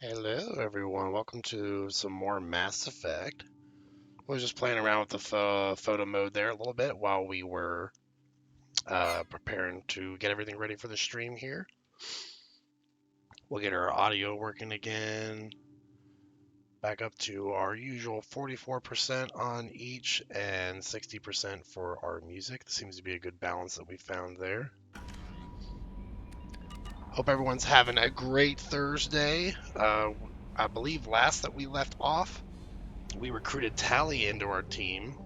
Hello, everyone. Welcome to some more Mass Effect. I was just playing around with the photo mode there a little bit while we were preparing to get everything ready for the stream here. We'll get our audio working again. Back up to our usual 44% on each and 60% for our music. This seems to be a good balance that we found there. Hope everyone's having a great Thursday. I believe last that we left off, we recruited Tali into our team,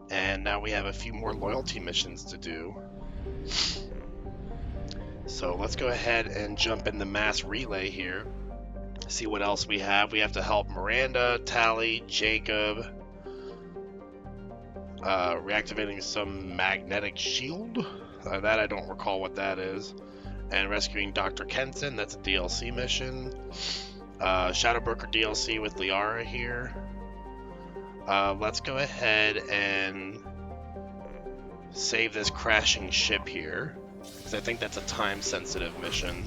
and now we have a few more loyalty missions to do. So let's go ahead and jump in the mass relay here. See what else we have. We have to help Miranda, Tali, Jacob, reactivating some magnetic shield. That I don't recall what that is. And rescuing Dr. Kenson. That's a DLC mission. Shadowbroker DLC with Liara here. Let's go ahead and save this crashing ship here, because I think that's a time-sensitive mission.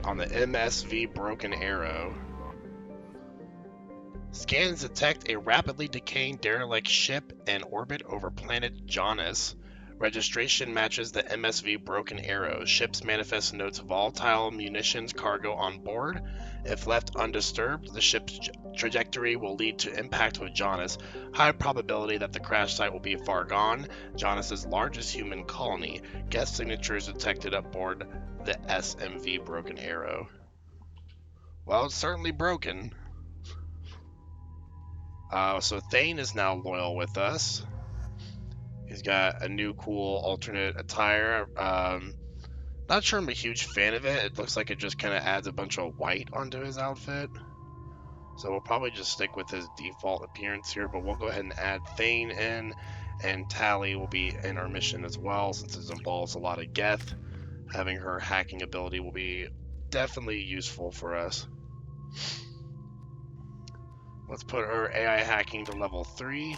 On the MSV Broken Arrow. Scans detect a rapidly decaying derelict ship in orbit over planet Jonas. Registration matches the MSV Broken Arrow. Ships manifest notes volatile munitions cargo on board. If left undisturbed, the ship's trajectory will lead to impact with Jonas. High probability that the crash site will be far gone. Jonas's largest human colony. Guest signatures detected aboard the SMV Broken Arrow. Well, it's certainly broken. So Thane is now loyal with us. He's got a new cool alternate attire. Not sure I'm a huge fan of it. It looks like it just kind of adds a bunch of white onto his outfit. So we'll probably just stick with his default appearance here, but we'll go ahead and add Thane in, and Tali will be in our mission as well, since it involves a lot of Geth. Having her hacking ability will be definitely useful for us. Let's put her AI hacking to level 3.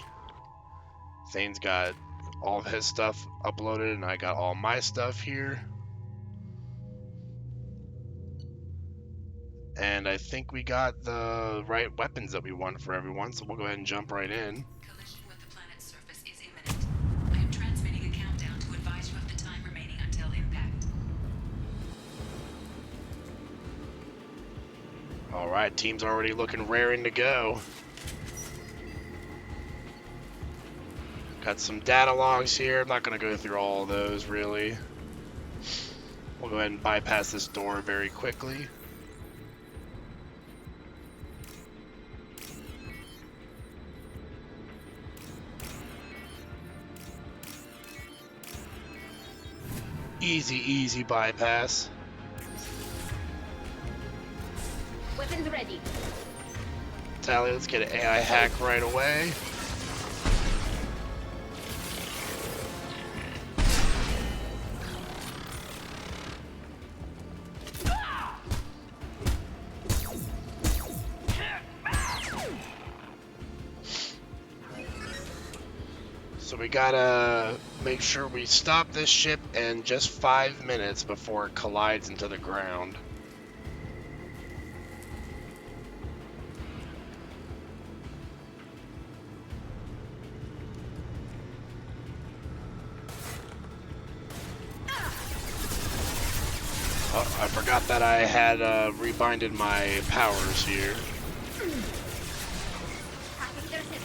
Thane's got all of his stuff uploaded, and I got all my stuff here. And I think we got the right weapons that we want for everyone, so we'll go ahead and jump right in. Collision with the planet's surface is imminent. I am transmitting a countdown to advise you of the time remaining until impact. Alright, team's already looking raring to go. Got some data logs here. I'm not going to go through all of those, really. We'll go ahead and bypass this door very quickly. Easy bypass. Weapons ready. Tali, let's get an AI hack right away. So we gotta make sure we stop this ship in just 5 minutes before it collides into the ground. Oh, I forgot that I had rebinded my powers here. Hacking their system.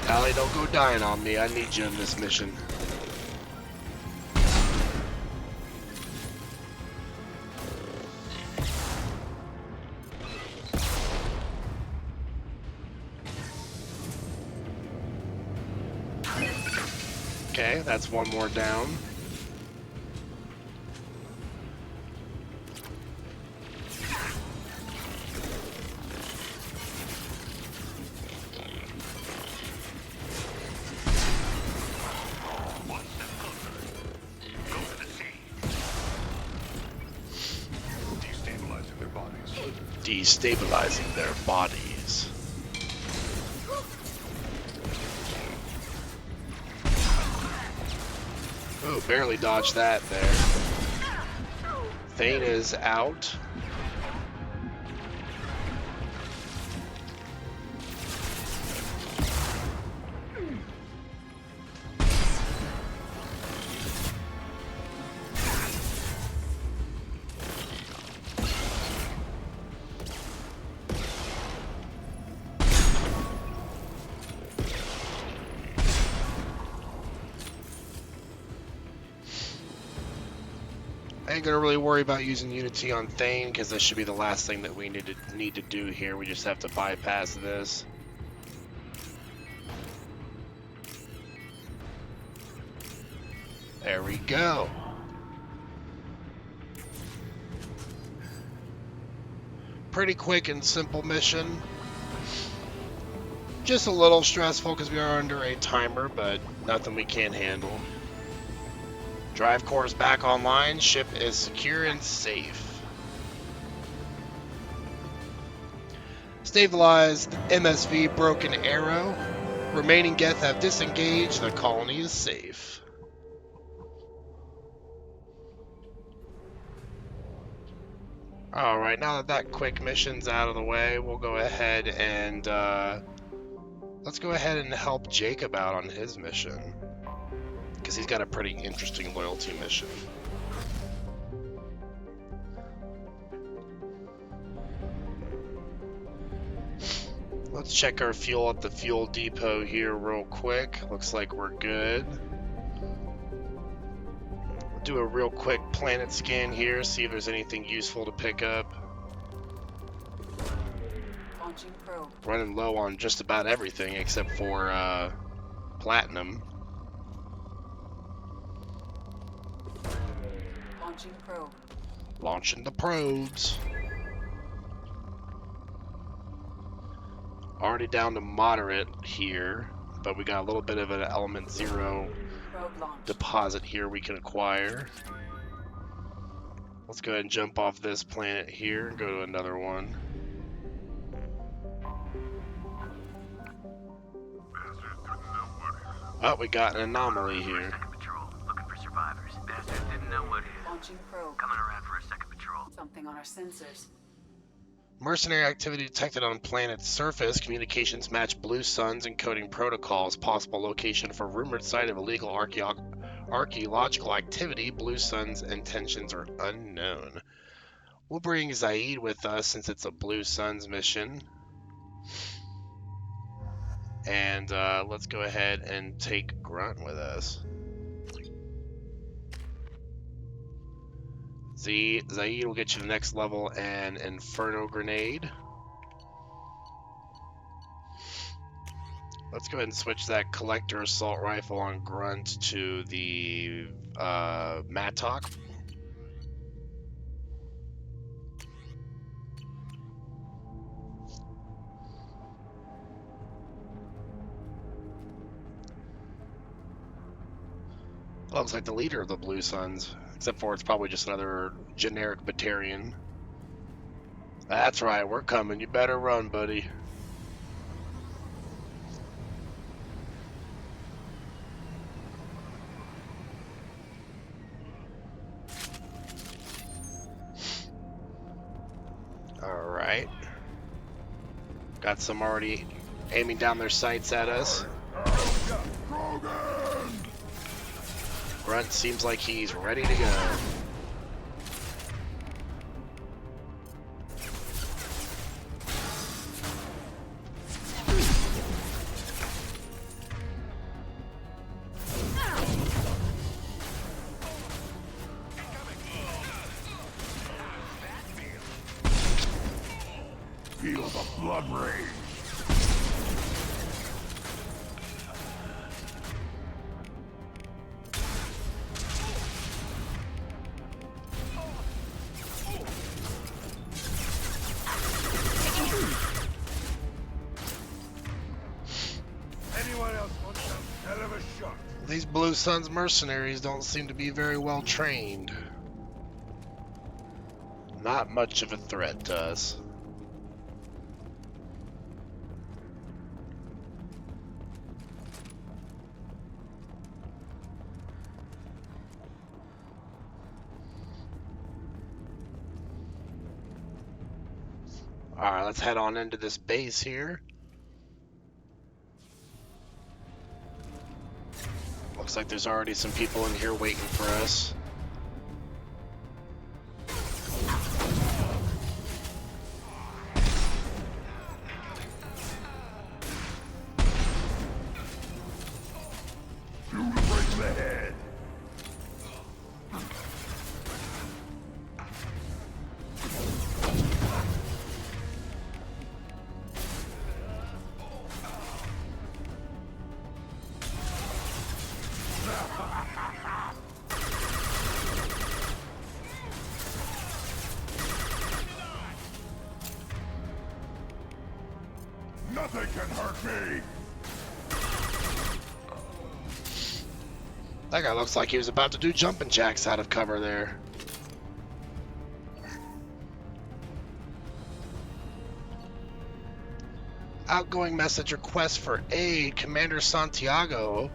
Tali, don't go dying on me. I need you in this mission. Okay, that's one more down. Destabilizing their bodies. Oh, barely dodged that there. Thane is out. I ain't gonna really worry about using Unity on Thane because this should be the last thing that we need to do here. We just have to bypass this. There we go. Pretty quick and simple mission. Just a little stressful because we are under a timer, but nothing we can't handle. Drive core is back online. Ship is secure and safe. Stabilized MSV Broken Arrow. Remaining Geth have disengaged. The colony is safe. Alright, now that quick mission's out of the way, we'll go ahead and let's go ahead and help Jacob out on his mission. Because he's got a pretty interesting loyalty mission. Let's check our fuel at the fuel depot here real quick. Looks like we're good. We'll do a real quick planet scan here, see if there's anything useful to pick up. Launching probe. Running low on just about everything except for platinum. Launching probe. Launching the probes. Already down to moderate here, but we got a little bit of an element 0 Probe launch. deposit here we can acquire. Let's go ahead and jump off this planet here and go to another one. Oh, we got an anomaly here. Second patrol, looking for survivors. Bastards didn't know what hit. Launching probe. Coming around for a second patrol. Something on our sensors. Mercenary activity detected on planet's surface. Communications match Blue Sun's encoding protocols. Possible location for rumored site of illegal archaeological activity. Blue Sun's intentions are unknown. We'll bring Zaid with us since it's a Blue Sun's mission. And let's go ahead and take Grunt with us. Zaid will get you the next level and Inferno Grenade. Let's go ahead and switch that Collector Assault Rifle on Grunt to the Mattock. Looks like the leader of the Blue Suns, except for it's probably just another generic Batarian. That's right, we're coming. You better run, buddy. Alright. Got some already aiming down their sights at us. Grunt seems like he's ready to go. Feel the blood rage. Anyone else want some hell of a shot? These Blue Suns mercenaries don't seem to be very well trained. Not much of a threat to us. Alright, let's head on into this base here. Looks like there's already some people in here waiting for us. Shoot him right in the head. Nothing can hurt me. That guy looks like he was about to do jumping jacks out of cover there. Outgoing message request for aid, Commander Santiago.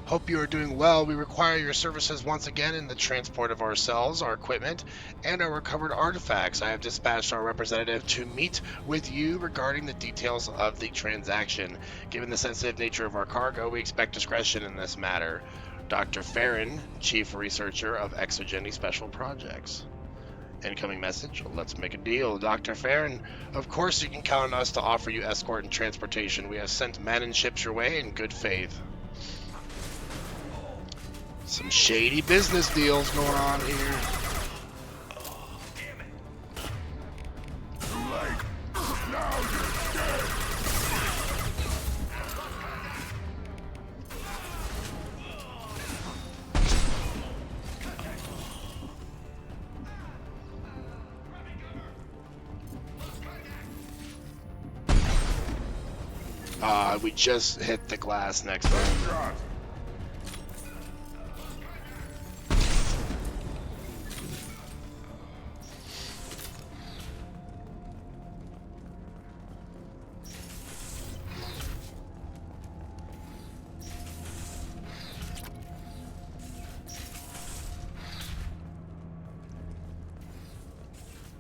Hope you are doing well. We require your services once again in the transport of ourselves, our equipment, and our recovered artifacts. I have dispatched our representative to meet with you regarding the details of the transaction. Given the sensitive nature of our cargo, we expect discretion in this matter. Dr. Farron, Chief Researcher of Exogeny Special Projects. Incoming message, let's make a deal. Dr. Farron, of course you can count on us to offer you escort and transportation. We have sent men and ships your way in good faith. Some shady business deals going on here. Too late. Now you're dead. We just hit the glass next time. Shot.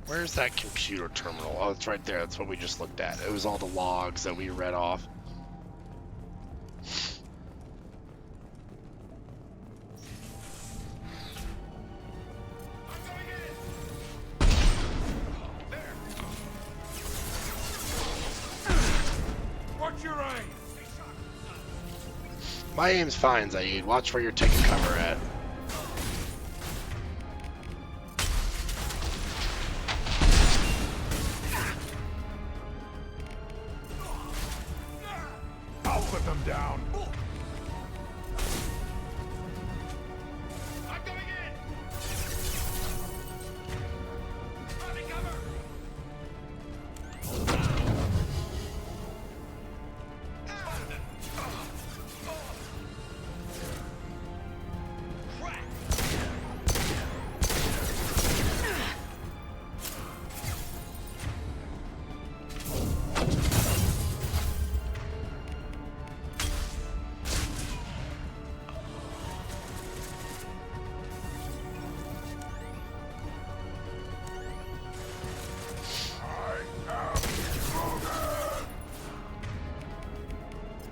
Where's that computer terminal? Oh, it's right there. That's what we just looked at. It was all the logs that we read off. Watch your aim. My aim's fine, Zaid. Watch where you're taking cover at. I'll put them down. I'm going in! Having cover!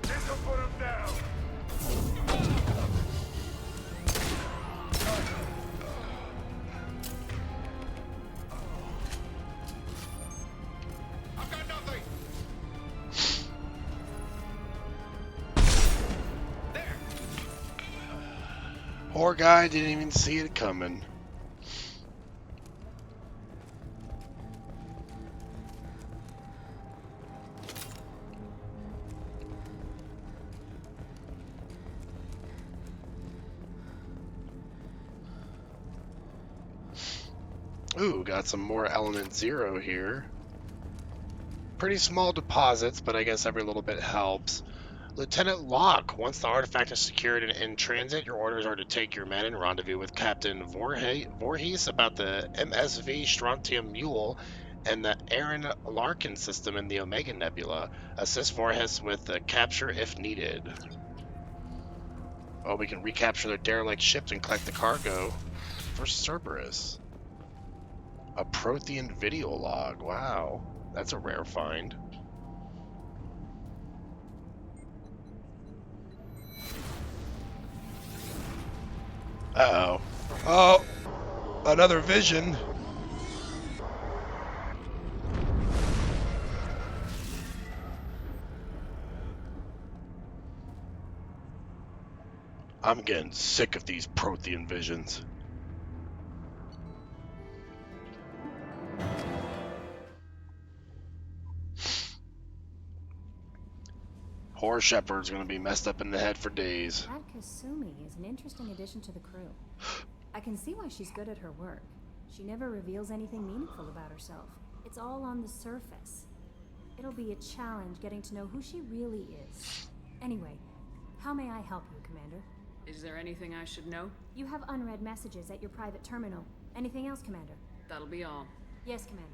This'll put them down. I've got nothing! There! Poor guy didn't even see it coming. Ooh, got some more element 0 here. Pretty small deposits, but I guess every little bit helps. Lieutenant Locke, once the artifact is secured and in transit, your orders are to take your men and rendezvous with Captain Voorhees about the MSV Strontium Mule and the Aaron Larkin system in the Omega Nebula. Assist Voorhees with the capture if needed. Oh, we can recapture their derelict ships and collect the cargo for Cerberus. A Prothean video log, wow. That's a rare find. Uh-oh. Oh! Another vision! I'm getting sick of these Prothean visions. Poor Shepard's gonna be messed up in the head for days. That Kasumi is an interesting addition to the crew. I can see why she's good at her work. She never reveals anything meaningful about herself. It's all on the surface. It'll be a challenge getting to know who she really is. Anyway, how may I help you, Commander? Is there anything I should know? You have unread messages at your private terminal. Anything else, Commander? That'll be all. Yes, Commander.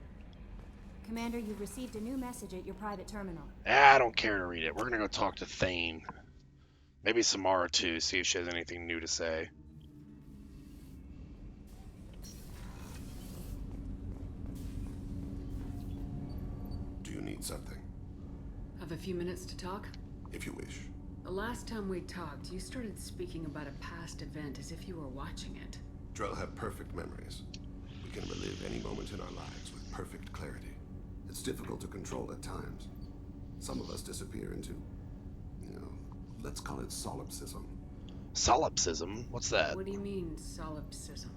Commander, you've received a new message at your private terminal. I don't care to read it. We're gonna go talk to Thane. Maybe Samara too, see if she has anything new to say. Do you need something? Have a few minutes to talk? If you wish. The last time we talked, you started speaking about a past event as if you were watching it. Drell have perfect memories. We can relive any moment in our lives with perfect clarity. It's difficult to control at times. Some of us disappear into, let's call it solipsism. Solipsism? What's that? What do you mean, solipsism?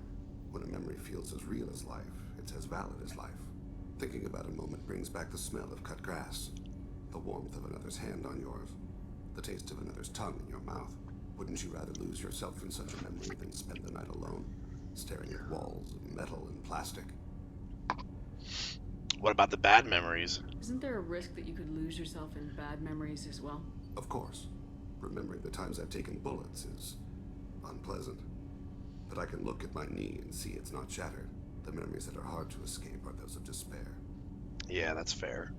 When a memory feels as real as life, it's as valid as life. Thinking about a moment brings back the smell of cut grass, the warmth of another's hand on yours, the taste of another's tongue in your mouth. Wouldn't you rather lose yourself in such a memory than spend the night alone, staring at walls of metal and plastic? What about the bad memories? Isn't there a risk that you could lose yourself in bad memories as well? Of course. Remembering the times I've taken bullets is unpleasant. But I can look at my knee and see it's not shattered. The memories that are hard to escape are those of despair. Yeah, that's fair.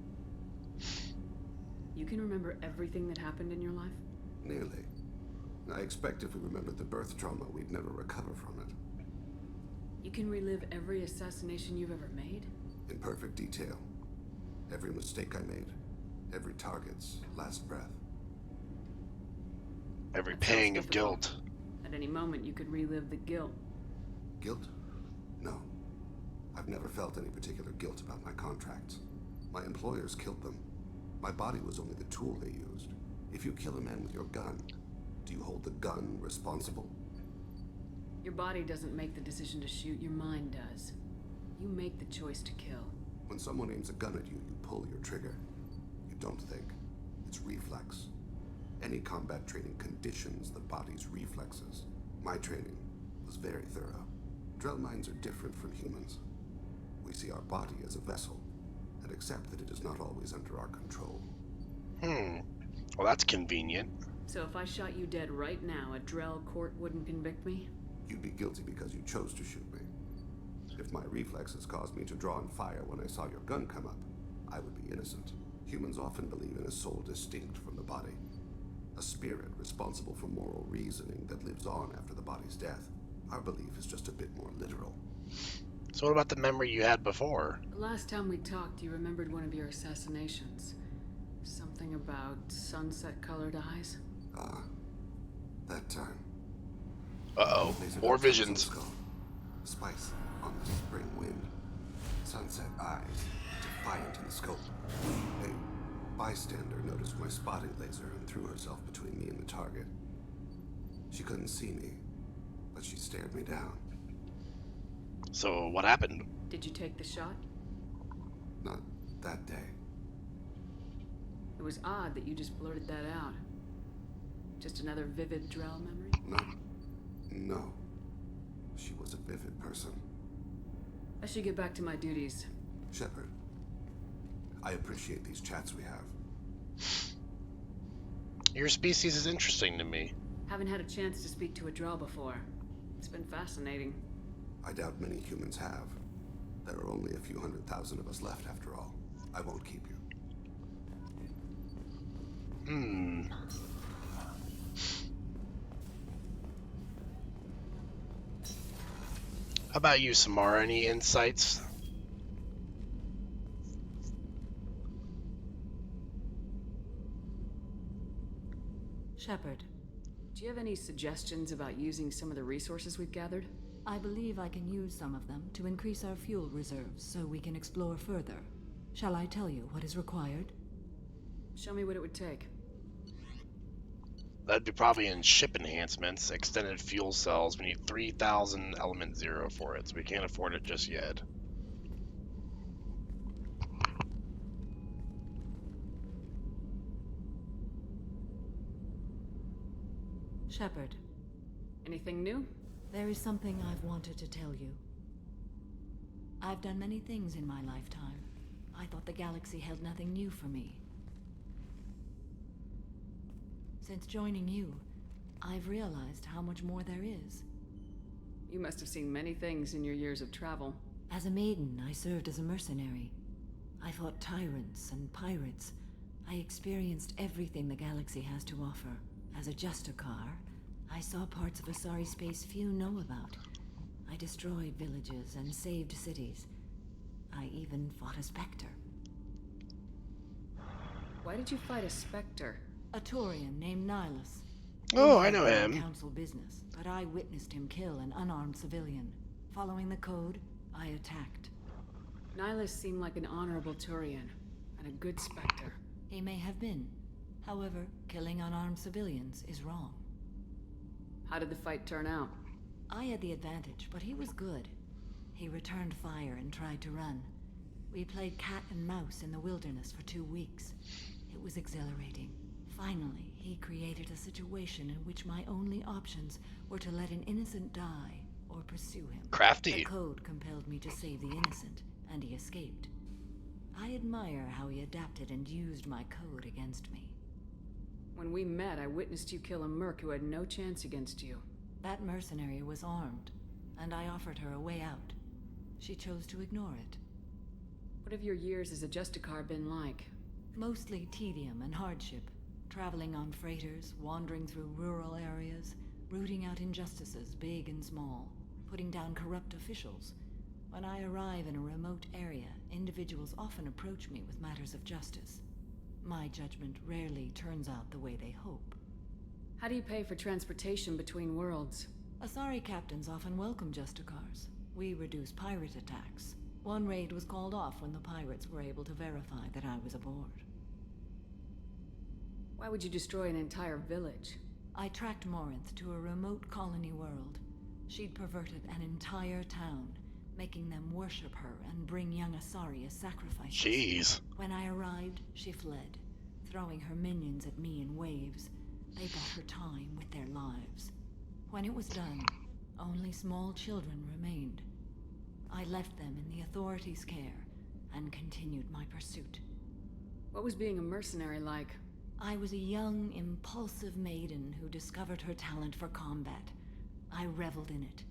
You can remember everything that happened in your life? Nearly. I expect if we remembered the birth trauma, we'd never recover from it. You can relive every assassination you've ever made? In perfect detail. Every mistake I made. Every target's last breath. Every That sounds pang of difficult. guilt. At any moment, you could relive the guilt. Guilt? No. I've never felt any particular guilt about my contracts. My employers killed them. My body was only the tool they used. If you kill a man with your gun, do you hold the gun responsible? Your body doesn't make the decision to shoot, your mind does. You make the choice to kill. When someone aims a gun at you, you pull your trigger. You don't think. It's reflex. Any combat training conditions the body's reflexes. My training was very thorough. Drell minds are different from humans. We see our body as a vessel, and accept that it is not always under our control. Well, that's convenient. So if I shot you dead right now, a Drell court wouldn't convict me? You'd be guilty because you chose to shoot me. If my reflexes caused me to draw and fire when I saw your gun come up, I would be innocent. Humans often believe in a soul distinct from the body. A spirit responsible for moral reasoning that lives on after the body's death. Our belief is just a bit more literal. So what about the memory you had before? The last time we talked, you remembered one of your assassinations. Something about sunset-colored eyes? Ah, that time. Uh-oh. Laser More darts on the visions. skull. Spice on the spring wind. Sunset eyes, defiant in the scope. A bystander noticed my spotting laser and threw herself between me and the target. She couldn't see me, but she stared me down. So what happened? Did you take the shot? Not that day. It was odd that you just blurted that out. Just another vivid Drell memory? No. She was a vivid person. I should get back to my duties. Shepard, I appreciate these chats we have. Your species is interesting to me. Haven't had a chance to speak to a Drell before. It's been fascinating. I doubt many humans have. There are only a few 100,000 of us left after all. I won't keep you. How about you, Samara? Any insights? Shepard, do you have any suggestions about using some of the resources we've gathered? I believe I can use some of them to increase our fuel reserves so we can explore further. Shall I tell you what is required? Show me what it would take. That'd be probably in ship enhancements, extended fuel cells. We need 3,000 element 0 for it, so we can't afford it just yet. Shepard, Anything new? there is something I've wanted to tell you. I've done many things in my lifetime. I thought the galaxy held nothing new for me. Since joining you, I've realized how much more there is. You must have seen many things in your years of travel. As a maiden, I served as a mercenary. I fought tyrants and pirates. I experienced everything the galaxy has to offer. As a Justicar, I saw parts of Asari space few know about. I destroyed villages and saved cities. I even fought a Spectre. Why did you fight a Spectre? A Turian named Nihilus. Oh, He I know had done him. Council business, but I witnessed him kill an unarmed civilian. Following the code, I attacked. Nihilus seemed like an honorable Turian, and a good Spectre. He may have been. However, killing unarmed civilians is wrong. How did the fight turn out? I had the advantage, but he was good. He returned fire and tried to run. We played cat and mouse in the wilderness for 2 weeks. It was exhilarating. Finally, he created a situation in which my only options were to let an innocent die or pursue him. Crafty. The code compelled me to save the innocent, and he escaped. I admire how he adapted and used my code against me. When we met, I witnessed you kill a merc who had no chance against you. That mercenary was armed, and I offered her a way out. She chose to ignore it. What have your years as a Justicar been like? Mostly tedium and hardship. Traveling on freighters, wandering through rural areas, rooting out injustices big and small, putting down corrupt officials. When I arrive in a remote area, individuals often approach me with matters of justice. My judgment rarely turns out the way they hope. How do you pay for transportation between worlds? Asari captains often welcome Justicars. We reduce pirate attacks. One raid was called off when the pirates were able to verify that I was aboard. Why would you destroy an entire village? I tracked Morinth to a remote colony world. She'd perverted an entire town, making them worship her and bring young Asari as sacrifices. Jeez. When I arrived, she fled, throwing her minions at me in waves. They bought her time with their lives. When it was done, only small children remained. I left them in the authorities' care and continued my pursuit. What was being a mercenary like? I was a young, impulsive maiden who discovered her talent for combat. I reveled in it,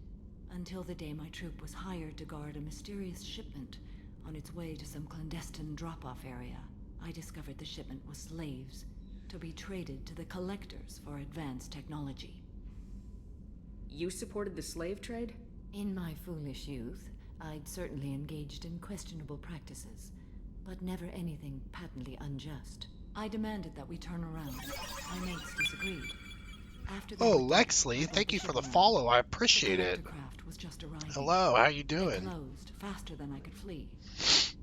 until the day my troop was hired to guard a mysterious shipment on its way to some clandestine drop-off area. I discovered the shipment was slaves, to be traded to the Collectors for advanced technology. You supported the slave trade? In my foolish youth, I'd certainly engaged in questionable practices, but never anything patently unjust. I demanded that we turn around. My mates disagreed. After they Oh, were dead, Lexley, I thank you built for the shipment. follow. I The appreciate it. collector craft was just arriving. Hello, how you It doing? closed faster than I could flee.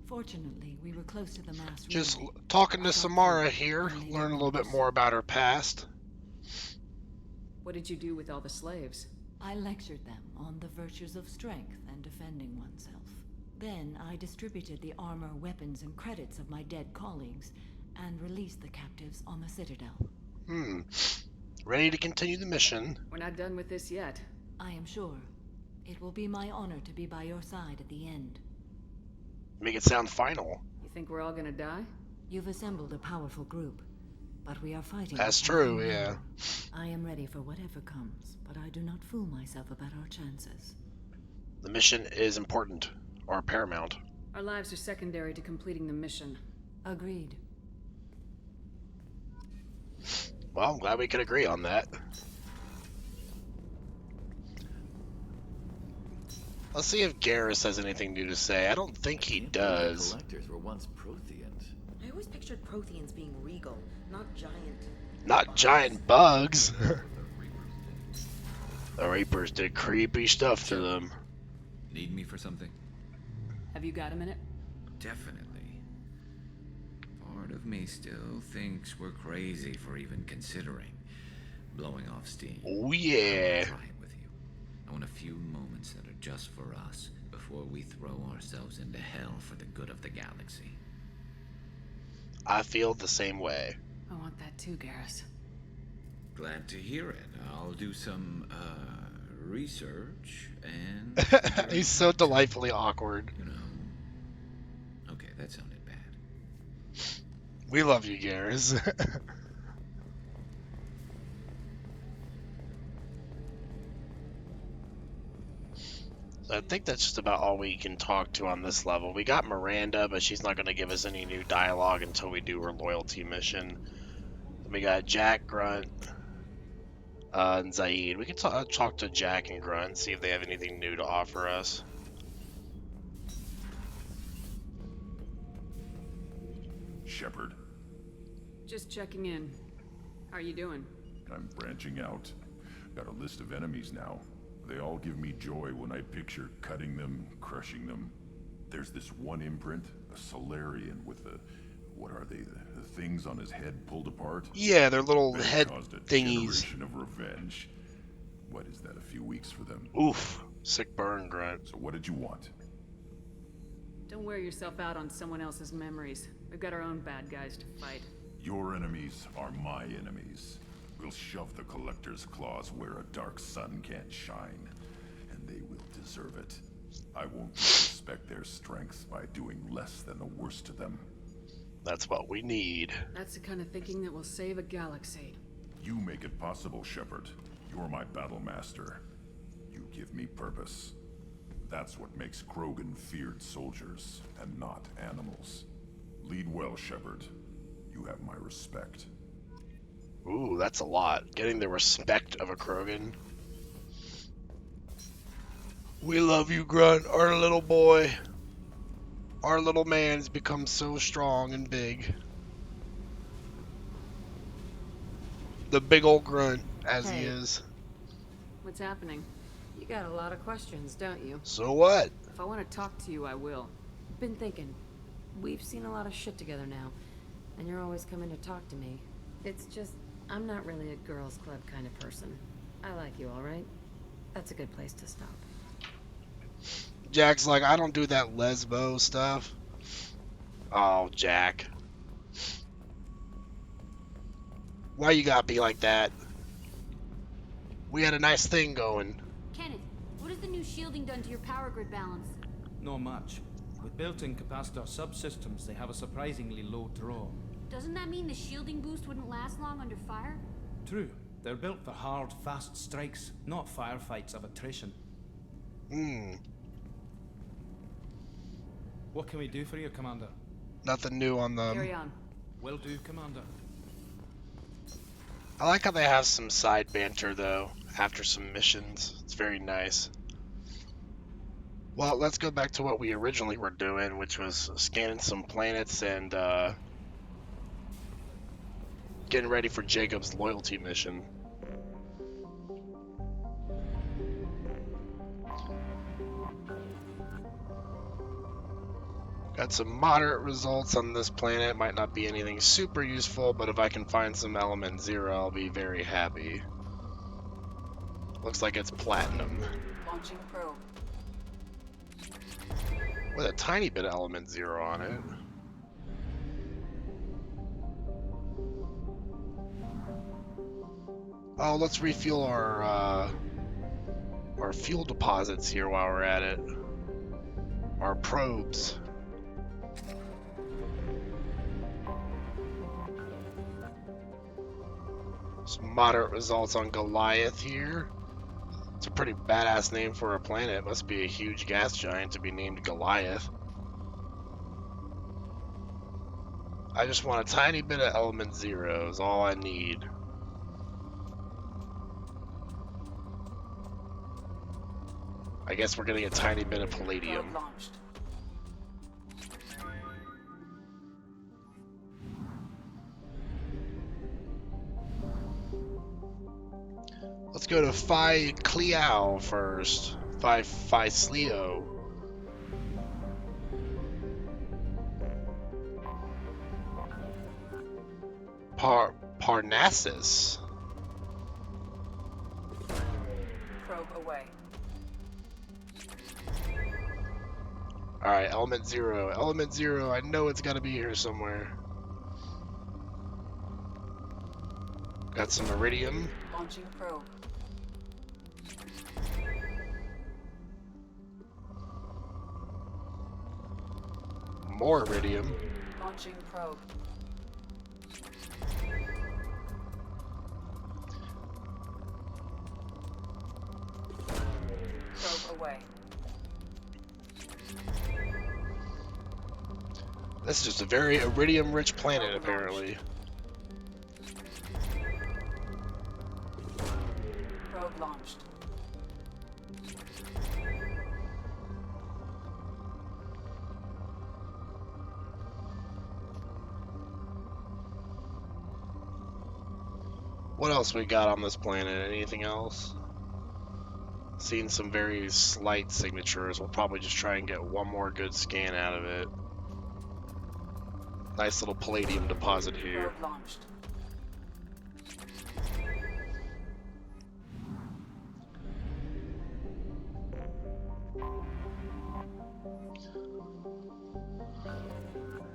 Fortunately, we were close to the mass Just relay. talking I to got Samara through, here, and they learn a didn't little bit pursue. more about her past. What did you do with all the slaves? I lectured them on the virtues of strength and defending oneself. Then I distributed the armor, weapons, and credits of my dead colleagues, and released the captives on the Citadel. Ready to continue the mission. We're not done with this yet. I am sure. It will be my honor to be by your side at the end. Make it sound final. You think we're all gonna die? You've assembled a powerful group, but we are fighting. That's for true, nothing yeah. more. I am ready for whatever comes, but I do not fool myself about our chances. The mission is important, or paramount. Our lives are secondary to completing the mission. Agreed. Well, I'm glad we could agree on that. Let's see if Garrus has anything new to say. I don't think he The does. Collectors were once Protheans. I always pictured Protheans being regal, not giant. Not giant bugs. The Reapers did creepy stuff to them. Need me for something? Have you got a minute? Definitely. Part of me still thinks we're crazy for even considering blowing off steam. Oh I yeah. wanna try it with you. I want a few moments that are just for us before we throw ourselves into hell for the good of the galaxy. I feel the same way. I want that too, Garrus. Glad to hear it. I'll do some research and He's so delightfully awkward. you know. Okay, that sounded bad. We love you, Garrus. So I think that's just about all we can talk to on this level. We got Miranda, but she's not going to give us any new dialogue until we do her loyalty mission. Then we got Jack, Grunt, and Zaid. We can talk to Jack and Grunt and see if they have anything new to offer us. Shepard, Just checking in. How are you doing? I'm branching out. Got a list of enemies now. They all give me joy when I picture cutting them, crushing them. There's this one imprint, a Solarian with the, what are they, the things on his head pulled apart? Yeah, they're little That head caused a thingies. generation of revenge. What is that, a few weeks for them? Oof. Sick burn, Grunt. So what did you want? Don't wear yourself out on someone else's memories. We've got our own bad guys to fight. Your enemies are my enemies. We'll shove the Collector's claws where a dark sun can't shine, and they will deserve it. I won't disrespect their strength by doing less than the worst to them. That's what we need. That's the kind of thinking that will save a galaxy. You make it possible, Shepard. You're my battle master. You give me purpose. That's what makes Krogan feared soldiers, and not animals. Lead well, Shepard. You have my respect. Ooh, that's a lot. Getting the respect of a Krogan. We love you, Grunt, our little boy. Our little man's become so strong and big. The big old Grunt, as he Hey. is. What's happening? You got a lot of questions, don't you? So what? If I want to talk to you, I will. Been thinking. We've seen a lot of shit together now, and you're always coming to talk to me. It's just, I'm not really a girls' club kind of person. I like you, all right? That's a good place to stop. Jack's like, I don't do that lesbo stuff. Oh, Jack. Why you gotta be like that? We had a nice thing going. Kenneth, what has the new shielding done to your power grid balance? Not much. With built-in capacitor subsystems, they have a surprisingly low draw. Doesn't that mean the shielding boost wouldn't last long under fire? True. They're built for hard, fast strikes, not firefights of attrition. What can we do for you, Commander? Nothing new on them. Carry on. Will do, Commander. I like how they have some side banter, though, after some missions. It's very nice. Well, let's go back to what we originally were doing, which was scanning some planets and getting ready for Jacob's loyalty mission. Got some moderate results on this planet. Might not be anything super useful, but if I can find some element 0, I'll be very happy. Looks like it's platinum. Launching probe. With a tiny bit of element 0 on it. Oh, let's refuel our fuel deposits here while we're at it. Our probes. Some moderate results on Goliath here. It's a pretty badass name for a planet. It must be a huge gas giant to be named Goliath. I just want a tiny bit of element 0 is all I need. I guess we're getting a tiny bit of palladium. Probe launched. Let's go to Phi Cleao first. Phi Sleo. Parnassus. Probe away. Alright, Element Zero. Element Zero, I know it's gotta be here somewhere. Got some iridium. Launching probe. More iridium. Launching probe. Probe away. This is just a very iridium-rich planet, apparently. Probe launched. What else we got on this planet? Anything else? Seen some very slight signatures. We'll probably just try and get one more good scan out of it. Nice little palladium deposit here. Probe launched.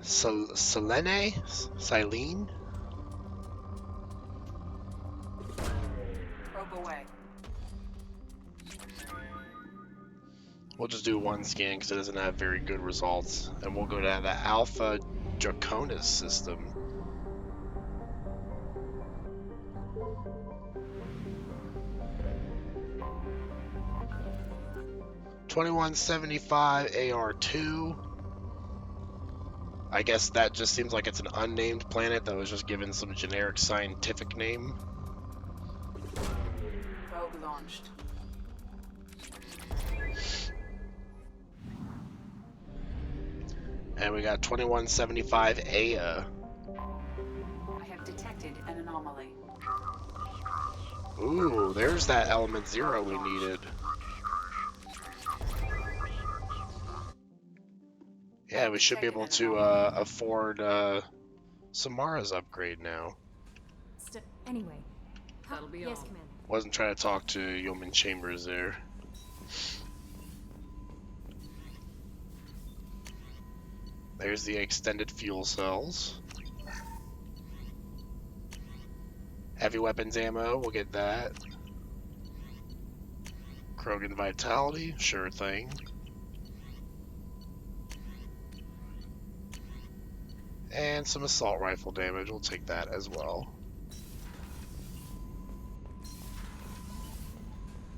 Selene? Silene? Probe away. We'll just do one scan because it doesn't have very good results. And we'll go to the Alpha Draconis system. $2175 AR2. I guess that just seems like it's an unnamed planet that was just given some generic scientific name. Probe launched. And we got 2175 Aya. I have detected an anomaly. Ooh, there's that Element Zero we needed. Yeah, we should be able to afford Samara's upgrade now. Anyway. That'll be yes, all. Commander. Wasn't trying to talk to Yeoman Chambers there. There's the extended fuel cells. Heavy weapons ammo, we'll get that. Krogan Vitality, sure thing. And some assault rifle damage, we'll take that as well.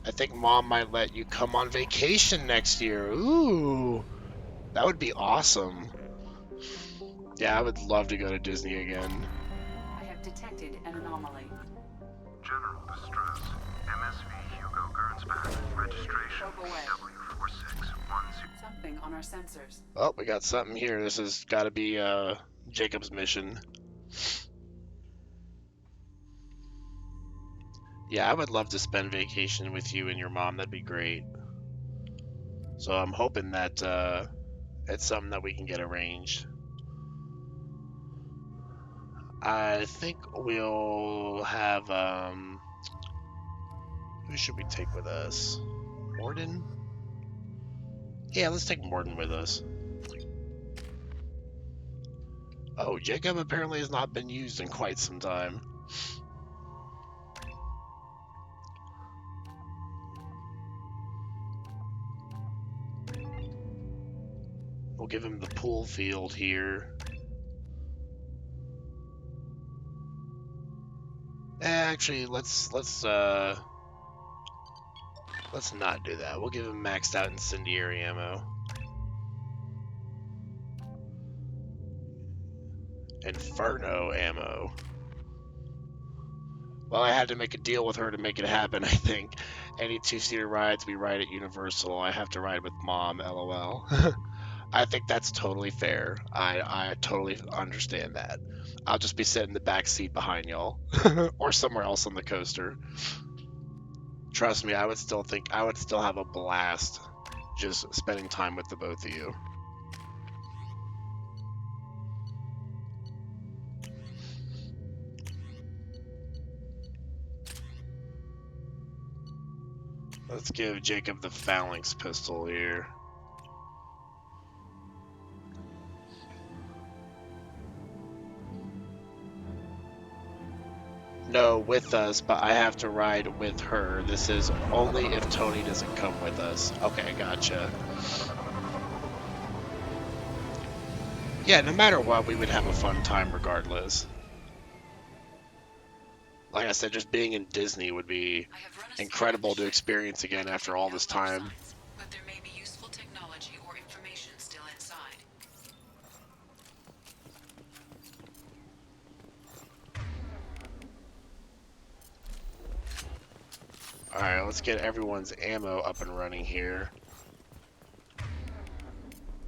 I think Mom might let you come on vacation next year. Ooh, that would be awesome. Yeah, I would love to go to Disney again. I have detected an anomaly. General distress. MSV Hugo Gernsback. Registration Probe away. W4610. Something on our sensors. Oh, we got something here. This has got to be Jacob's mission. Yeah, I would love to spend vacation with you and your mom. That'd be great. So I'm hoping that it's something that we can get arranged. I think we'll have, who should we take with us? Morden? Yeah, let's take Morden with us. Oh, Jacob apparently has not been used in quite some time. We'll give him the pool field here. Actually, let's not do that. We'll give him maxed out incendiary ammo. Inferno ammo. Well, I had to make a deal with her to make it happen, I think. Any two-seater rides we ride at Universal, I have to ride with Mom, LOL. I think that's totally fair. I totally understand that. I'll just be sitting in the back seat behind y'all, or somewhere else on the coaster. Trust me, I would still have a blast just spending time with the both of you. Let's give Jacob the phalanx pistol here. No, with us, but I have to ride with her. This is only if Tony doesn't come with us. Okay, gotcha. Yeah, no matter what, we would have a fun time regardless. Like I said, just being in Disney would be incredible to experience again after all this time. But there may be useful technology or information still inside. Alright, let's get everyone's ammo up and running here.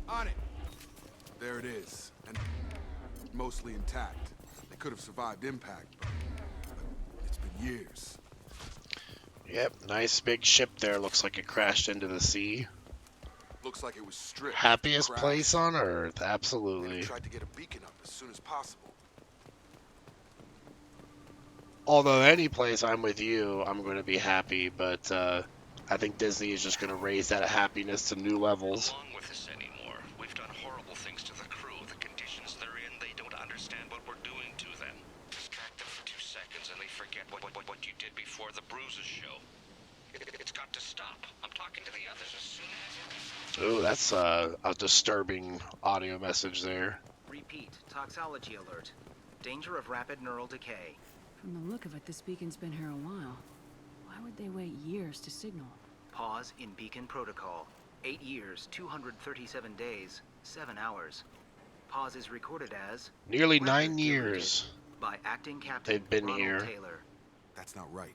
On it. There it is, and mostly intact. They could have survived impact, but it's been years. Yep, nice big ship there. Looks like it crashed into the sea. Looks like it was stripped. Happiest crashed. place on Earth, absolutely. They tried to get a beacon up as soon as possible. Although any place I'm with you, I'm going to be happy, but I think Disney is just going to raise that happiness to new levels. Along with this anymore. We've done horrible things to the crew. The conditions they're in, they don't understand what we're doing to them. Distract them for 2 seconds and they forget what you did before the bruises show. It's got to stop. I'm talking to the others as soon as... Ooh, that's a disturbing audio message there. Repeat. Toxology alert. Danger of rapid neural decay. From the look of it, this beacon's been here a while. Why would they wait years to signal? Pause in beacon protocol. 8 years, 237 days, 7 hours. Pause is recorded as... Nearly 9 years. By acting captain They've been Ronald here. Taylor. That's not right.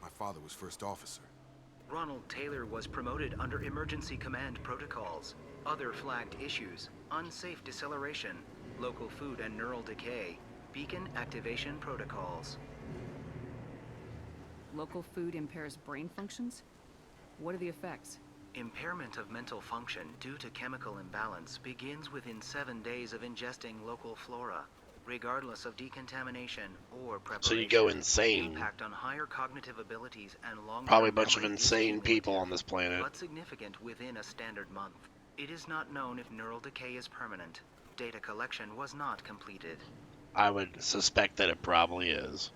My father was first officer. Ronald Taylor was promoted under emergency command protocols. Other flagged issues: unsafe deceleration, local food and neural decay, beacon activation protocols. Local food impairs brain functions? What are the effects? Impairment of mental function due to chemical imbalance begins within 7 days of ingesting local flora, regardless of decontamination or preparation. So you go insane. Impact on higher cognitive abilities and long-term Probably a bunch of memory is insane cumulative, people on this planet. but significant within a standard month. It is not known if neural decay is permanent. Data collection was not completed. I would suspect that it probably is.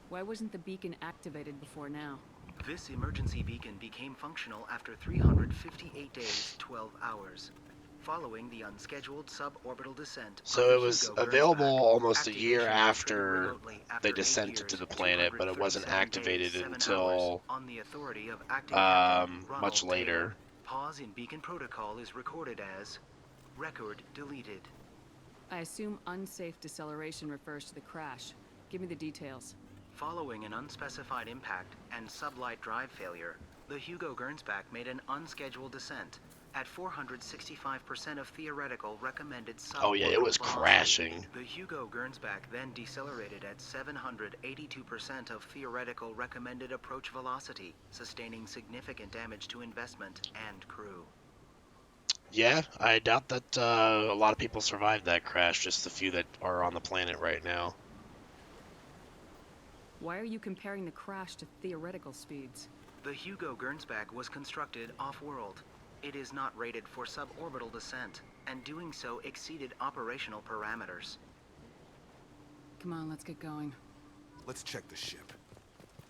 Why wasn't the beacon activated before now? This emergency beacon became functional after 358 days, 12 hours. Following the unscheduled suborbital descent. So it was Hugo available Gernsback, almost a year activation after remotely after they 8 descended years, to the planet, but it wasn't 237 activated days, 7 until hours, on the authority of acting captain Ronald much Taylor. later. Pause in beacon protocol is recorded as record deleted. I assume unsafe deceleration refers to the crash. Give me the details. Following an unspecified impact and sublight drive failure, the Hugo Gernsback made an unscheduled descent at 465% of theoretical recommended suborbital Oh yeah, it was velocity. crashing. The Hugo Gernsback then decelerated at 782% of theoretical recommended approach velocity, sustaining significant damage to investment and crew. Yeah, I doubt that a lot of people survived that crash, just the few that are on the planet right now. Why are you comparing the crash to theoretical speeds? The Hugo Gernsback was constructed off-world. It is not rated for suborbital descent, and doing so exceeded operational parameters. Come on, let's get going. Let's check the ship.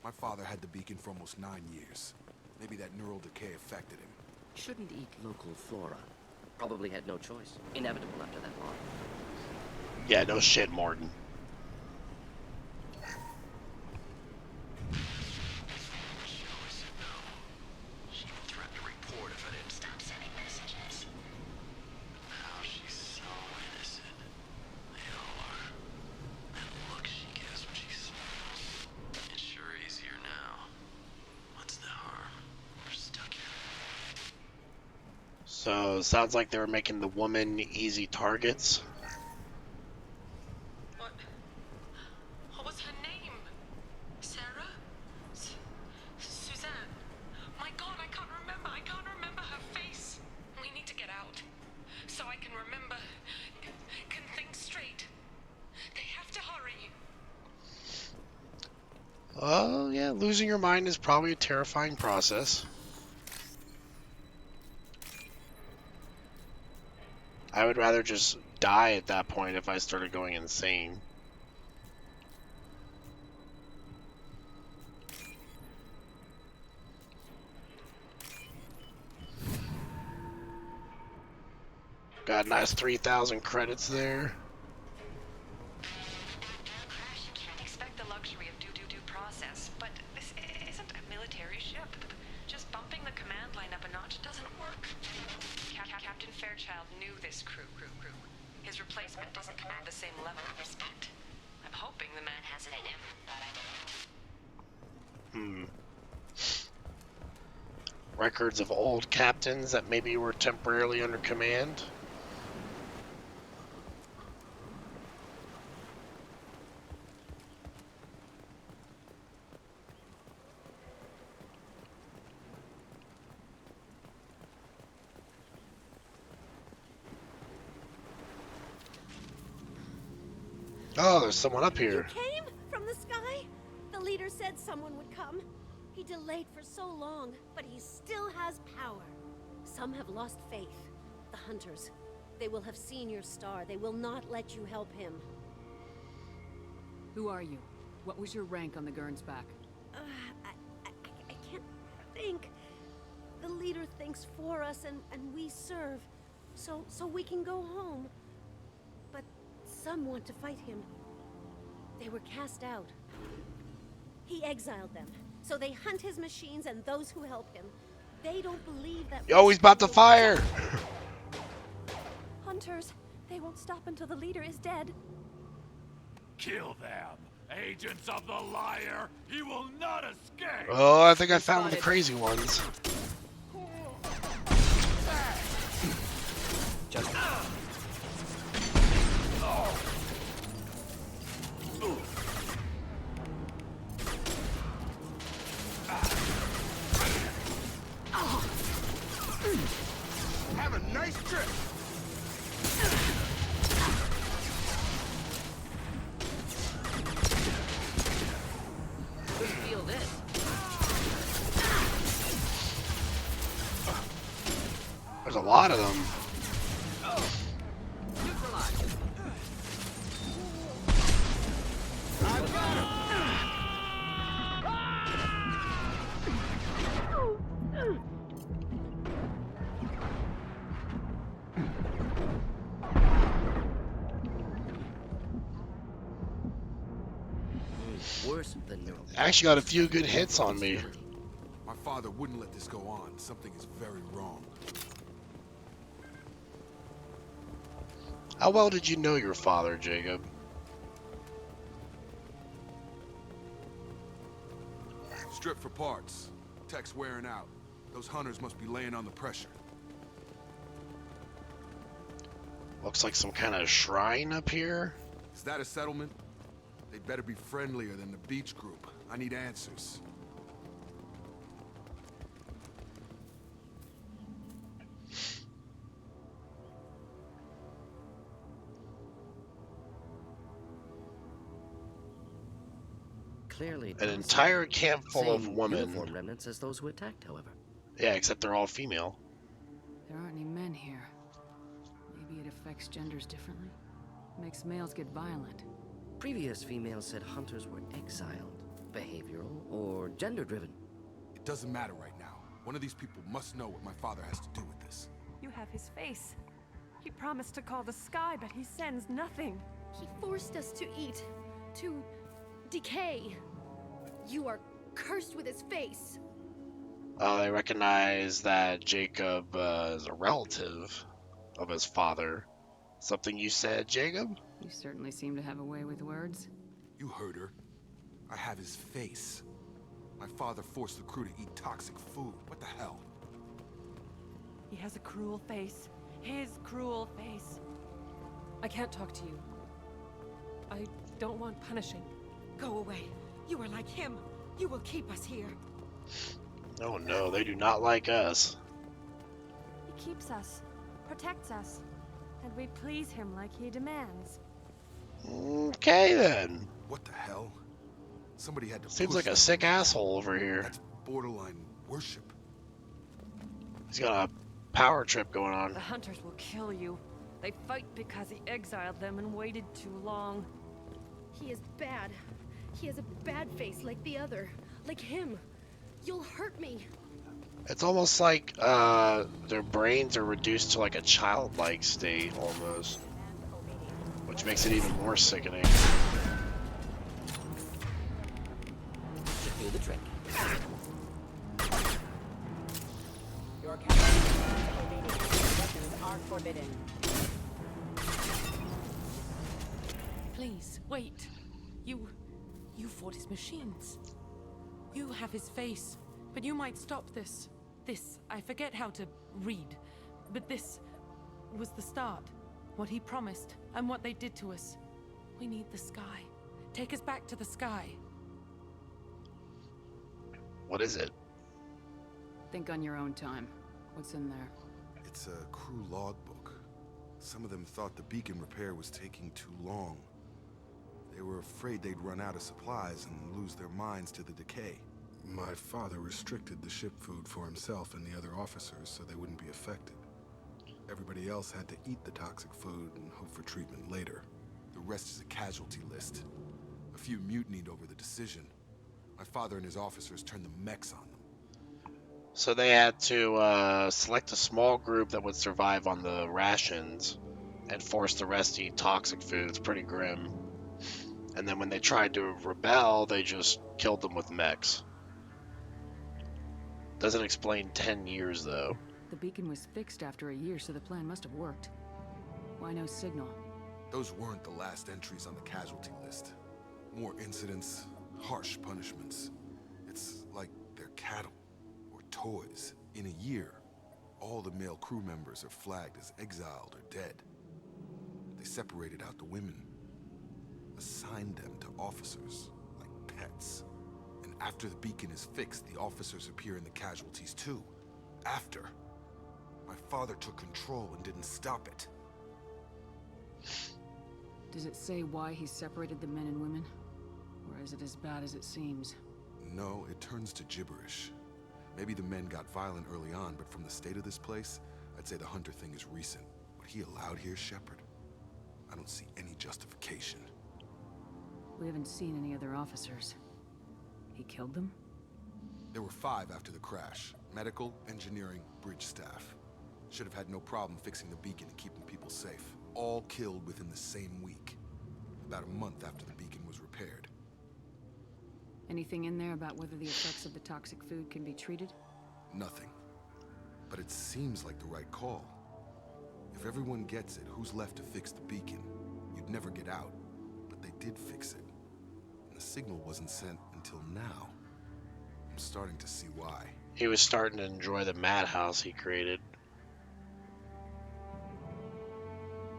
My father had the beacon for almost 9 years. Maybe that neural decay affected him. Shouldn't eat local flora. Probably had no choice. Inevitable after that long. Yeah, no shit, Morton. She threatened to report if I didn't stop sending messages. Now she's so innocent. They all are. That look she gives when she smiles. It's sure easier now. What's the harm? We're stuck here. So, sounds like they were making the woman easy targets. What was her name? Sarah? Suzanne? My God, I can't remember. I can't remember her face. We need to get out. So I can remember. Can think straight. They have to hurry. Oh, yeah, losing your mind is probably a terrifying process. I would rather just die at that point if I started going insane. Got a nice 3,000 credits there. Can't expect the luxury of due process, but this isn't a military ship. Just bumping the command line up a notch doesn't work. Captain Fairchild knew this crew. His replacement doesn't command the same level of respect. I'm hoping the man has it in him. Records of old captains that maybe were temporarily under command. Oh, there's someone up here. You came from the sky? The leader said someone would come. He delayed for so long, but he still has power. Some have lost faith. The hunters. They will have seen your star. They will not let you help him. Who are you? What was your rank on the Gernsback? I can't think. The leader thinks for us and we serve. So we can go home. But some want to fight him. They were cast out. He exiled them. So they hunt his machines and those who help him. They don't believe that... Yo, he's about to fire! Hunters, they won't stop until the leader is dead. Kill them! Agents of the liar! He will not escape! Oh, I think I found the crazy ones. Just... Have a nice trip! Feel this. There's a lot of them. Worse than neural. Actually got a few good hits on me. My father wouldn't let this go on. Something is very wrong. How well did you know your father, Jacob? Strip for parts. Tech's wearing out. Those hunters must be laying on the pressure. Looks like some kind of shrine up here. Is that a settlement? They'd better be friendlier than the beach group. I need answers. Clearly, An entire camp full of same women. uniform remnants as those who attacked, however. Yeah, except they're all female. There aren't any men here. Maybe it affects genders differently. Makes males get violent. Previous females said hunters were exiled, behavioral, or gender-driven. It doesn't matter right now. One of these people must know what my father has to do with this. You have his face. He promised to call the sky, but he sends nothing. He forced us to eat, to decay. You are cursed with his face. They recognize that Jacob is a relative of his father. Something you said, Jacob? You certainly seem to have a way with words. You heard her. I have his face. My father forced the crew to eat toxic food. What the hell? He has a cruel face. His cruel face. I can't talk to you. I don't want punishing. Go away. You are like him. You will keep us here. Oh no, they do not like us. He keeps us, protects us, and we please him like he demands. Okay then. What the hell? Somebody had to. Seems like a sick asshole over here. That's borderline worship. He's got a power trip going on. The hunters will kill you. They fight because he exiled them and waited too long. He is bad. He has a bad face like the other. Like him. You'll hurt me. It's almost like their brains are reduced to like a childlike state almost, which makes it even more sickening. Do the trick. Your weapons are forbidden. Please, wait. You fought his machines. You have his face, but you might stop this. This, I forget how to read, but this was the start. What he promised, and what they did to us. We need the sky. Take us back to the sky. What is it? Think on your own time. What's in there? It's a crew logbook. Some of them thought the beacon repair was taking too long. They were afraid they'd run out of supplies and lose their minds to the decay. My father restricted the ship food for himself and the other officers so they wouldn't be affected. Everybody else had to eat the toxic food and hope for treatment later. The rest is a casualty list. A few mutinied over the decision. My father and his officers turned the mechs on them. So they had to select a small group that would survive on the rations and force the rest to eat toxic food. It's pretty grim. And then when they tried to rebel, they just killed them with mechs. Doesn't explain 10 years, though. The beacon was fixed after a year, so the plan must have worked. Why no signal? Those weren't the last entries on the casualty list. More incidents, harsh punishments. It's like they're cattle or toys. In a year, all the male crew members are flagged as exiled or dead. They separated out the women, assigned them to officers like pets. And after the beacon is fixed, the officers appear in the casualties too. After. My father took control and didn't stop it. Does it say why he separated the men and women? Or is it as bad as it seems? No, it turns to gibberish. Maybe the men got violent early on, but from the state of this place, I'd say the Hunter thing is recent. What he allowed here, Shepard, I don't see any justification. We haven't seen any other officers. He killed them? There were 5 after the crash. Medical, engineering, bridge staff. Should have had no problem fixing the beacon and keeping people safe. All killed within the same week. About a month after the beacon was repaired. Anything in there about whether the effects of the toxic food can be treated? Nothing. But it seems like the right call. If everyone gets it, who's left to fix the beacon? You'd never get out. But they did fix it. And the signal wasn't sent until now. I'm starting to see why. He was starting to enjoy the madhouse he created.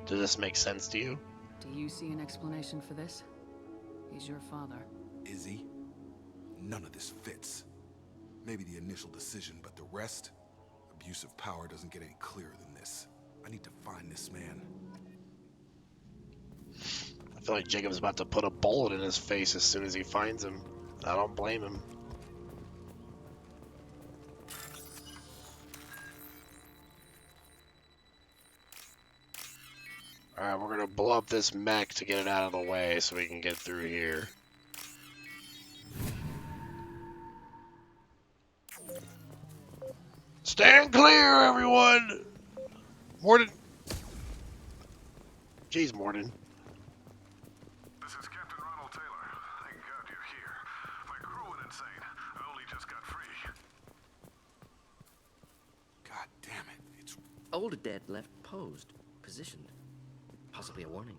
Does this make sense to you? Do you see an explanation for this? He's your father. Is he? None of this fits. Maybe the initial decision, but the rest? Abuse of power doesn't get any clearer than this. I need to find this man. I feel like Jacob's about to put a bullet in his face as soon as he finds him. I don't blame him. Alright, we're gonna blow up this mech to get it out of the way so we can get through here. Stand clear, everyone! Mordin! Jeez, Mordin. This is Captain Ronald Taylor. Thank God you're here. My crew went insane. I only just got free. God damn it, it's... Old dead left posed, positioned. Possibly a warning.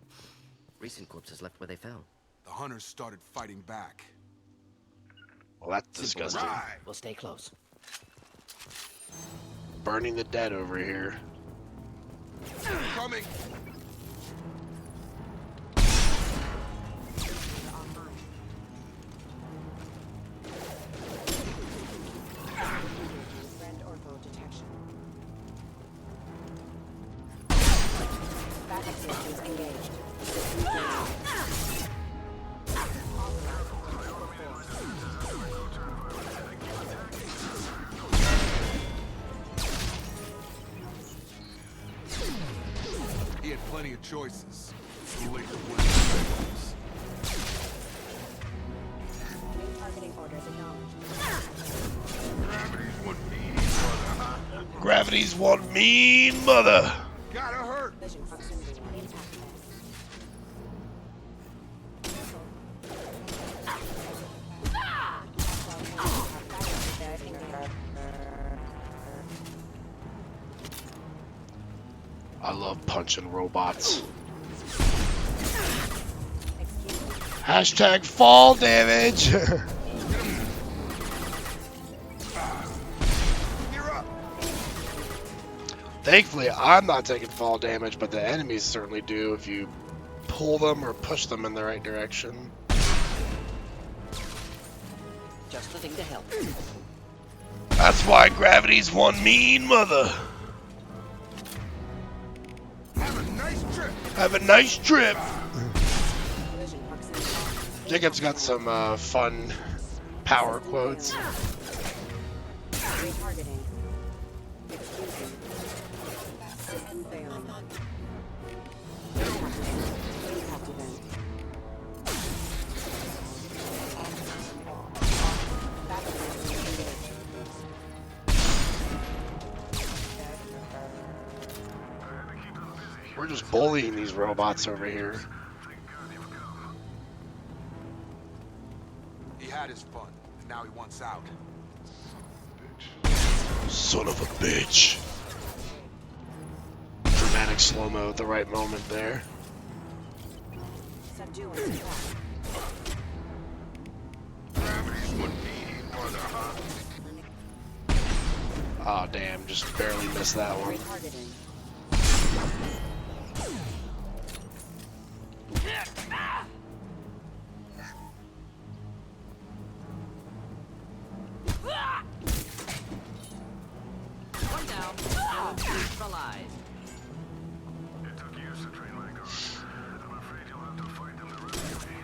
Recent corpses left where they fell. The hunters started fighting back. Well, that's disgusting. Right. We'll stay close. burning the dead over here. Coming. Friend or foe detection. Backup systems engaged. He had plenty of choices. Too late to win. New targeting orders acknowledged. Gravity's one mean mother. Gotta hurt. Vision proximity impact. I love punching robots. Hashtag fall damage. Thankfully, I'm not taking fall damage, but the enemies certainly do if you pull them or push them in the right direction. Just the thing to help. That's why gravity's one mean mother. Have a nice trip. Have a nice trip. Vision proximity. Jacob's got some fun power quotes. Retargeting. Excuse me. System failing. Impact event. Backup systems engaged. We're just bullying these robots over here. He had his fun, and now he wants out. Son of a bitch. Dramatic slow-mo at the right moment there. Subdue and attack. Oh damn, just barely missed that one. Retargeting. One down. Neutralized. It took years to train my guards. I'm afraid you'll have to fight them to rescue me.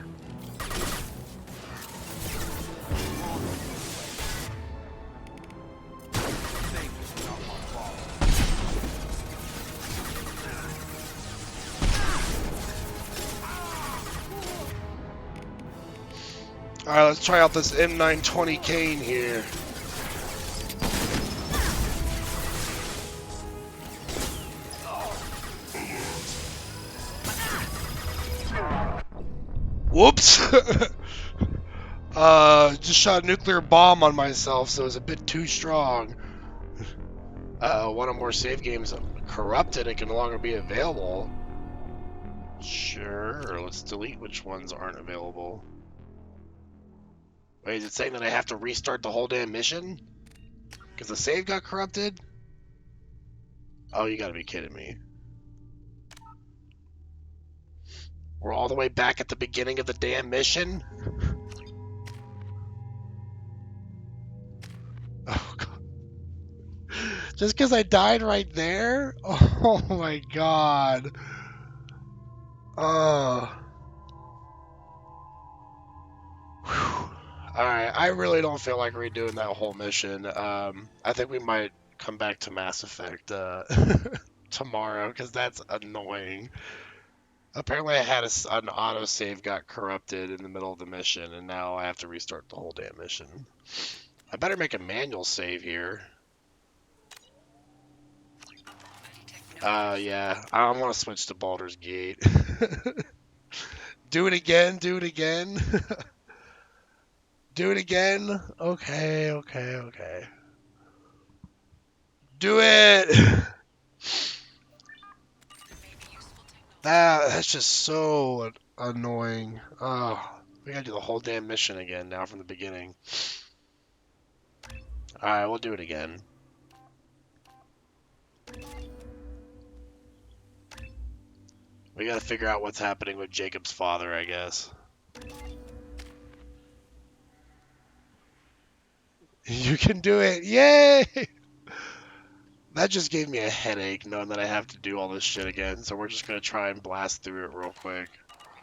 Alright, let's try out this M920 cane here. Whoops! Just shot a nuclear bomb on myself, so it was a bit too strong. One or more save games corrupted and can no longer be available. Sure, let's delete which ones aren't available. Wait, is it saying that I have to restart the whole damn mission? Because the save got corrupted? Oh, you gotta be kidding me. We're all the way back at the beginning of the damn mission? Oh, God. Just because I died right there? Oh, my God. Alright, I really don't feel like redoing that whole mission. I think we might come back to Mass Effect tomorrow, because that's annoying. Apparently I had an autosave got corrupted in the middle of the mission, and now I have to restart the whole damn mission. I better make a manual save here. Yeah, I want to switch to Baldur's Gate. Do it again, do it again. Do it again. Okay. Do it! That's just so annoying. Oh, we gotta do the whole damn mission again now from the beginning. Alright, we'll do it again. We gotta figure out what's happening with Jacob's father, I guess. You can do it! Yay! That just gave me a headache knowing that I have to do all this shit again, so we're just gonna try and blast through it real quick.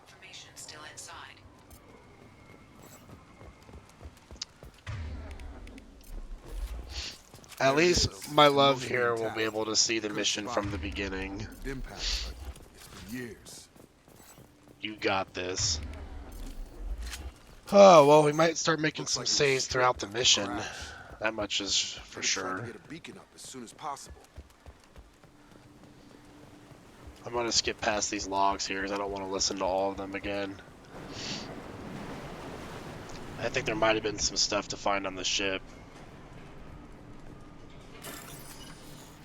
Information still inside. At least my love here will be able to see the mission from the beginning. Impact, but it's been years. You got this. Oh, well, we might start making some saves throughout the mission. That much is for sure. Get a beacon up as soon as possible. I'm gonna skip past these logs here because I don't want to listen to all of them again. I think there might have been some stuff to find on the ship.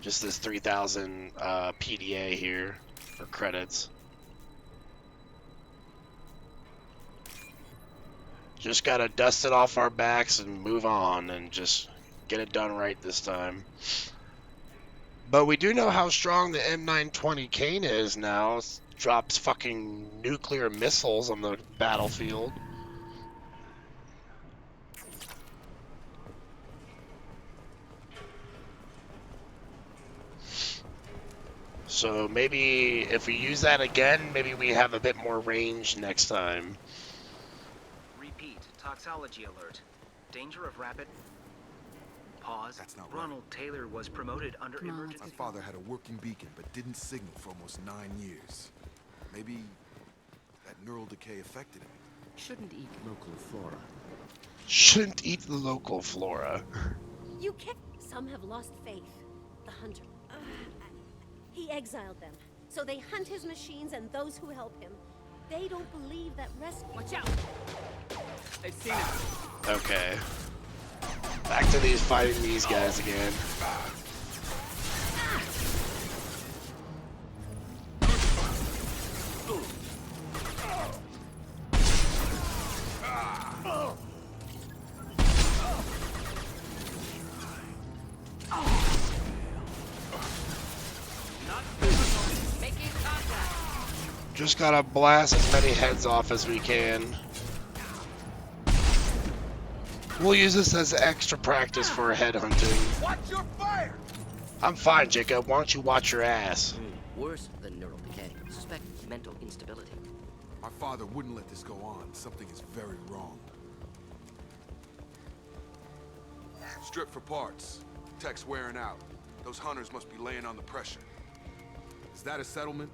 Just this 3,000 PDA here for credits. Just gotta dust it off our backs and move on and just get it done right this time. But we do know how strong the M920 Kane is now. It drops fucking nuclear missiles on the battlefield. So maybe if we use that again, maybe we have a bit more range next time. Repeat. Toxology alert. Danger of rapid... Pause. That's not Ronald Taylor was promoted under emergency... My father had a working beacon, but didn't signal for almost 9 years. Maybe that neural decay affected him. Shouldn't eat local flora. Shouldn't eat the local flora. You can't. Some have lost faith. The hunter. He exiled them, so they hunt his machines and those who help him. They don't believe that rescue. Watch out! They've seen it. Okay. Back to these fighting these guys again. Just gotta blast as many heads off as we can. We'll use this as extra practice for head hunting. Watch your fire! I'm fine, Jacob. Why don't you watch your ass? Worse than neural decay. Suspect mental instability. My father wouldn't let this go on. Something is very wrong. Strip for parts. Tech's wearing out. Those hunters must be laying on the pressure. Is that a settlement?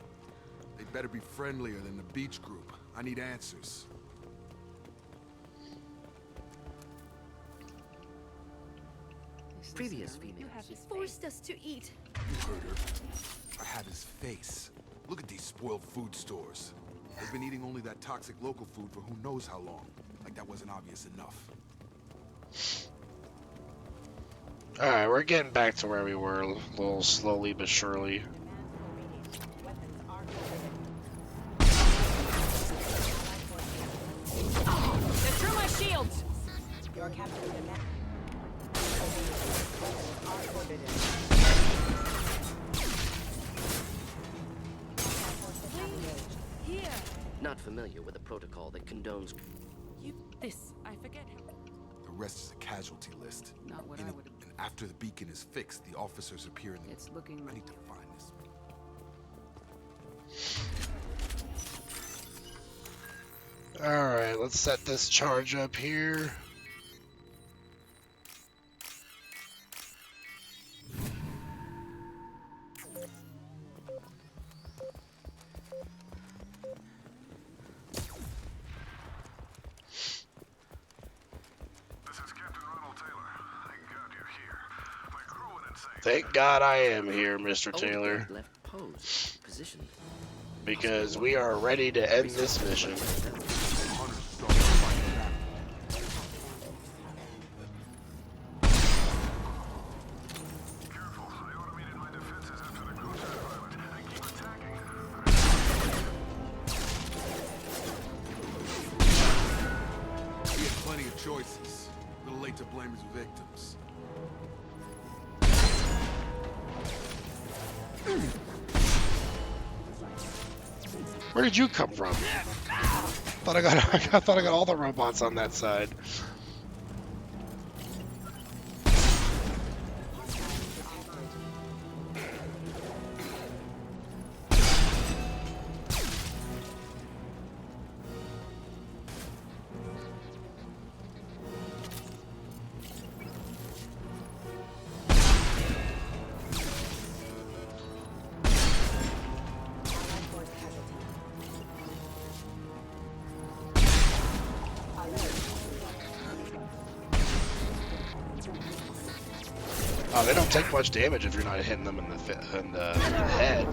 They'd better be friendlier than the beach group. I need answers. Previous females. He forced us to eat. You heard her. I have his face. Look at these spoiled food stores. They've been eating only that toxic local food for who knows how long. Like that wasn't obvious enough. Alright, we're getting back to where we were, a little slowly but surely. They're through my shields! Your captain demands. Here. Not familiar with a protocol that condones. This, I forget how. The rest is a casualty list. Not what I would have. And after the beacon is fixed, the officers appear in the... It's looking I need to find this. Alright, let's set this charge up here. Thank God I am here, Mr. Taylor. Left pose. Positioned. Because we are ready to end this mission. He had plenty of choices. A little late to blame his victims. Where did you come from? Thought I got all the robots on that side. Oh, they don't take much damage if you're not hitting them in the head.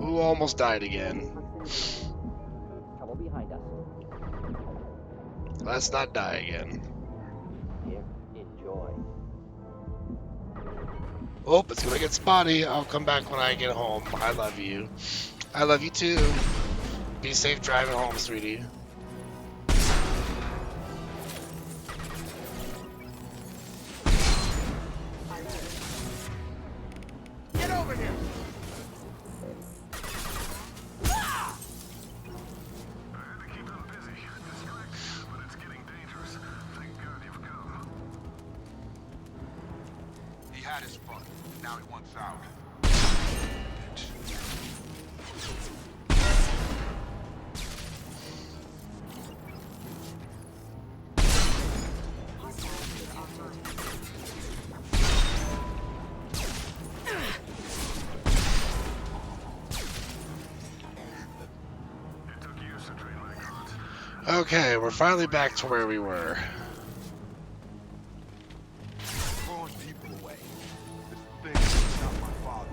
Ooh, almost died again. Trouble behind us. Let's not die again. Here, enjoy. Oh, it's gonna get spotty. I'll come back when I get home. I love you. I love you too. Be safe driving home, sweetie. Get over here! He had his fun. Now he wants out. Okay, we're finally back to where we were. Throwing people away. This thing is not my father.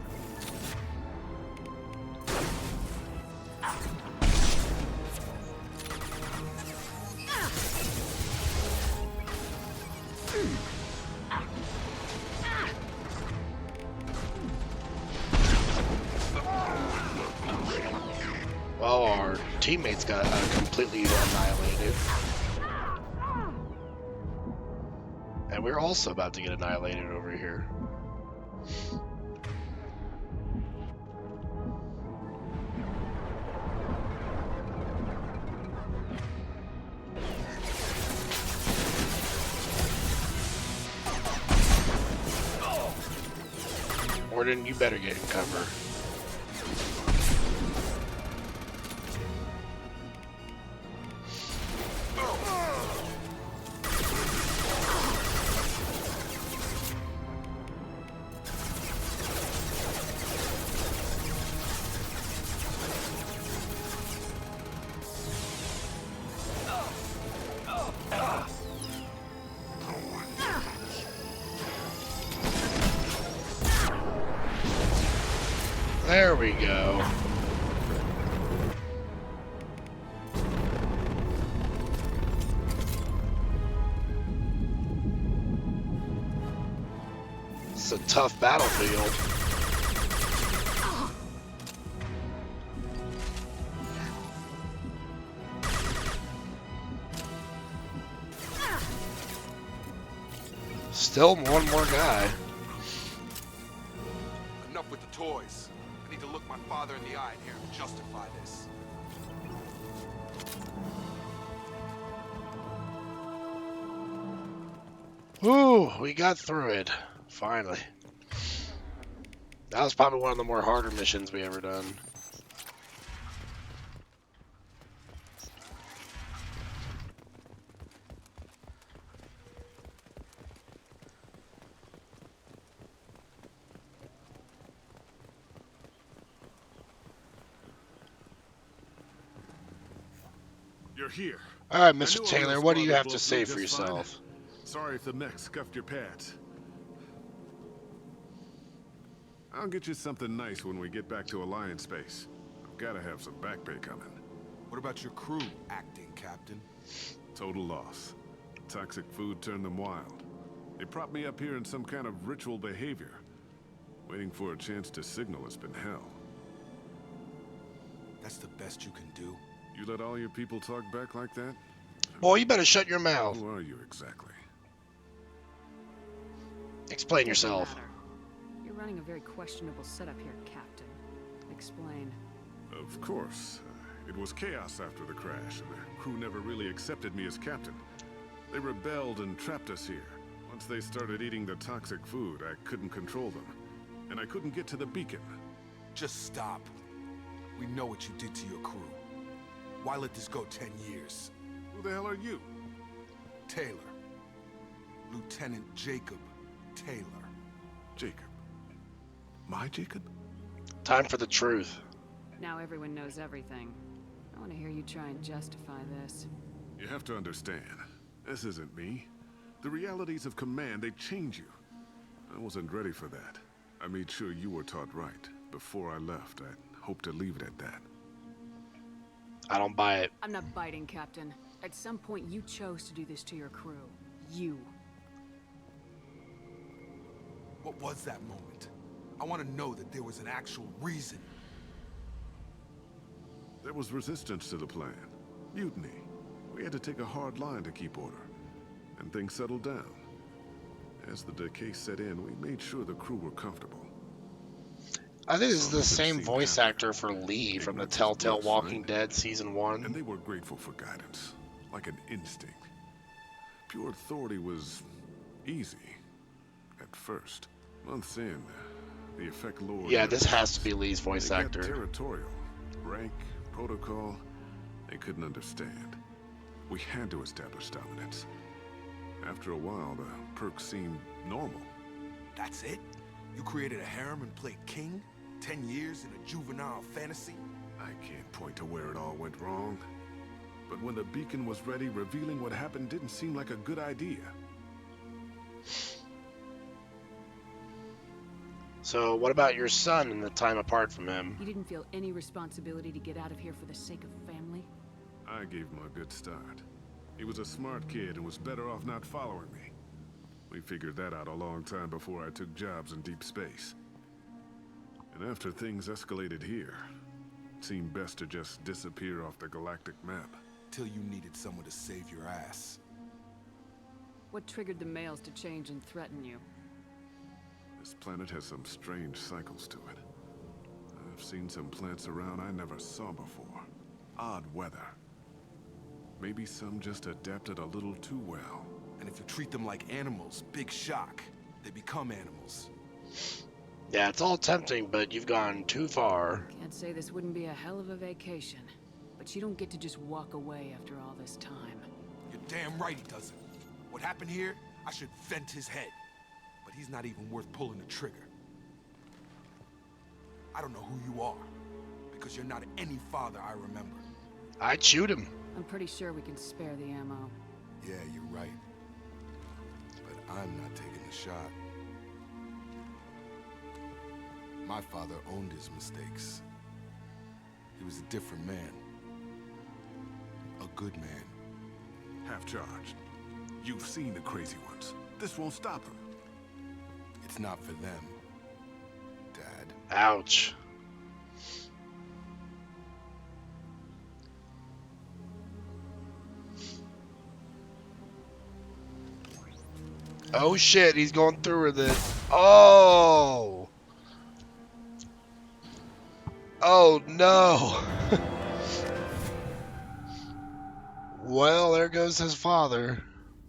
Well, our teammates got completely annihilated. And we're also about to get annihilated over here. Morden, you better get in cover. There we go. It's a tough battlefield. Still one more guy. Enough with the toys. I need to look my father in the eye in here and justify this. Ooh, we got through it. Finally. That was probably one of the more harder missions we ever done. You're here. All right, I Mr. knew Taylor, our what do you squad have would to blow say through for just fine. yourself? Sorry if the mech scuffed your pads. I'll get you something nice when we get back to Alliance Space. I've got to have some back pay coming. What about your crew, acting captain? Total loss. Toxic food turned them wild. They propped me up here in some kind of ritual behavior. Waiting for a chance to signal has been hell. That's the best you can do? You let all your people talk back like that? Boy, you better shut your mouth. Who are you exactly? Explain yourself. You're running a very questionable setup here, Captain. Explain. Of course. It was chaos after the crash, and the crew never really accepted me as captain. They rebelled and trapped us here. Once they started eating the toxic food, I couldn't control them. And I couldn't get to the beacon. Just stop. We know what you did to your crew. Why let this go 10 years? Who the hell are you? Taylor. Lieutenant Jacob Taylor. Jacob? My Jacob? Time for the truth. Now everyone knows everything. I want to hear you try and justify this. You have to understand, this isn't me. The realities of command, they change you. I wasn't ready for that. I made sure you were taught right. Before I left, I hoped to leave it at that. I don't buy it. I'm not biting, Captain. At some point, you chose to do this to your crew. You. What was that moment? I want to know that there was an actual reason. There was resistance to the plan. Mutiny. We had to take a hard line to keep order. And things settled down. As the decay set in, we made sure the crew were comfortable. I think this is the same voice actor for Lee from the Telltale Walking Dead Season 1. And they were grateful for guidance, like an instinct. Pure authority was easy, at first. Months in, the effect lowered. Yeah, this has to be Lee's voice actor. Territorial, rank, protocol, they couldn't understand. We had to establish dominance. After a while, the perks seemed normal. That's it? You created a harem and played king? 10 years in a juvenile fantasy? I can't point to where it all went wrong. But when the beacon was ready, revealing what happened didn't seem like a good idea. So what about your son and the time apart from him? You didn't feel any responsibility to get out of here for the sake of family? I gave him a good start. He was a smart kid and was better off not following me. We figured that out a long time before I took jobs in deep space. And after things escalated here, it seemed best to just disappear off the galactic map. Till you needed someone to save your ass. What triggered the males to change and threaten you? This planet has some strange cycles to it. I've seen some plants around I never saw before. Odd weather. Maybe some just adapted a little too well. And if you treat them like animals, big shock. They become animals. Yeah, it's all tempting, but you've gone too far. Can't say this wouldn't be a hell of a vacation. But you don't get to just walk away after all this time. You're damn right he doesn't. What happened here, I should vent his head. But he's not even worth pulling the trigger. I don't know who you are, because you're not any father I remember. I'd shoot him. I'm pretty sure we can spare the ammo. Yeah, you're right. But I'm not taking the shot. My father owned his mistakes. He was a different man. A good man. Half-charged. You've seen the crazy ones. This won't stop them. It's not for them, Dad. Ouch. Oh shit, he's going through with it. Oh! Oh no! Well, there goes his father.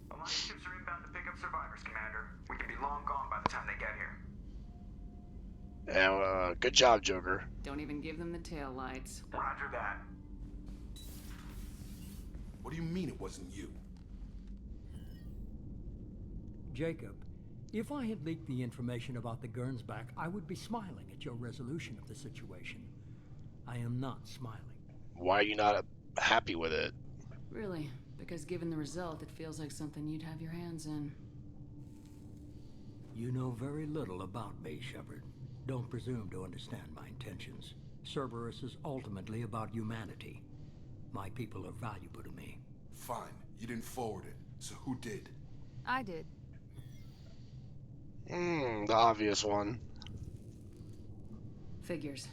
Alliance ships are inbound to pick up survivors, Commander. We can be long gone by the time they get here. Yeah, good job, Joker. Don't even give them the tail lights. Roger that. What do you mean it wasn't you? Jacob, if I had leaked the information about the Gernsback, I would be smiling at your resolution of the situation. I am not smiling. Why are you not happy with it? Really? Because given the result, it feels like something you'd have your hands in. You know very little about me, Shepard. Don't presume to understand my intentions. Cerberus is ultimately about humanity. My people are valuable to me. Fine. You didn't forward it. So who did? I did. The obvious one. Figures.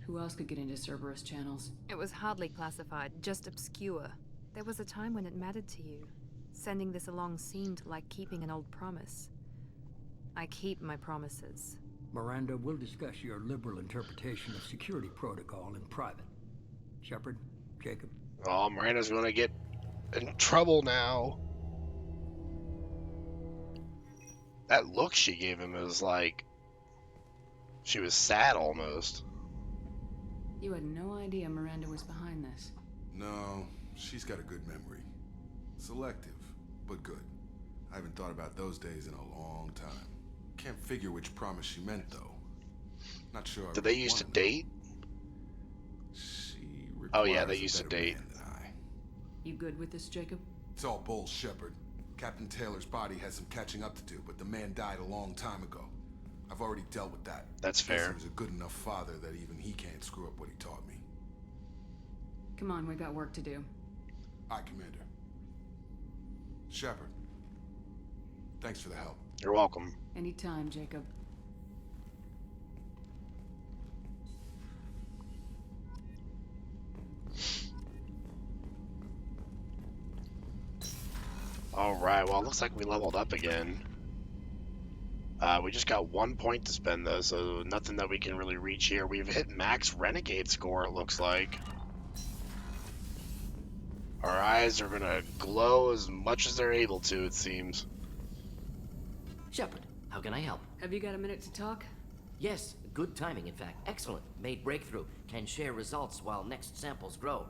Who else could get into Cerberus channels? It was hardly classified, just obscure. There was a time when it mattered to you. Sending this along seemed like keeping an old promise. I keep my promises. Miranda, we'll discuss your liberal interpretation of security protocol in private. Shepard, Jacob. Oh, Miranda's gonna get in trouble now. That look she gave him was like she was sad almost. You had no idea Miranda was behind this. No, she's got a good memory. Selective, but good. I haven't thought about those days in a long time. Can't figure which promise she meant, though. Not sure. Did they used to date? Oh yeah, they used to date. You good with this, Jacob? It's all bull, Shepard. Captain Taylor's body has some catching up to do, but the man died a long time ago. I've already dealt with that. That's Guess fair. he was a good enough father that even he can't screw up what he taught me. Come on, we got work to do. Aye, Commander. Shepard, thanks for the help. You're welcome. Anytime, Jacob. Alright, well, it looks like we leveled up again. We just got 1 point to spend, though, so nothing that we can really reach here. We've hit max Renegade score, it looks like. Our eyes are gonna glow as much as they're able to, it seems. Shepard, how can I help? Have you got a minute to talk? Yes, good timing, in fact. Excellent. Made breakthrough. Can share results while next samples grow.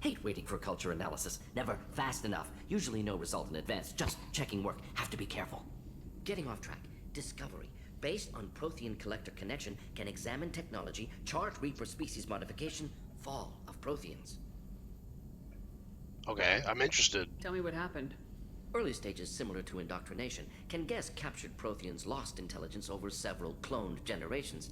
Hate waiting for culture analysis. Never fast enough. Usually no result in advance. Just checking work. Have to be careful. Getting off track. Discovery. Based on Prothean collector connection, can examine technology, chart Reaper species modification, fall of Protheans. Okay, I'm interested. Tell me what happened. Early stages similar to indoctrination. Can guess captured Protheans lost intelligence over several cloned generations.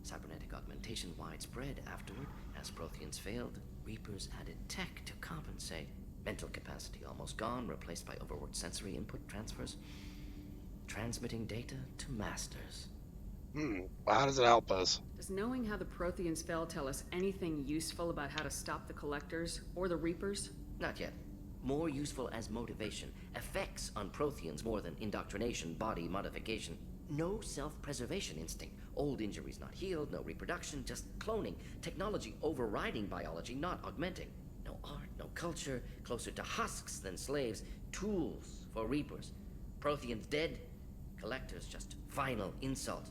Cybernetic augmentation widespread afterward. As Protheans failed, Reapers added tech to compensate. Mental capacity almost gone, replaced by overworked sensory input transfers. Transmitting data to masters. How does it help us? Does knowing how the Protheans fell tell us anything useful about how to stop the Collectors or the Reapers? Not yet. More useful as motivation. Effects on Protheans more than indoctrination, body modification. No self-preservation instinct. Old injuries not healed, no reproduction, just cloning. Technology overriding biology, not augmenting. No art, no culture, closer to husks than slaves. Tools for Reapers. Protheans dead, Collectors just final insult.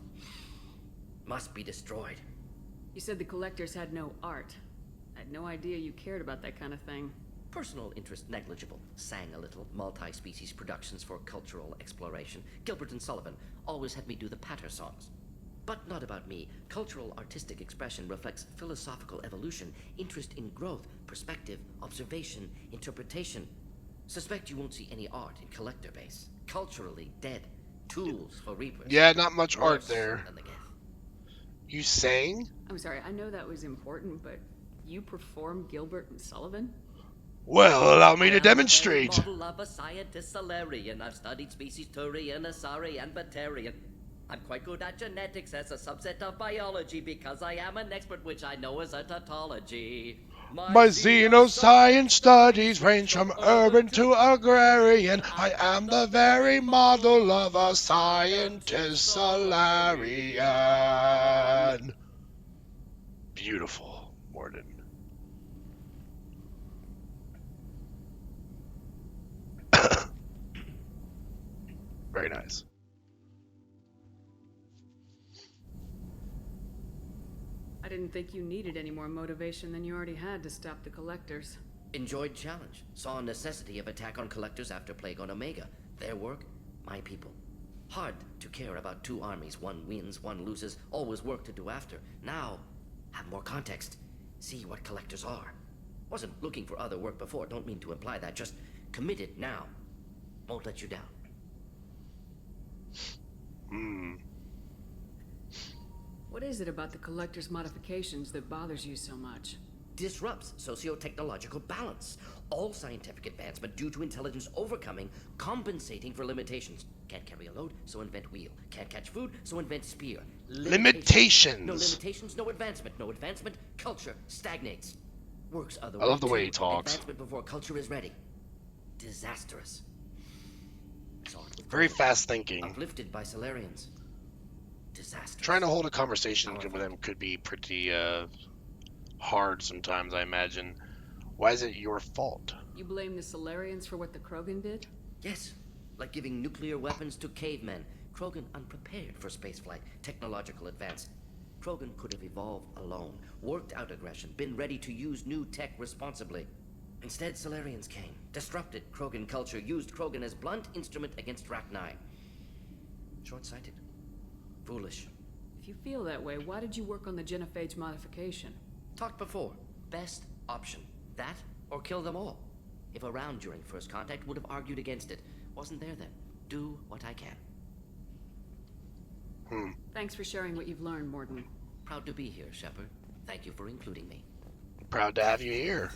Must be destroyed. You said the Collectors had no art. I had no idea you cared about that kind of thing. Personal interest negligible. Sang a little. Multi-species productions for cultural exploration. Gilbert and Sullivan always had me do the patter songs. But not about me. Cultural artistic expression reflects philosophical evolution, interest in growth, perspective, observation, interpretation. Suspect you won't see any art in Collector base. Culturally dead. Tools for Reapers. Yeah, not much art Worse there. than the Geth. You sang? I'm sorry, I know that was important, but you perform Gilbert and Sullivan? Well, allow me to demonstrate. Model of a scientist Solarian. I've studied species Turian, Asari, and Batarian. I'm quite good at genetics as a subset of biology because I am an expert, which I know is a tautology. My xenoscience studies range from urban to agrarian. I am the very model of a scientist Solarian. Beautiful, Mordin. Very nice. I didn't think you needed any more motivation than you already had to stop the Collectors. Enjoyed challenge. Saw necessity of attack on Collectors after Plague on Omega. Their work, my people. Hard to care about two armies. One wins, one loses. Always work to do after. Now, have more context. See what Collectors are. Wasn't looking for other work before. Don't mean to imply that. Just committed now. Won't let you down. What is it about the Collectors' modifications that bothers you so much? Disrupts socio-technological balance. All scientific advancement due to intelligence overcoming, compensating for limitations. Can't carry a load, so invent wheel. Can't catch food, so invent spear. Limitations. No limitations, no advancement. No advancement, culture stagnates. Works other I love the way too. he talks. Advancement before culture is ready. Disastrous. Very fast thinking. Uplifted by Solarians. Disastrous. Trying to hold a conversation with him could be pretty hard sometimes, I imagine. Why is it your fault? You blame the Solarians for what the Krogan did? Yes, like giving nuclear weapons to cavemen. Krogan unprepared for spaceflight, technological advance. Krogan could have evolved alone, worked out aggression, been ready to use new tech responsibly. Instead, Solarians came, disrupted Krogan culture, used Krogan as blunt instrument against Rachni. Short-sighted. Foolish. If you feel that way, why did you work on the genophage modification? Talked before. Best option. That, or kill them all. If around during first contact, would have argued against it. Wasn't there then. Do what I can. Thanks for sharing what you've learned, Mordin. Proud to be here, Shepard. Thank you for including me. Proud to have you here.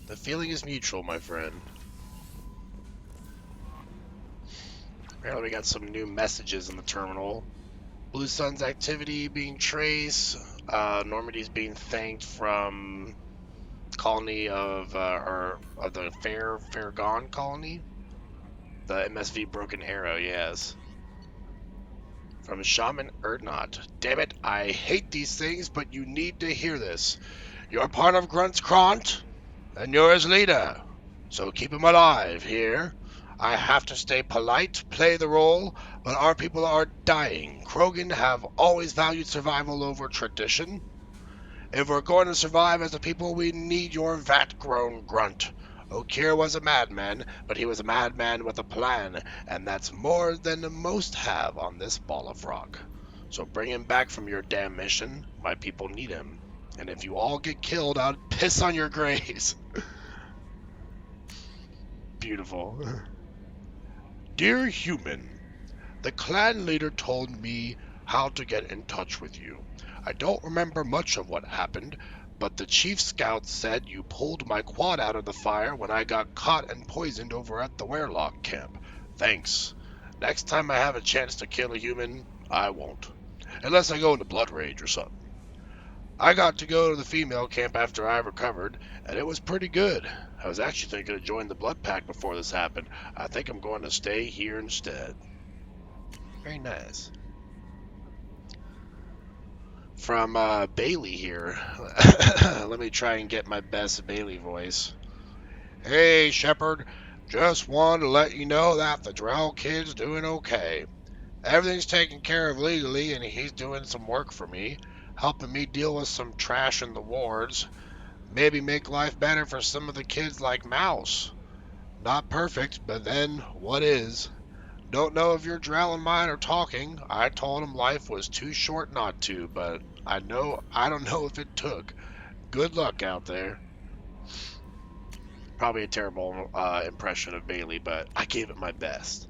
The feeling is mutual, my friend. Apparently we got some new messages in the terminal. Blue Sun's activity being traced. Normandy's being thanked from colony of the Fairgone colony. The MSV Broken Arrow, yes. From Shaman Erdnot. Damn it, I hate these things, but you need to hear this. You're part of Grunt's Kront, and you're his leader. So keep him alive here. I have to stay polite, play the role, but our people are dying. Krogan have always valued survival over tradition. If we're going to survive as a people, we need your vat-grown Grunt. Okeer was a madman, but he was a madman with a plan, and that's more than most have on this ball of rock. So bring him back from your damn mission. My people need him. And if you all get killed, I'll piss on your graves. Beautiful. Dear human, the clan leader told me how to get in touch with you. I don't remember much of what happened, but the chief scout said you pulled my quad out of the fire when I got caught and poisoned over at the Werelock camp. Thanks. Next time I have a chance to kill a human, I won't. Unless I go into blood rage or something. I got to go to the female camp after I recovered, and it was pretty good. I was actually thinking of joining the Blood Pack before this happened. I think I'm going to stay here instead. Very nice. From Bailey here. Let me try and get my best Bailey voice. Hey, Shepard. Just wanted to let you know that the Drell kid's doing okay. Everything's taken care of legally, and he's doing some work for me, helping me deal with some trash in the wards. Maybe make life better for some of the kids like Mouse. Not perfect, but then, what is? Don't know if your Drell and mine are talking. I told him life was too short not to, but I don't know if it took. Good luck out there. Probably a terrible impression of Bailey, but I gave it my best.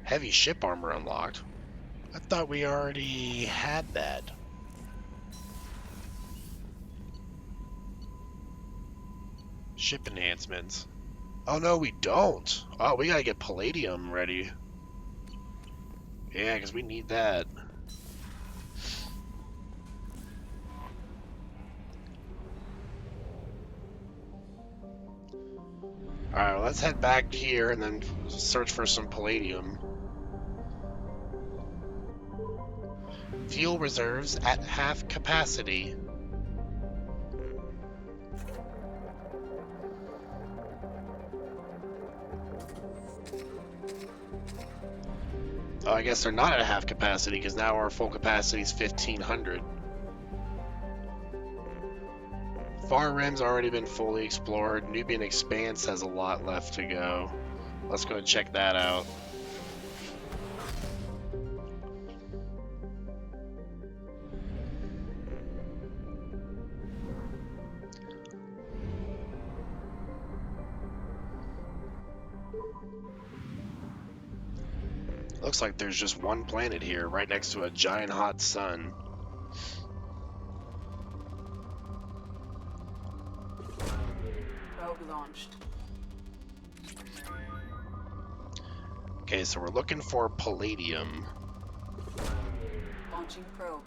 Heavy ship armor unlocked. I thought we already had that. Ship enhancements. Oh no, we don't. Oh, we gotta get Palladium ready. Yeah, because we need that. Alright, well, let's head back here and then search for some Palladium. Fuel reserves at half capacity. Oh, I guess they're not at half capacity because now our full capacity is 1,500. Far Rim's already been fully explored. Nubian Expanse has a lot left to go. Let's go and check that out. Looks like there's just one planet here, right next to a giant hot sun. Probe launched. Okay, so we're looking for Palladium. Launching probe.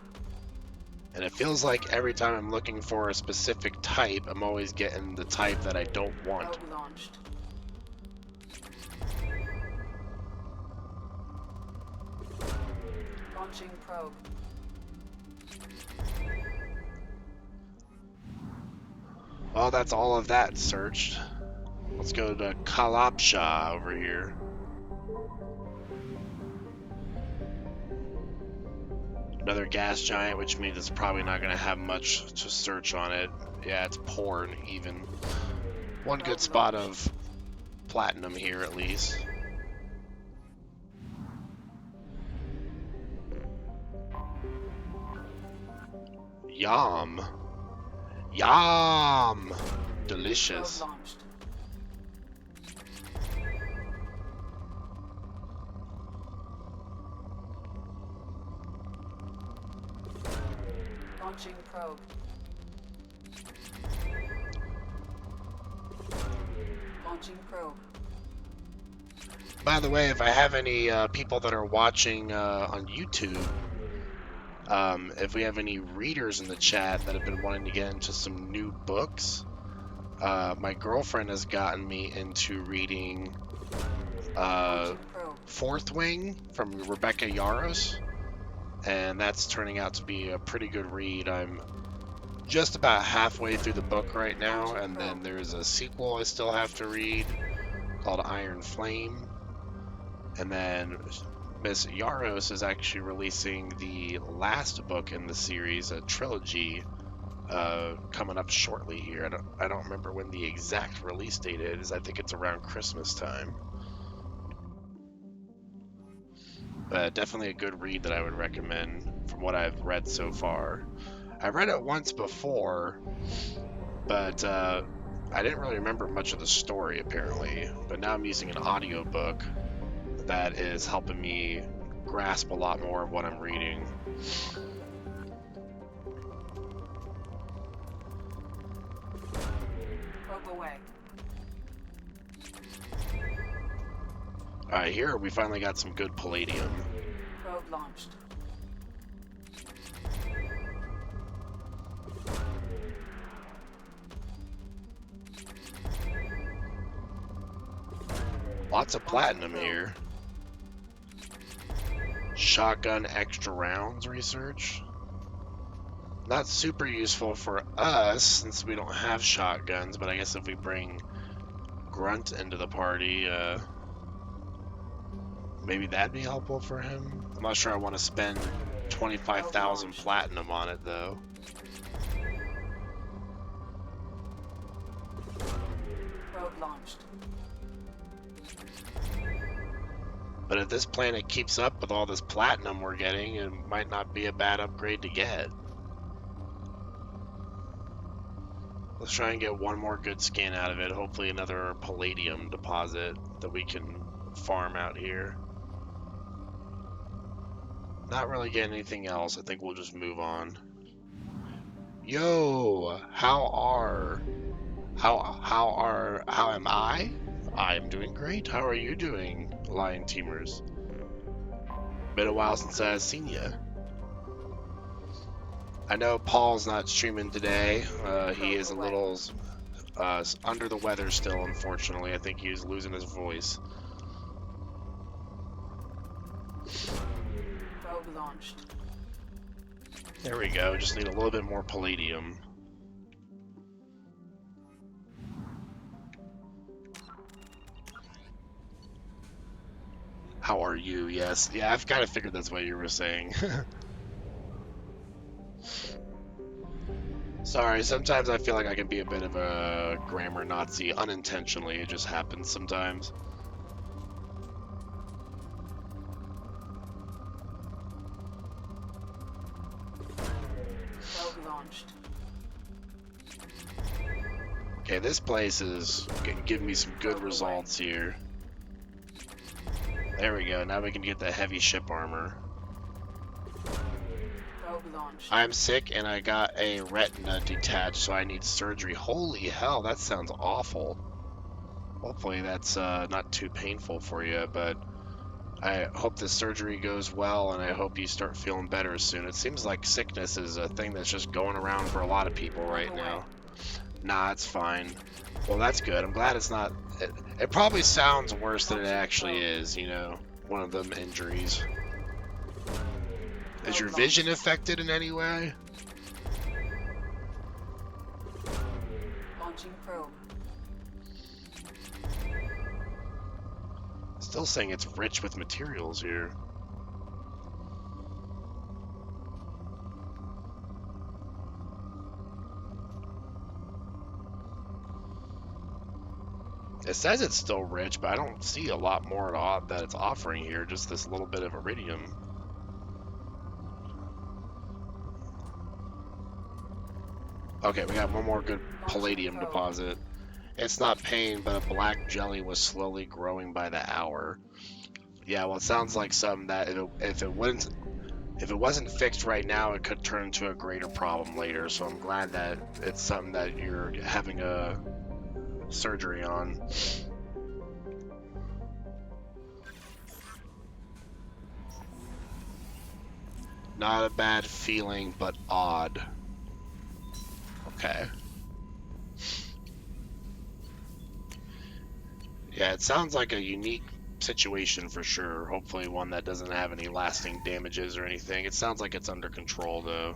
And it feels like every time I'm looking for a specific type, I'm always getting the type that I don't want. Probe launched. Launching probe. Well, that's all of that searched. Let's go to Kalabsha over here. Another gas giant, which means it's probably not going to have much to search on it. Yeah, it's poor and even. One good spot of platinum here, at least. Yum. Yum. Delicious. Launching probe. Launching probe. By the way, if I have any people that are watching on YouTube, if we have any readers in the chat that have been wanting to get into some new books, my girlfriend has gotten me into reading Fourth Wing from Rebecca Yarros, and that's turning out to be a pretty good read. I'm just about halfway through the book right now, and then there's a sequel I still have to read called Iron Flame. And then Miss Yarros is actually releasing the last book in the series, a trilogy, coming up shortly here. I don't remember when the exact release date is. I think it's around Christmas time. But definitely a good read that I would recommend from what I've read so far. I read it once before, but I didn't really remember much of the story apparently. But now I'm using an audiobook that is helping me grasp a lot more of what I'm reading. Probe away. Alright, here we finally got some good palladium. Probe launched. Lots of platinum here. Shotgun extra rounds research. Not super useful for us since we don't have shotguns, but I guess if we bring Grunt into the party, maybe that'd be helpful for him. I'm not sure I want to spend 25,000 platinum on it though. Probe launched. But if this planet keeps up with all this platinum we're getting, it might not be a bad upgrade to get. Let's try and get one more good scan out of it. Hopefully another palladium deposit that we can farm out here. Not really getting anything else. I think we'll just move on. Yo, how am I? I am doing great. How are you doing, Lion Teamers? Been a while since I've seen ya. I know Paul's not streaming today. He is a little under the weather still, unfortunately. I think he's losing his voice. Probe launched. There we go. Just need a little bit more palladium. How are you? Yes. Yeah, I've kind of figured that's what you were saying. Sorry, sometimes I feel like I can be a bit of a grammar Nazi unintentionally. It just happens sometimes. Probe launched. Okay, this place is giving me some good results here. There we go. Now we can get the heavy ship armor. Probe launched. I'm sick and I got a retina detached, so I need surgery. Holy hell, that sounds awful. Hopefully that's not too painful for you, but I hope the surgery goes well and I hope you start feeling better soon. It seems like sickness is a thing that's just going around for a lot of people right now. Nah, it's fine. Well, that's good. I'm glad it's not... It probably sounds worse than it actually is, you know, one of them injuries. Is your vision affected in any way? Launching probe. Still saying it's rich with materials here. It says it's still rich, but I don't see a lot more that it's offering here, just this little bit of iridium. Okay, we got one more good palladium deposit. It's not pain, but a black jelly was slowly growing by the hour. Yeah, well, it sounds like something that if it wasn't fixed right now, it could turn into a greater problem later. So I'm glad that it's something that you're having a surgery on. Not a bad feeling, but odd. Okay. Yeah, it sounds like a unique situation for sure. Hopefully one that doesn't have any lasting damages or anything. It sounds like it's under control though.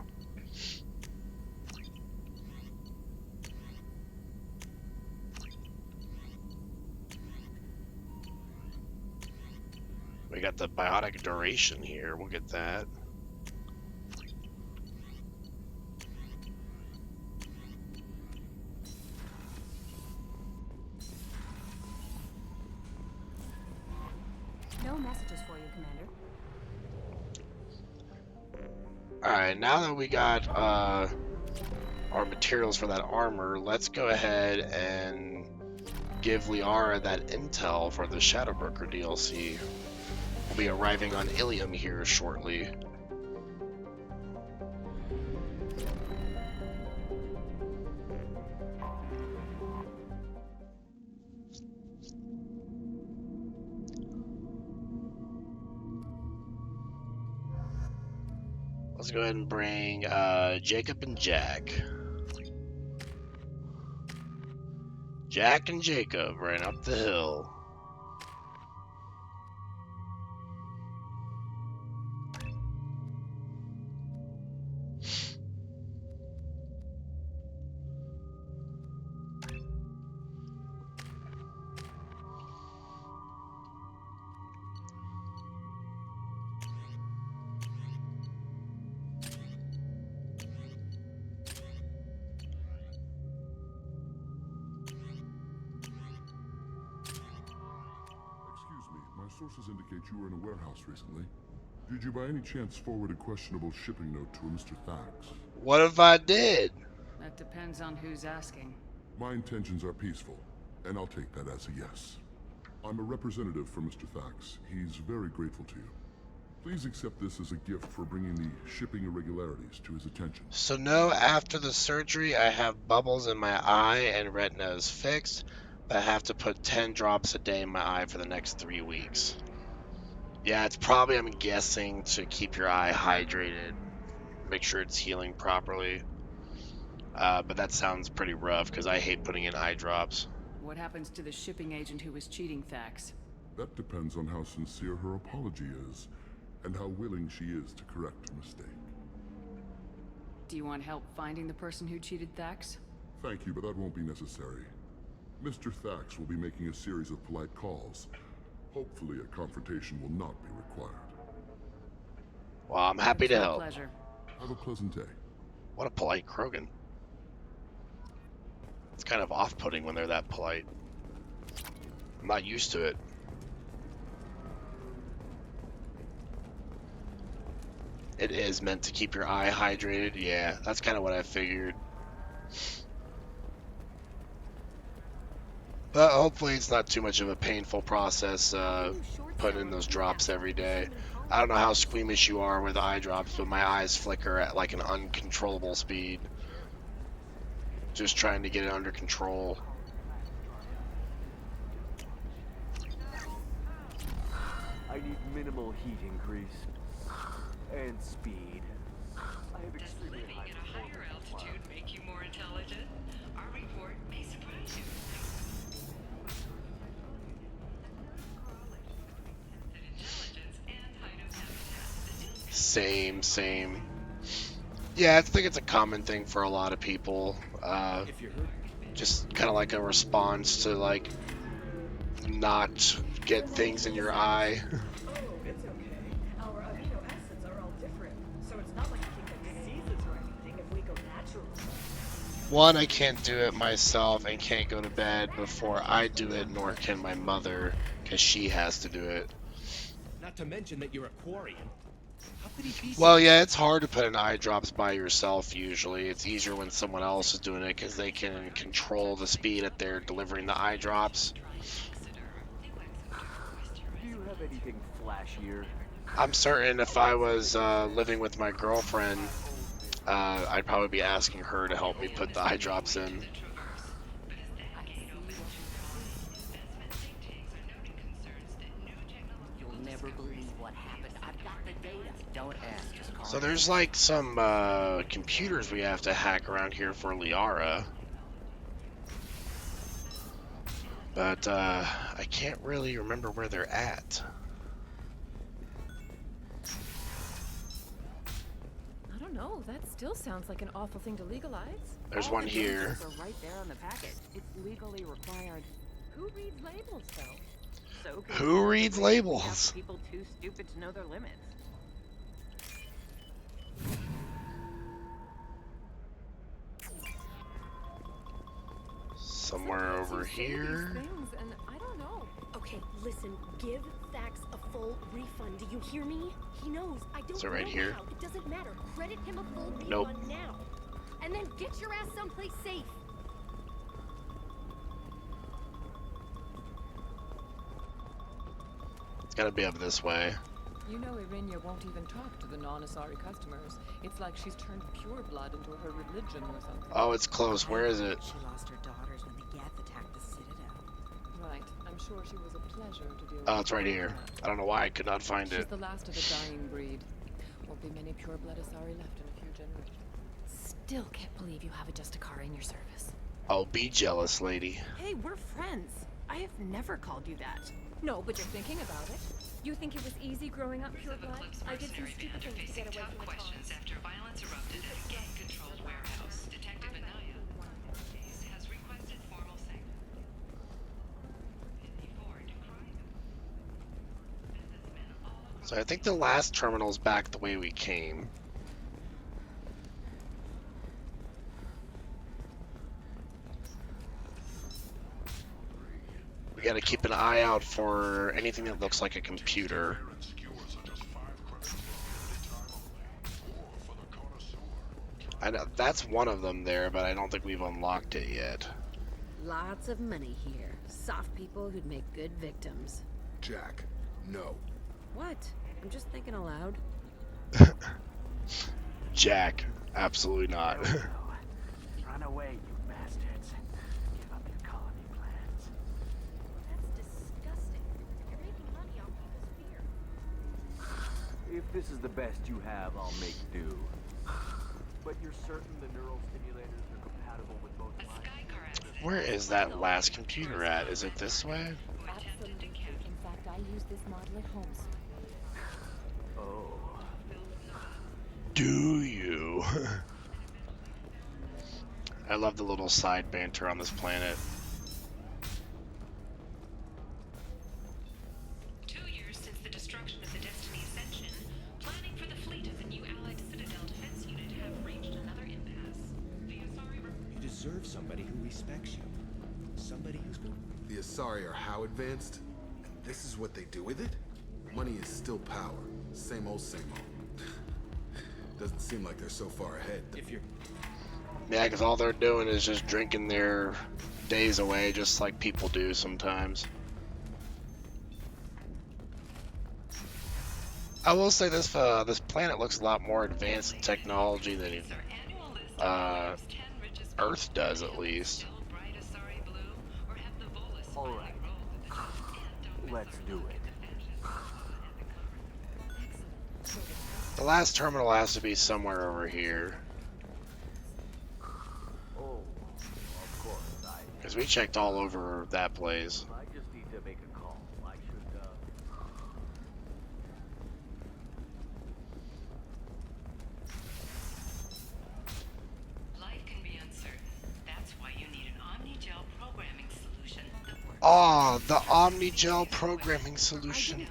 We got the biotic duration here. We'll get that. No messages for you, Commander. Alright, now that we got our materials for that armor, let's go ahead and give Liara that intel for the Shadowbroker DLC. We'll be arriving on Ilium here shortly. Let's go ahead and bring Jacob and Jack. Jack and Jacob ran up the hill. Sources indicate you were in a warehouse recently. Did you by any chance forward a questionable shipping note to a Mr. Thax? What if I did? That depends on who's asking. My intentions are peaceful, and I'll take that as a yes. I'm a representative for Mr. Thax. He's very grateful to you. Please accept this as a gift for bringing the shipping irregularities to his attention. So no, after the surgery I have bubbles in my eye and retina is fixed. I have to put 10 drops a day in my eye for the next 3 weeks. Yeah, it's probably, I'm guessing, to keep your eye hydrated, make sure it's healing properly. But that sounds pretty rough because I hate putting in eye drops. What happens to the shipping agent who was cheating Thax? That depends on how sincere her apology is and how willing she is to correct a mistake. Do you want help finding the person who cheated Thax? Thank you, but that won't be necessary. Mr. Thax will be making a series of polite calls. Hopefully a confrontation will not be required. Well, I'm happy to help. Pleasure. Have a pleasant day. What a polite Krogan. It's kind of off-putting when they're that polite. I'm not used to it. It is meant to keep your eye hydrated. Yeah, that's kind of what I figured. But hopefully it's not too much of a painful process putting in those drops every day. I don't know how squeamish you are with eye drops, but my eyes flicker at like an uncontrollable speed. Just trying to get it under control. I need minimal heat increase. And speed. I have extremely high Living at a higher altitude make you more intelligent? Our report may surprise you. Same. Yeah, I think it's a common thing for a lot of people. If you're hurt, Just kind of like a response to like not get things in your eye. Oh, it's okay. Our amino acids are all different, so it's not like you can get diseases or anything if we go natural. One, I can't do it myself and can't go to bed before I do it, nor can my mother, because she has to do it. Not to mention that you're a Quarian. How could he be Well, yeah, it's hard to put in eye drops by yourself usually. It's easier when someone else is doing it because they can control the speed that they're delivering the eye drops. Do you have anything flashier? I'm certain if I was living with my girlfriend, I'd probably be asking her to help me put the eye drops in. You'll never believe what happened. I've got the data. Don't ask, just call So me. there's like some computers we have to hack around here for Liara. But I can't really remember where they're at. I don't know. That still sounds like an awful thing to legalize. There's All one the here. dangers are right there on the package. It's legally required. Who reads labels, though? So Who reads labels? Have people too stupid to know their limits. Somewhere over here. Things, and I don't know. Okay, listen, give Thax a full refund. Do you hear me? He knows. I don't Is it right know here? how. It doesn't matter. Credit him a full refund Nope. now. And then get your ass someplace safe. It's gotta be up this way. You know Irinia won't even talk to the non-Asari customers. It's like she's turned pure blood into her religion or something. Oh, it's close. Where is it? She lost her daughters when the Geth attacked the Citadel. Right. I'm sure she was a pleasure to deal with. Oh, it's right here. I don't know why I could not find She's it. the last of a dying breed. Won't be many pure blood Asari left in a few generations. Still can't believe you have a Justicar in your service. Oh, be jealous, lady. Hey, we're friends. I have never called you that. No, but you're thinking about it. You think it was easy growing up pure blood? I did some stupid things to get away from the questions after violence erupted at a gang-controlled warehouse. Detective Anaya has requested formal sanctions. So I think the last terminal's back the way we came. We gotta keep an eye out for anything that looks like a computer. I know that's one of them there, but I don't think we've unlocked it yet. Lots of money here. Soft people who'd make good victims. Jack, no. What? I'm just thinking aloud. Jack, absolutely not. Run away, you bastards. Give up your colony plans. That's disgusting. You're making money off people's fear. If this is the best you have, I'll make do. But you're certain the neural stimulators are compatible with both lines? Where is that last computer at? Is it this way? Absolutely. In fact, I use this model at home. Oh. Do you? I love the little side banter on this planet. 2 years since the destruction of the Destiny Ascension, planning for the fleet of the new Allied Citadel Defense Unit have reached another impasse. The Asari You deserve somebody who respects you. Somebody who's going. The Asari are how advanced? And this is what they do with it? Money is still power. Same old, same old. Doesn't seem like they're so far ahead. If you're Yeah, because all they're doing is just drinking their days away, just like people do sometimes. I will say this this planet looks a lot more advanced in technology than Earth does, at least. Alright. Let's do it. The last terminal has to be somewhere over here. Oh, of course, Because we checked all over that place. I just need to make a call. I should, Life can be uncertain. That's why you need an Oh, the Omnigel programming solution.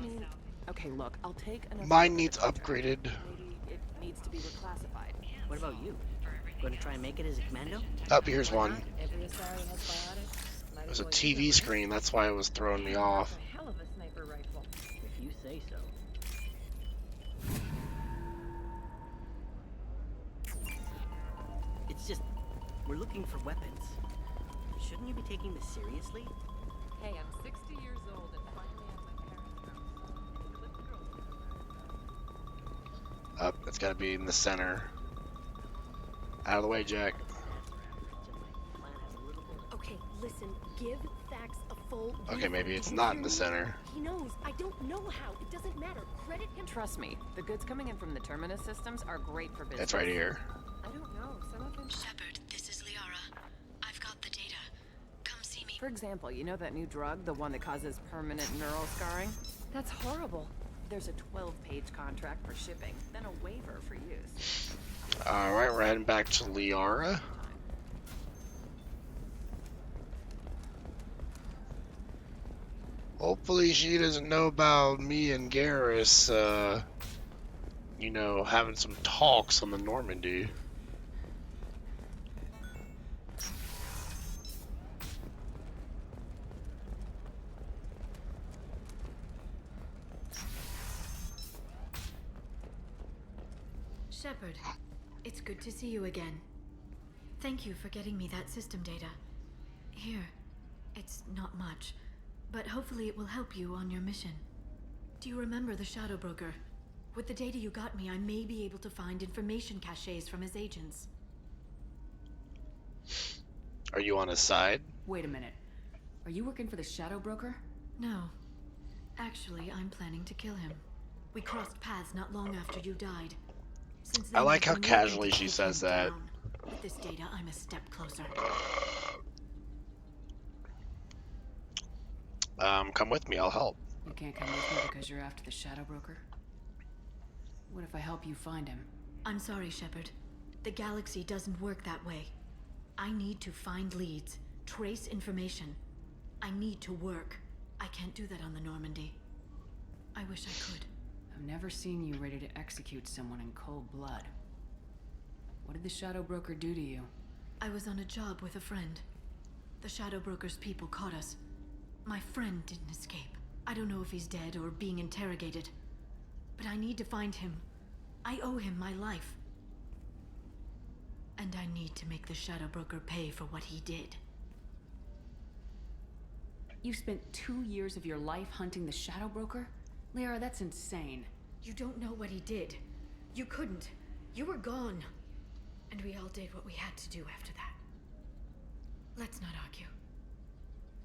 Okay, look, I'll take another. Mine needs upgraded. Maybe it needs to be reclassified. What about you? Going to try and make it as a commando? Up here's one. Every Asari has biotics. Might It as was a well use TV them, right? screen, that's why it was throwing me off. A hell of a sniper rifle. If you say so. It's just, we're looking for weapons. Shouldn't you be taking this seriously? Hey, I'm 60 years old and finally at my parents' house. Up, it's gotta be in the center. Out of the way, Jack. Okay, listen, give Thax a full Okay, maybe it's briefing. not in the center. He knows. I don't know how. It doesn't matter. Credit him. Trust me, the goods coming in from the Terminus systems are great for business. It's right here. I don't know, some of them... Shepard, this is Liara. I've got the data. Come see me. For example, you know that new drug, the one that causes permanent neural scarring? That's horrible. There's a 12-page contract for shipping, then a waiver for use. Alright, we're heading back to Liara. Hopefully she doesn't know about me and Garrus, you know, having some talks on the Normandy. Shepard, it's good to see you again. Thank you for getting me that system data. Here, it's not much, but hopefully it will help you on your mission. Do you remember the Shadow Broker? With the data you got me, I may be able to find information caches from his agents. Are you on his side? Wait a minute. Are you working for the Shadow Broker? No. Actually, I'm planning to kill him. We crossed paths not long after you died. Since I then, like I've how been working casually to she take says him that. down. With this data, I'm a step closer. Come with me, I'll help. You can't come with me because you're after the Shadow Broker? What if I help you find him? I'm sorry, Shepard. The galaxy doesn't work that way. I need to find leads, trace information. I need to work. I can't do that on the Normandy. I wish I could. I've never seen you ready to execute someone in cold blood. What did the Shadow Broker do to you? I was on a job with a friend. The Shadow Broker's people caught us. My friend didn't escape. I don't know if he's dead or being interrogated. But I need to find him. I owe him my life. And I need to make the Shadow Broker pay for what he did. You spent 2 years of your life hunting the Shadow Broker? Liara, that's insane. You don't know what he did. You couldn't. You were gone. And we all did what we had to do after that. Let's not argue.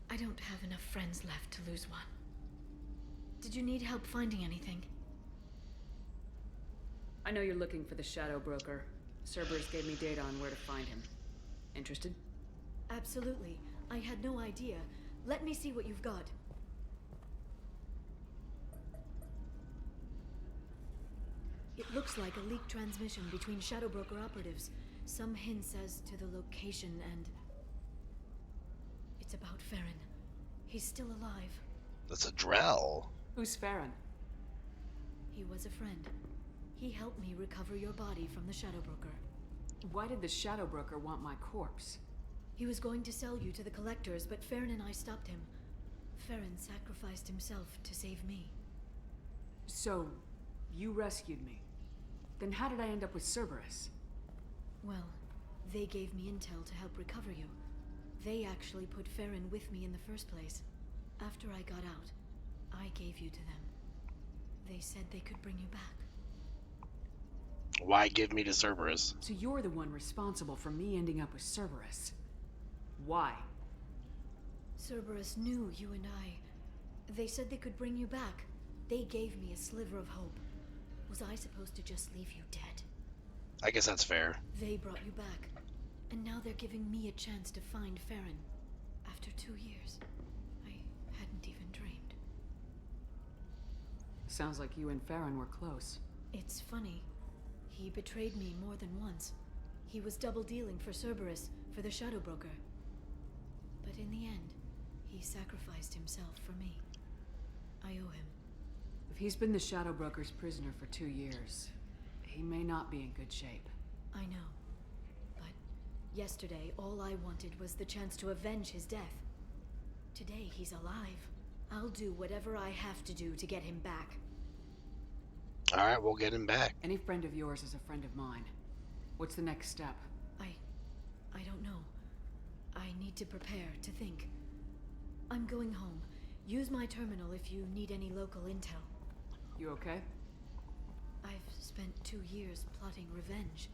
I don't have enough friends left to lose one. Did you need help finding anything? I know you're looking for the Shadow Broker. Cerberus gave me data on where to find him. Interested? Absolutely. I had no idea. Let me see what you've got. It looks like a leaked transmission between Shadow Broker operatives. Some hints as to the location and... It's about Farron. He's still alive. That's a Drell. Who's Farron? He was a friend. He helped me recover your body from the Shadow Broker. Why did the Shadow Broker want my corpse? He was going to sell you to the Collectors, but Farron and I stopped him. Farron sacrificed himself to save me. So, you rescued me. Then how did I end up with Cerberus? Well, they gave me intel to help recover you. They actually put Farron with me in the first place. After I got out, I gave you to them. They said they could bring you back. Why give me to Cerberus? So you're the one responsible for me ending up with Cerberus. Why? Cerberus knew you and I. They said they could bring you back. They gave me a sliver of hope. Was I supposed to just leave you dead? I guess that's fair. They brought you back. And now they're giving me a chance to find Farron. After 2 years. I hadn't even dreamed. Sounds like you and Farron were close. It's funny. He betrayed me more than once. He was double dealing for Cerberus, for the Shadow Broker. But in the end, He sacrificed himself for me. I owe him. If he's been the Shadow Broker's prisoner for 2 years, he may not be in good shape. I know. But yesterday, all I wanted was the chance to avenge his death. Today, he's alive. I'll do whatever I have to do to get him back. Alright, we'll get him back. Any friend of yours is a friend of mine. What's the next step? I don't know. I need to prepare, to think. I'm going home. Use my terminal if you need any local intel. You okay? I've spent 2 years plotting revenge.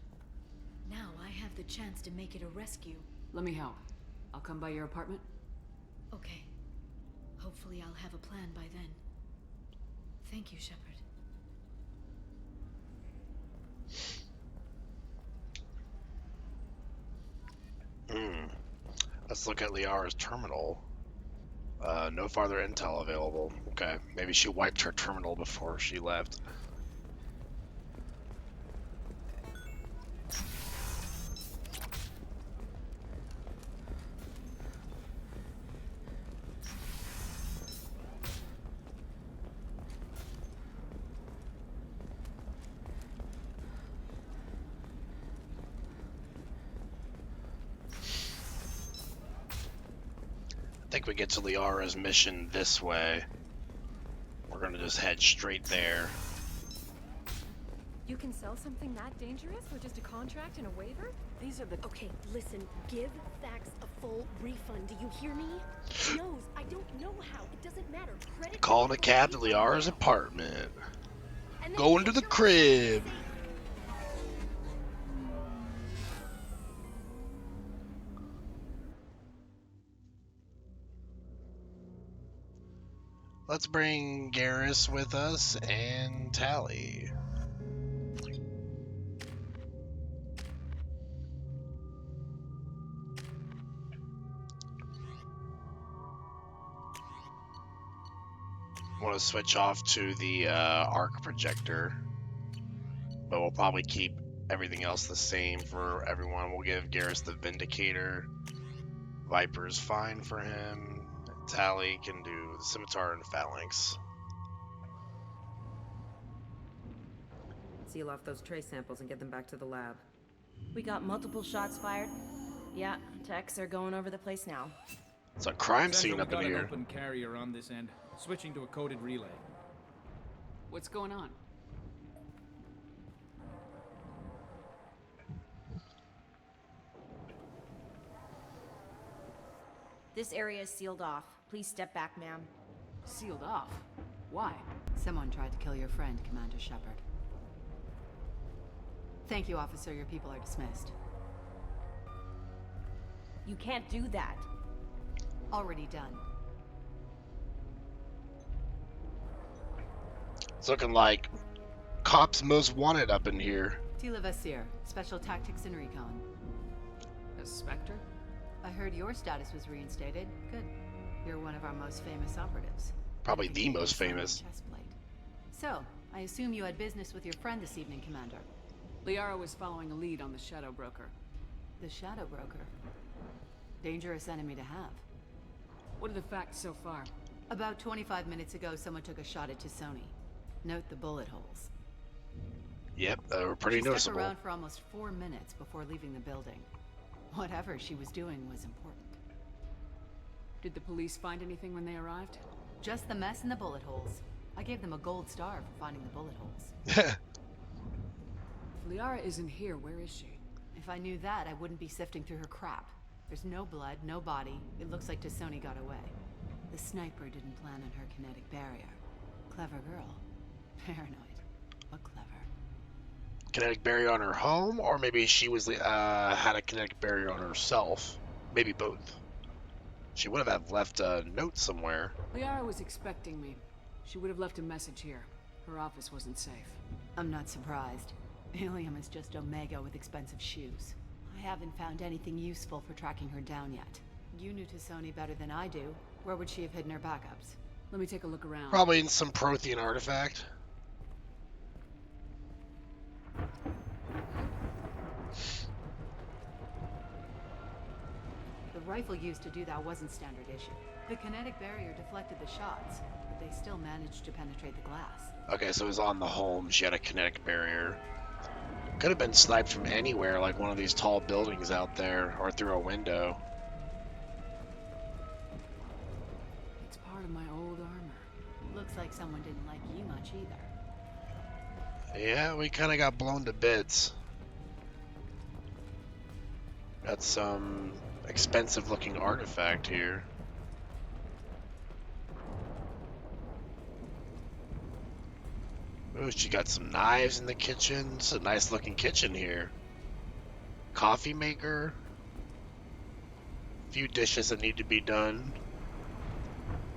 Now I have the chance to make it a rescue. Let me help. I'll come by your apartment. Okay. Hopefully I'll have a plan by then. Thank you, Shepard. Let's look at Liara's terminal. No farther intel available. Okay, maybe she wiped her terminal before she left. I think we get to Liara's mission this way. We're gonna just head straight there. You can sell something that dangerous with just a contract and a waiver? These are the... Okay, listen. Give Thax a full refund. Do you hear me? He knows. I don't know how. It doesn't matter. Credit... Calling a cab to Liara's apartment. Going to the crib. Let's bring Garrus with us and Tally. Want to switch off to the arc projector, but we'll probably keep everything else the same for everyone. We'll give Garrus the Vindicator. Viper's fine for him. Tally can do the Scimitar and Phalanx. Seal off those trace samples and get them back to the lab. We got multiple shots fired. Yeah, techs are going over the place now. It's a crime Central, scene up in we've got here. an open carrier on this end. Switching to a coded relay. What's going on? This area is sealed off. Please step back, ma'am. Sealed off? Why? Someone tried to kill your friend, Commander Shepard. Thank you, officer. Your people are dismissed. You can't do that. Already done. It's looking like cops most wanted up in here. Tila Vasir, Special Tactics and Recon. A Spectre? I heard your status was reinstated. Good. You're one of our most famous operatives. Probably the most famous. So, I assume you had business with your friend this evening, Commander. Liara was following a lead on the Shadow Broker. The Shadow Broker? Dangerous enemy to have. What are the facts so far? About 25 minutes ago, someone took a shot at T'Soni. Note the bullet holes. Yep, they were pretty She noticeable. stuck around for almost 4 minutes before leaving the building. Whatever she was doing was important. Did the police find anything when they arrived? Just the mess and the bullet holes. I gave them a gold star for finding the bullet holes. If Liara isn't here, where is she? If I knew that, I wouldn't be sifting through her crap. There's no blood, no body. It looks like T'Soni got away. The sniper didn't plan on her kinetic barrier. Clever girl. Paranoid, but clever. Kinetic barrier on her home, or maybe she was had a kinetic barrier on herself. Maybe both. She would have left a note somewhere. Liara was expecting me. She would have left a message here. Her office wasn't safe. I'm not surprised. Ilium is just Omega with expensive shoes. I haven't found anything useful for tracking her down yet. You knew T'Soni better than I do. Where would she have hidden her backups? Let me take a look around. Probably in some Prothean artifact. The rifle used to do that wasn't standard issue. The kinetic barrier deflected the shots, but they still managed to penetrate the glass. Okay, so it was on the home. She had a kinetic barrier. Could have been sniped from anywhere, like one of these tall buildings out there, or through a window. It's part of my old armor. Looks like someone didn't like you much either. Yeah, we kind of got blown to bits. Got some expensive looking artifact here. Oh, she got some knives in the kitchen. It's a nice looking kitchen here. Coffee maker. A few dishes that need to be done.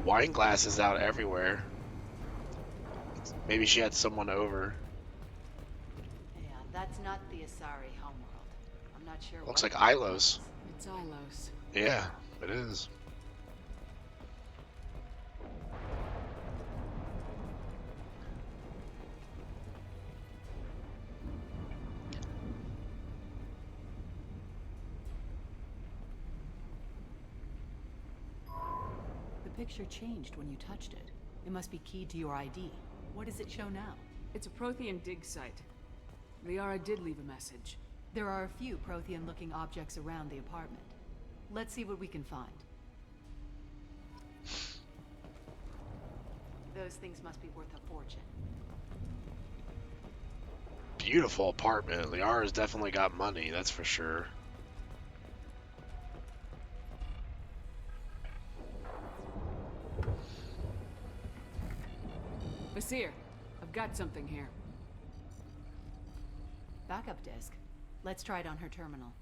Wine glasses out everywhere. Maybe she had someone over. Yeah, that's not the Asari homeworld. I'm not sure. Looks like Ilos. It's Ilos. Yeah, it is. The picture changed when you touched it. It must be keyed to your ID. What does it show now? It's a Prothean dig site. Liara did leave a message. There are a few Prothean-looking objects around the apartment. Let's see what we can find. Those things must be worth a fortune. Beautiful apartment. Liara's definitely got money, that's for sure. Basir, I've got something here. Backup disk. Let's try it on her terminal.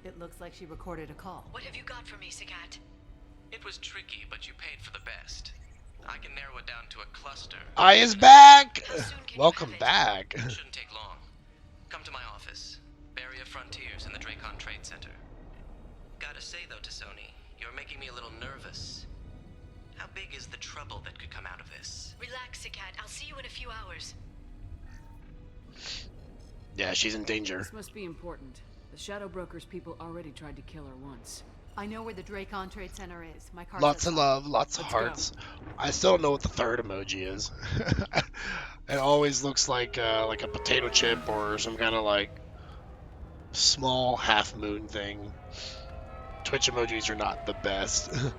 It looks like she recorded a call. What have you got for me, Sagat? It was tricky, but you paid for the best. I can narrow it down to a cluster. I is back! Welcome back. It shouldn't take long. Come to my office. Barrier Frontiers in the Dracon Trade Center. Gotta say though, T'Soni, you're making me a little nervous. How big is the trouble that could come out of this? Relax, Sagat. I'll see you in a few hours. Yeah, she's in danger. This must be important. The Shadow Broker's people already tried to kill her once. I know where the Dracon Trade Center is. My car. Lots of love, lots of hearts. I still don't know what the third emoji is. It always looks like a potato chip or some kind of like small half moon thing. Twitch emojis are not the best. The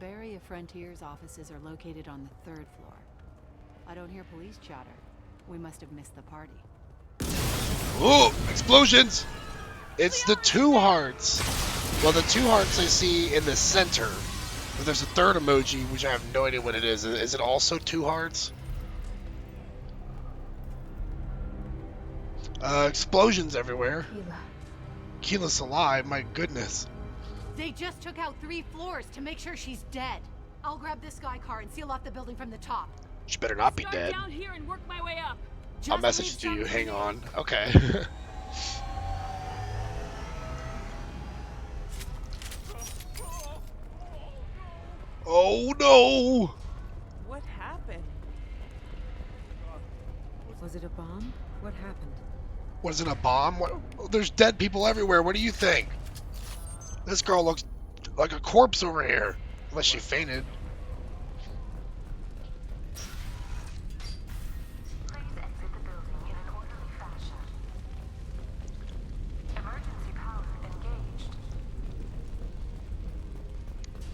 Barrier Frontiers offices are located on the 3rd floor. I don't hear police chatter. We must have missed the party. Ooh, explosions! It's the 2 hearts. Well, the 2 hearts I see in the center. But there's a third emoji, which I have no idea what it is. Is it also 2 hearts? Explosions everywhere. Keyless alive, my goodness. They just took out 3 floors to make sure she's dead. I'll grab this sky car and seal off the building from the top. She better not be dead. Down here and work my way up. I'll message it to you. Hang on. Okay. Oh no! What happened? Was it a bomb? What happened? Was it a bomb? What? There's dead people everywhere. What do you think? This girl looks like a corpse over here. Unless she fainted.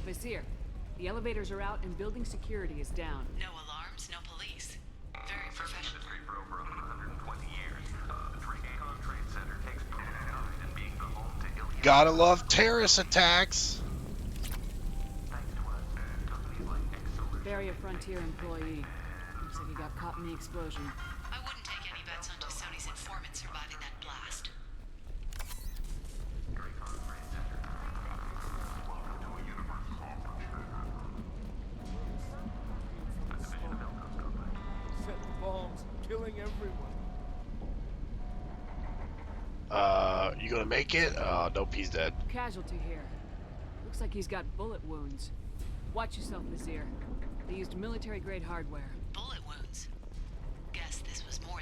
Basir, the elevators are out and building security is down. No alarms, no police. Very professional. For over 120 years, the Dracon Trade Center takes pride in being the home to Iliad. Gotta love terrorist attacks. Barrier Frontier employee. Looks like he got caught in the explosion. I wouldn't take any bets on T'Soni's informant surviving that blast. Set bombs, killing everyone. You gonna make it? Nope, he's dead. Casualty here. Looks like he's got bullet wounds. Watch yourself, Basir. They used military-grade hardware. Bullet wounds?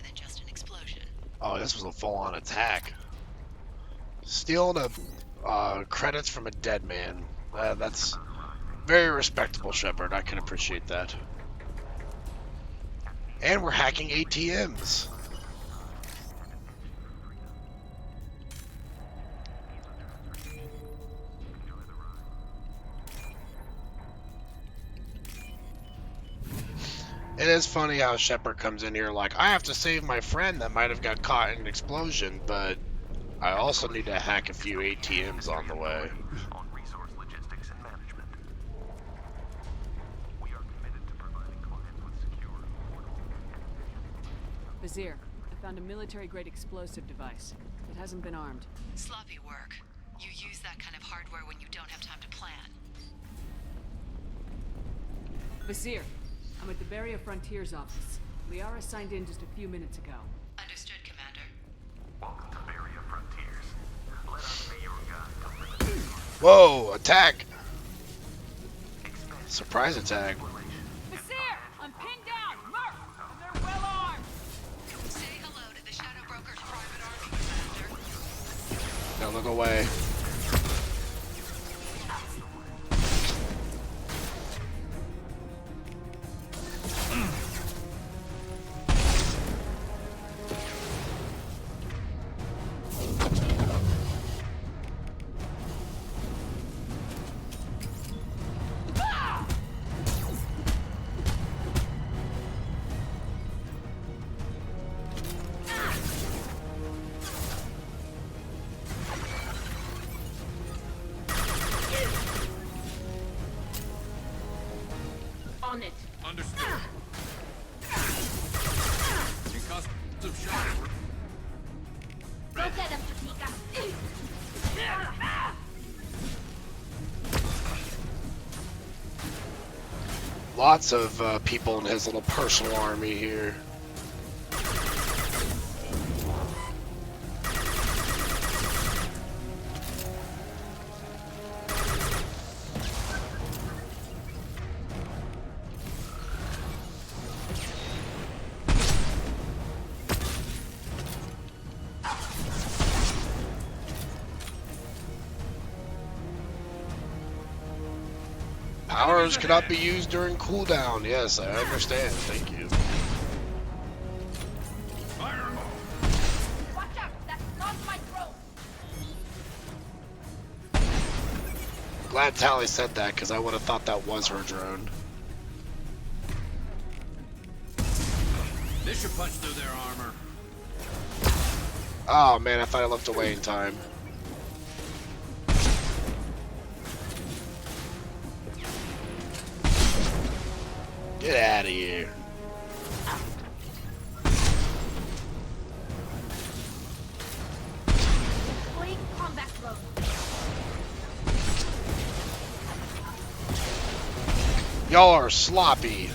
than just an explosion. Oh, this was a full-on attack. Stealing credits from a dead man. That's very respectable, Shepard. I can appreciate that. And we're hacking ATMs. It is funny how Shepard comes in here like, I have to save my friend that might have got caught in an explosion, but I also need to hack a few ATMs on the way. On resource logistics and management. We are committed to providing clients with secure, affordable. Vizier, I found a military-grade explosive device. It hasn't been armed. Sloppy work. You use that kind of hardware when you don't have time to plan. Vizier, I'm at the Barrier Frontiers office. Liara signed in just a few minutes ago. Understood, Commander. Welcome to Barrier Frontiers. Let us be your guide to liberty. Whoa, attack! Surprise attack. Vizier, I'm pinned down! Murph! And they're well armed! Say hello to the Shadow Broker's private army, Commander. Now look away. On it. Understood. Concussive shot. Go get him, Patika. Lots of people in his little personal army here. Powers cannot be used during cooldown. Yes, I understand. Thank you. Watch out, that's not my throat. Glad Tally said that, because I would have thought that was her drone. This should punch through their armor. Oh man, I thought I looked away in time. Get out of here. Deploying combat drone. Y'all are sloppy.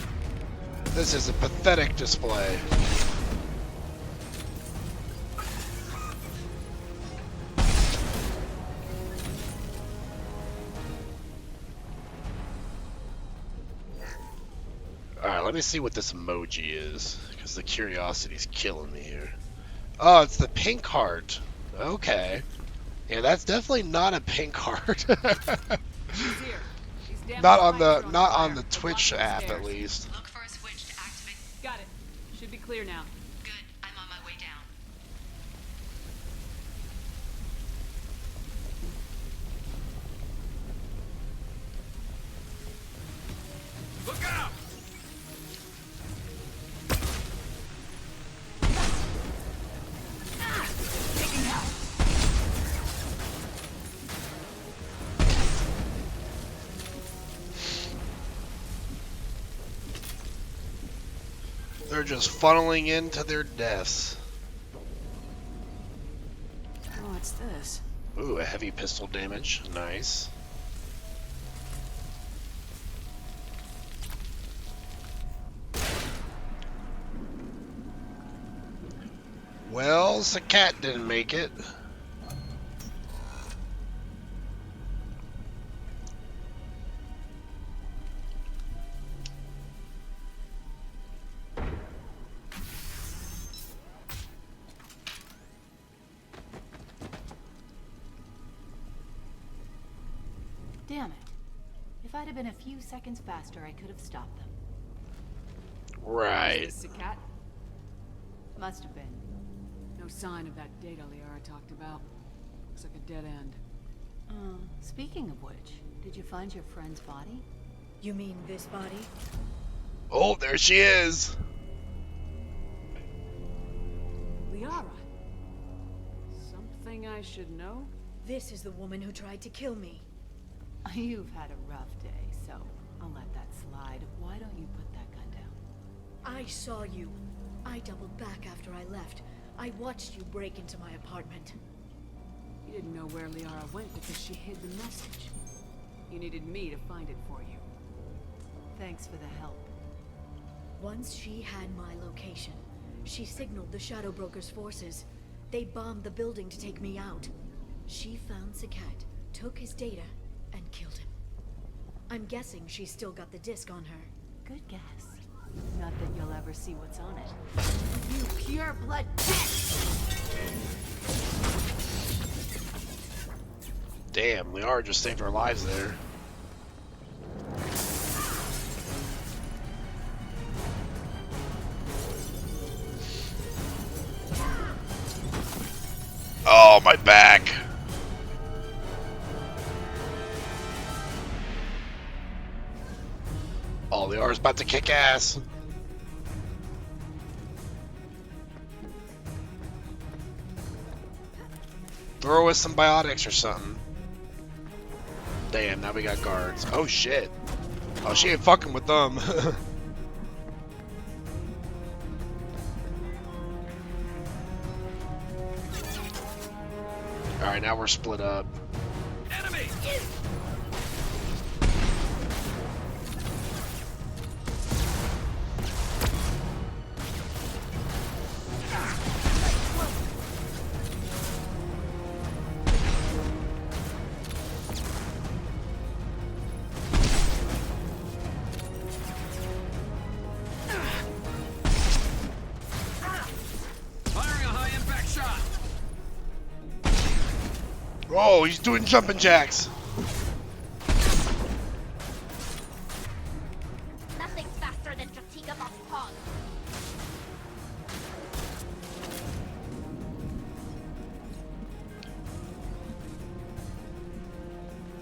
This is a pathetic display. Alright, let me see what this emoji is, because the curiosity's killing me here. Oh, it's the pink heart. Okay. Yeah, that's definitely not a pink heart. Not on the Twitch app, at least. Look for a switch to activate. Got it. Should be clear now. Good. I'm on my way down. Look out! They're just funneling into their deaths. Oh, what's this? Ooh, a heavy pistol damage. Nice. Well, the cat didn't make it. Damn it. If I'd have been a few seconds faster, I could have stopped them. Right. Is this a cat? Must have been. No sign of that data Liara talked about. Looks like a dead end. Speaking of which, did you find your friend's body? You mean this body? Oh, there she is. Liara. Something I should know? This is the woman who tried to kill me. You've had a rough day, so I'll let that slide. Why don't you put that gun down? I saw you. I doubled back after I left. I watched you break into my apartment. You didn't know where Liara went because she hid the message. You needed me to find it for you. Thanks for the help. Once she had my location, she signaled the Shadow Broker's forces. They bombed the building to take me out. She found Sakat, took his data, and killed him. I'm guessing she's still got the disc on her. Good guess. Not that you'll ever see what's on it. You pure blood bitch! Damn, Liara just saved our lives there. Oh, my back. Oh, Liara's about to kick ass. Throw us some biotics or something. Damn, now we got guards. Oh shit. Oh, she ain't fucking with them. Alright, now we're split up. Enemy! Oh, he's doing jumping jacks. Nothing faster than Jatiga Boston.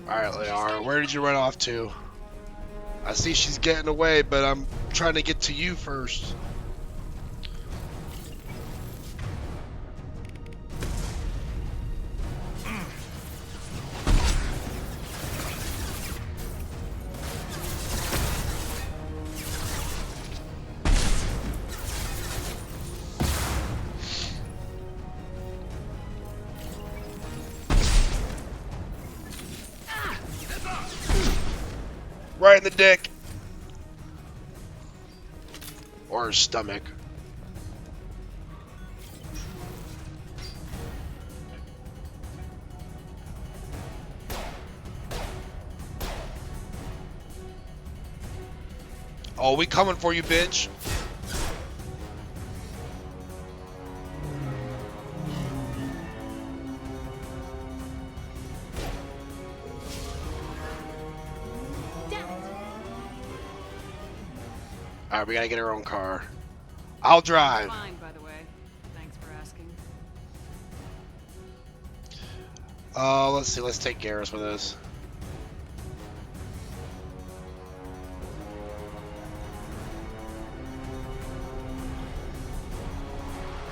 Alright, Liara, where did you run off to? I see she's getting away, but I'm trying to get to you first. Right in the dick. Or her stomach. Oh, we coming for you, bitch. Alright, we gotta get our own car. I'll drive. Fine, by the way. Thanks for asking. Let's see. Let's take Garrus with us.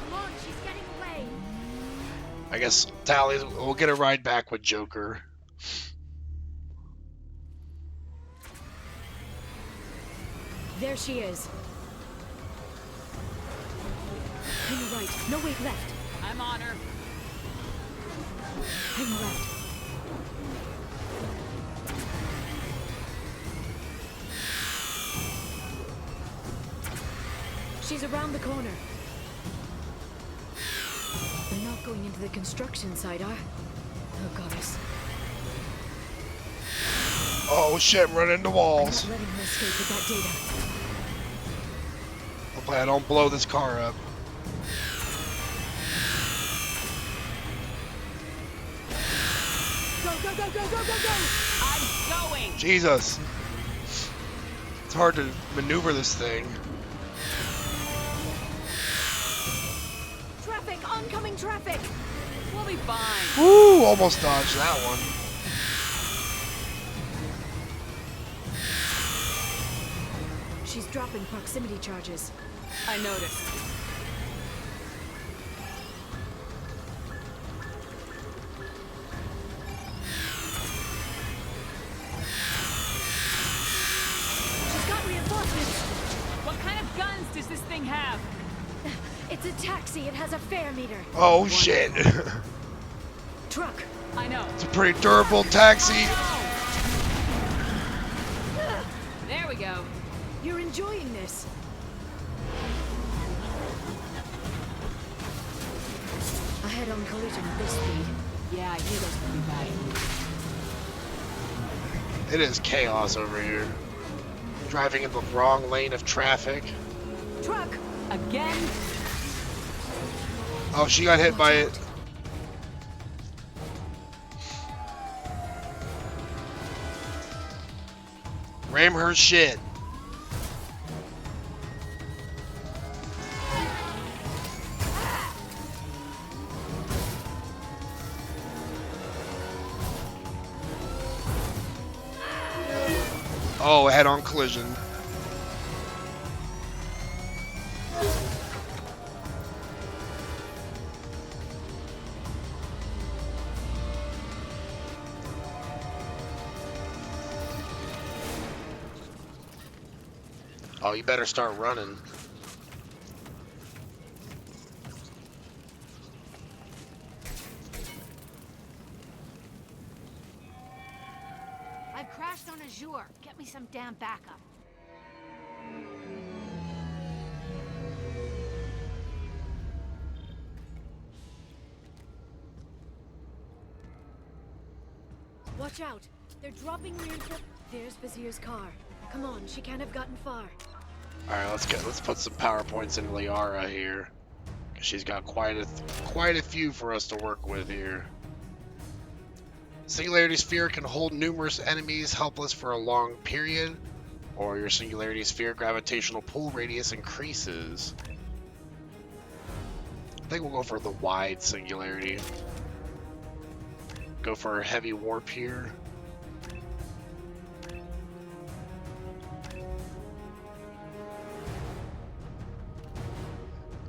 Come on, she's getting away. I guess Tally, we'll get a ride back with Joker. There she is. Hang right. No, wait, left. I'm on her. Hang left. She's around the corner. They're not going into the construction site, are? Oh, goddess. Oh shit, I'm running into walls. I'm not letting her escape with that data. Hopefully I don't blow this car up. Go, go, I'm going! Jesus. It's hard to maneuver this thing. Traffic! Oncoming traffic! We'll be fine. Woo! Almost dodged that one. She's dropping proximity charges. I noticed. She's got reinforcements! What kind of guns does this thing have? It's a taxi. It has a fare meter. Oh shit. Truck. I know. It's a pretty durable taxi. There we go. You're enjoying this. A head-on collision at this speed. Yeah, I hear those pretty bad. It is chaos over here. Driving in the wrong lane of traffic. Truck. Again? Oh, she got hit by it. Ram her shit. Oh, head-on collision. Oh, you better start running. I've crashed on Azure. Get me some damn backup. Watch out. They're dropping reinforcements. There's Vizier's car. Come on, she can't have gotten far. Alright, let's put some PowerPoints in Liara here. She's got quite a few for us to work with here. Singularity Sphere can hold numerous enemies helpless for a long period, or your Singularity Sphere gravitational pull radius increases. I think we'll go for the wide Singularity. Go for a heavy warp here.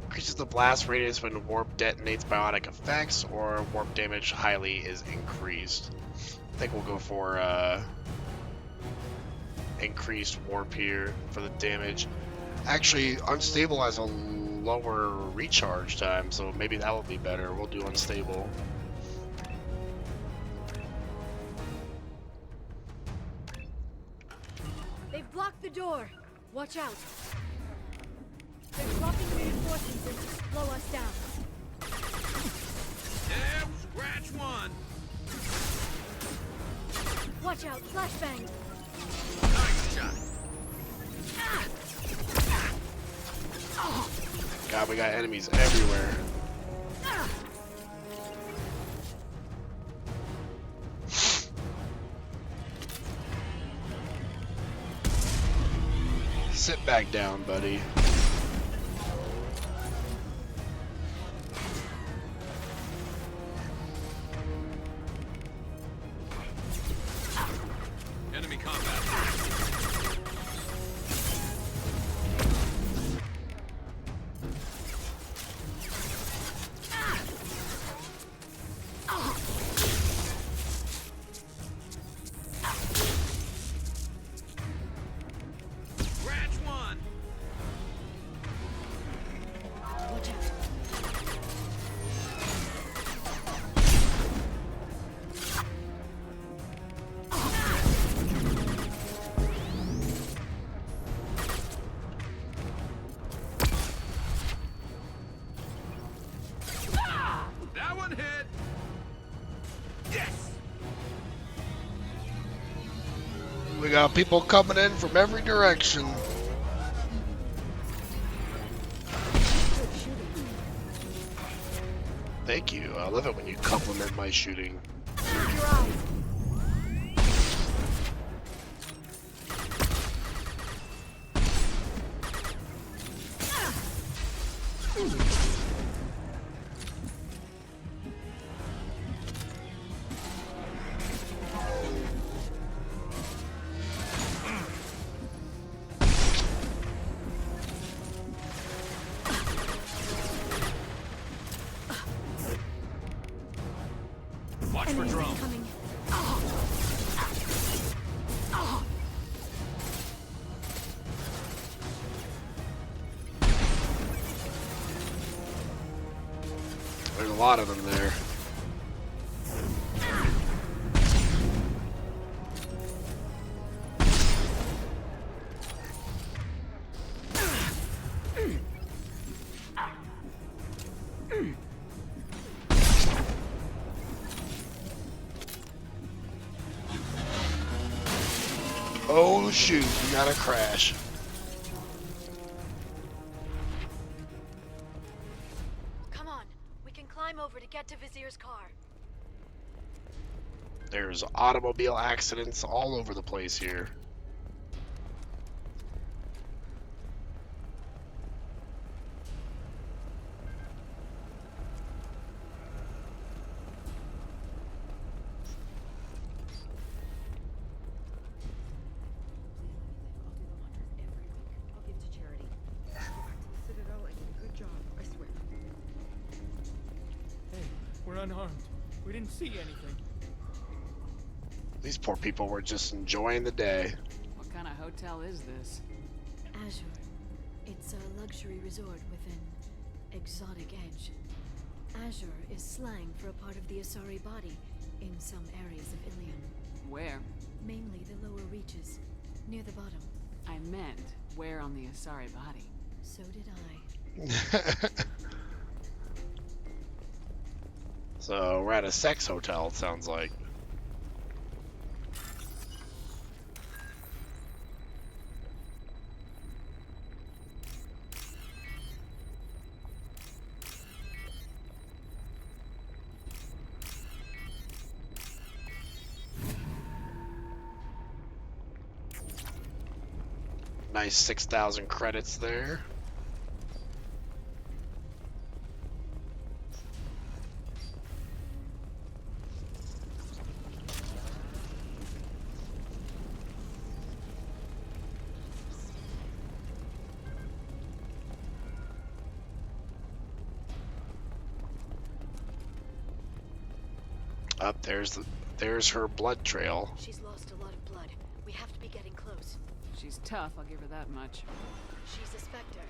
Increases the blast radius when warp detonates biotic effects, or warp damage highly is increased. I think we'll go for increased warp here for the damage. Actually, unstable has a lower recharge time, so maybe that will be better. We'll do unstable. They've blocked the door. Watch out. They're dropping reinforcements in to slow us down. Damn, scratch one. Watch out, flashbang. Nice shot. God, we got enemies everywhere. Sit back down, buddy. Enemy combat. Scratch one. Watch out. That one hit. Yes. We got people coming in from every direction. Thank you. I love it when you compliment my shooting. Your eyes. lot of them there. Oh shoot, we got a crash. Come on, we can climb over to get to Vizier's car. There's automobile accidents all over the place here. Citadel and did a good job, I swear. Hey, we're unharmed. We didn't see anything. These poor people were just enjoying the day. What kind of hotel is this? Azure. It's a luxury resort with an exotic edge. Azure is slang for a part of the Asari body in some areas of Ilium. Where? Mainly the lower reaches, near the bottom. I meant, where on the Asari body? So did I. So we're at a sex hotel, it sounds like. Nice 6,000 credits there. Up there's her blood trail. She's lost a lot of blood. We have to be getting close. She's tough, I'll give her that much. She's a Spectre.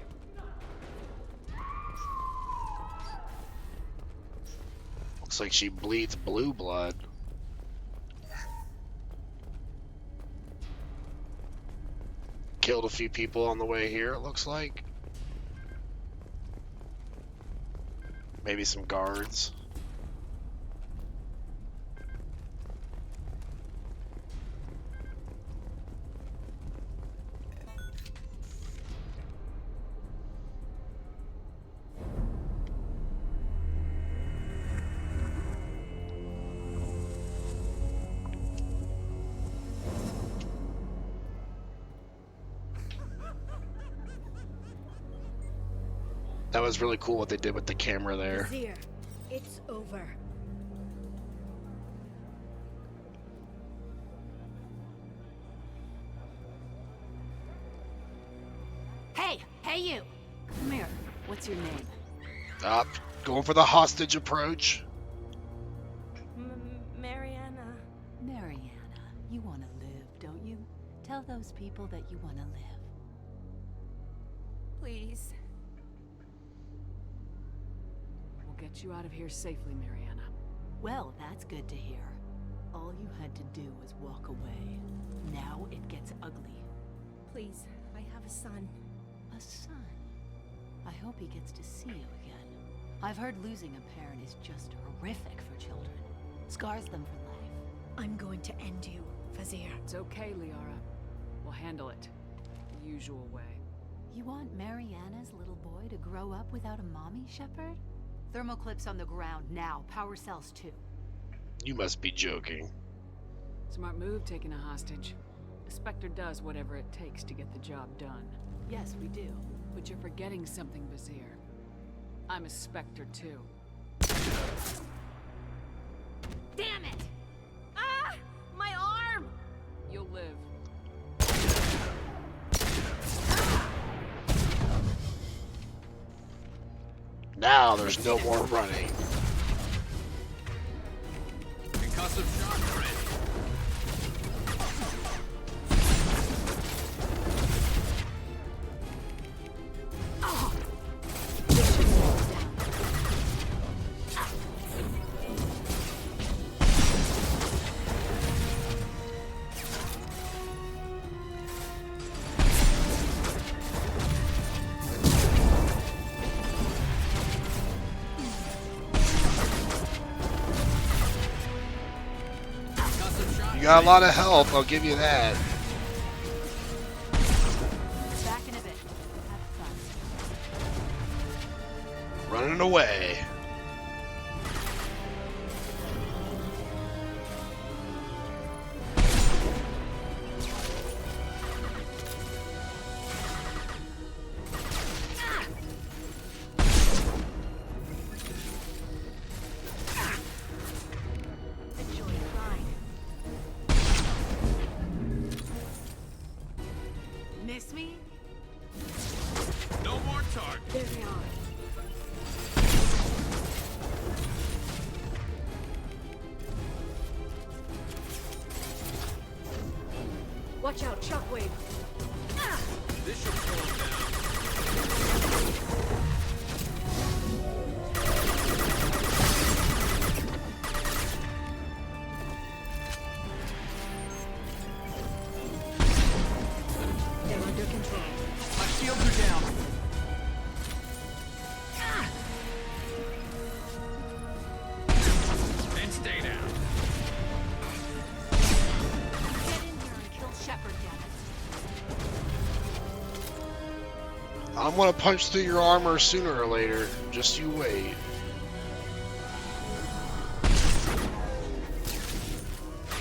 Looks like she bleeds blue blood. Killed a few people on the way here, it looks like. Maybe some guards. That was really cool what they did with the camera there. Vizier, it's over. Hey you! Come here. What's your name? Up, going for the hostage approach. Mariana. Mariana. You want to live, don't you? Tell those people that you want to live. Please. We'll get you out of here safely, Mariana. Well, that's good to hear. All you had to do was walk away. Now it gets ugly. Please, I have a son. A son? I hope he gets to see you again. I've heard losing a parent is just horrific for children. Scars them for life. I'm going to end you, Vizier. It's okay, Liara. We'll handle it the usual way. You want Mariana's little boy to grow up without a mommy, Shepard? Thermoclips on the ground now. Power cells too. You must be joking. Smart move taking a hostage. The Spectre does whatever it takes to get the job done. Yes, we do. But you're forgetting something, Vizier. I'm a Spectre too. Damn it! Ah! My arm! You'll live. Now there's no more running. Concussive shock ready. You got a lot of help, I'll give you that. Back in a bit. Have fun. Running away. Miss me? No more target. There they are. Watch out, shockwave. This should slow him down. They're under control. My shields are down. And stay down. Get in here and kill Shepard, damn it. I'm gonna punch through your armor sooner or later. Just you wait.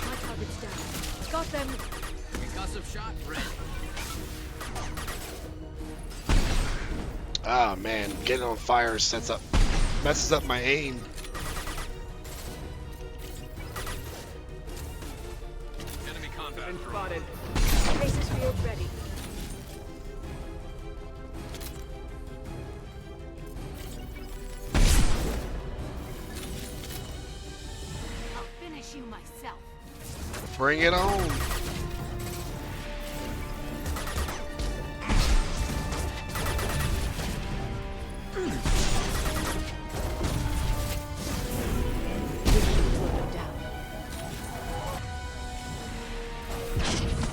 My target's down. Got them. Concussive shot ready. Ah man, getting on fire messes up my aim. Enemy combat. Been spotted. Basis field ready. I'll finish you myself. Bring it on.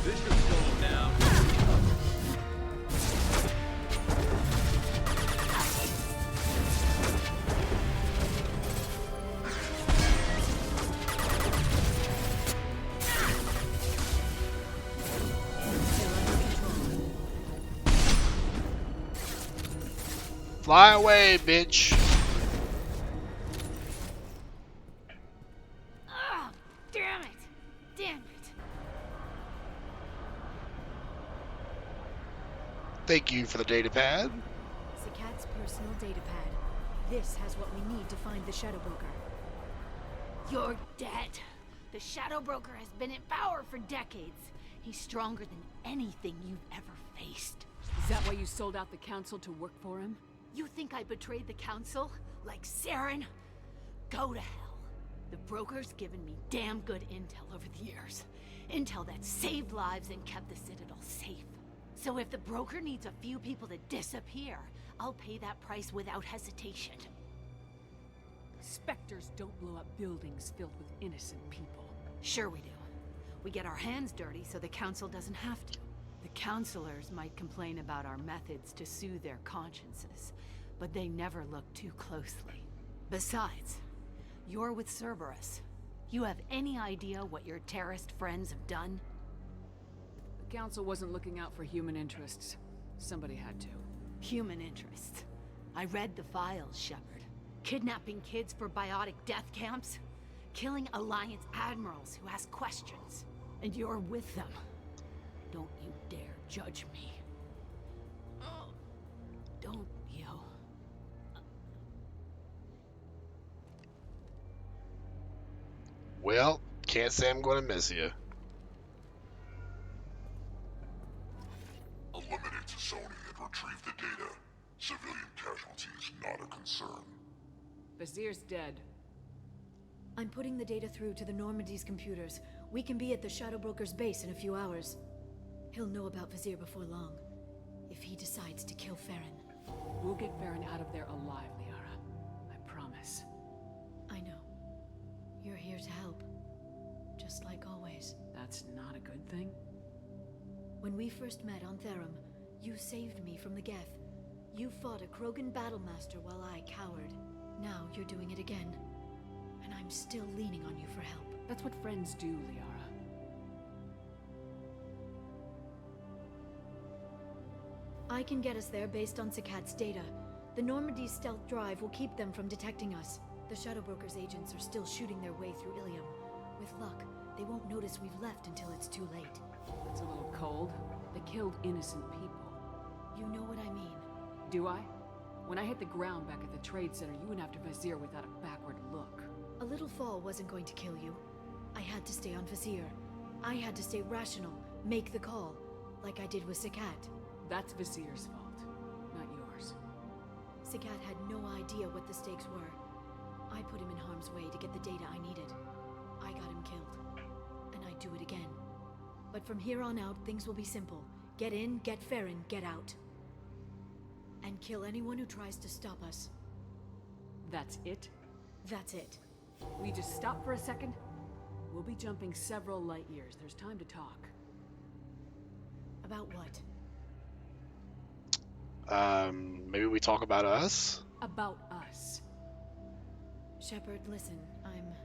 This should slow him down. Fly away, bitch. Ah, damn it! Damn it! Thank you for the data pad. Zakat's personal data pad. This has what we need to find the Shadow Broker. You're dead. The Shadow Broker has been in power for decades. He's stronger than anything you've ever faced. Is that why you sold out the council to work for him? You think I betrayed the council? Like Saren? Go to hell. The broker's given me damn good intel over the years. Intel that saved lives and kept the Citadel safe. So if the broker needs a few people to disappear, I'll pay that price without hesitation. Spectres don't blow up buildings filled with innocent people. Sure we do. We get our hands dirty so the council doesn't have to. The counselors might complain about our methods to soothe their consciences, but they never look too closely. Besides, you're with Cerberus. You have any idea what your terrorist friends have done? The council wasn't looking out for human interests. Somebody had to. Human interests. I read the files, Shepard. Kidnapping kids for biotic death camps? Killing Alliance admirals who ask questions. And you're with them. Don't you dare judge me. Don't you? Well, can't say I'm gonna miss you. Eliminate Sony and retrieve the data. Civilian casualties not a concern. Vazir's dead. I'm putting the data through to the Normandy's computers. We can be at the Shadow Broker's base in a few hours. He'll know about Vazir before long. If he decides to kill Farron. We'll get Farron out of there alive, Liara. I promise. I know. You're here to help. Just like always. That's not a good thing. When we first met on Therum, you saved me from the Geth. You fought a Krogan battlemaster while I cowered. Now you're doing it again. And I'm still leaning on you for help. That's what friends do, Liara. I can get us there based on Sakat's data. The Normandy's stealth drive will keep them from detecting us. The Shadow Broker's agents are still shooting their way through Ilium. With luck, they won't notice we've left until it's too late. That's a little cold. They killed innocent people. You know what I mean. Do I? When I hit the ground back at the trade center, you went after Vizier without a backward look. A little fall wasn't going to kill you. I had to stay on Vizier. I had to stay rational, make the call, like I did with Sakat. That's Vizier's fault, not yours. Sakat had no idea what the stakes were. I put him in harm's way to get the data I needed. I got him killed. And I'd do it again. But from here on out, things will be simple. Get in, get Farron, get out. And kill anyone who tries to stop us. That's it? That's it. Will you just stop for a second? We'll be jumping several light years. There's time to talk. About what? Maybe we talk about us? About us. Shepard, listen, I'm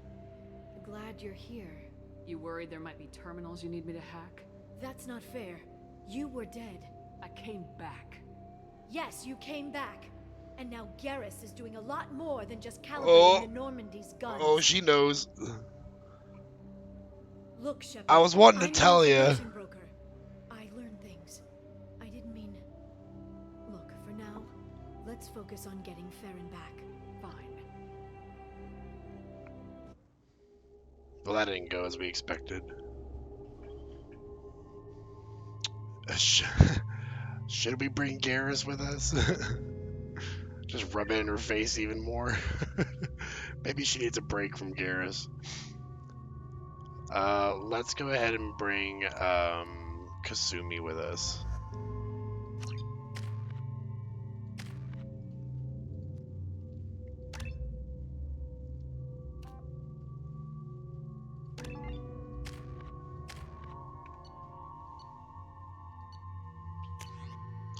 glad you're here. You worried there might be terminals you need me to hack? That's not fair. You were dead. I came back. Yes, you came back. And now Garrus is doing a lot more than just calibrating the Normandy's guns. Oh, she knows. Look, Shepard, I was wanting to tell you. I learned things. I didn't mean... Look, for now, let's focus on getting Farron back. Fine. Well, that didn't go as we expected. Should we bring Garrus with us? Just rub it in her face even more. Maybe she needs a break from Garrus. Let's go ahead and bring Kasumi with us.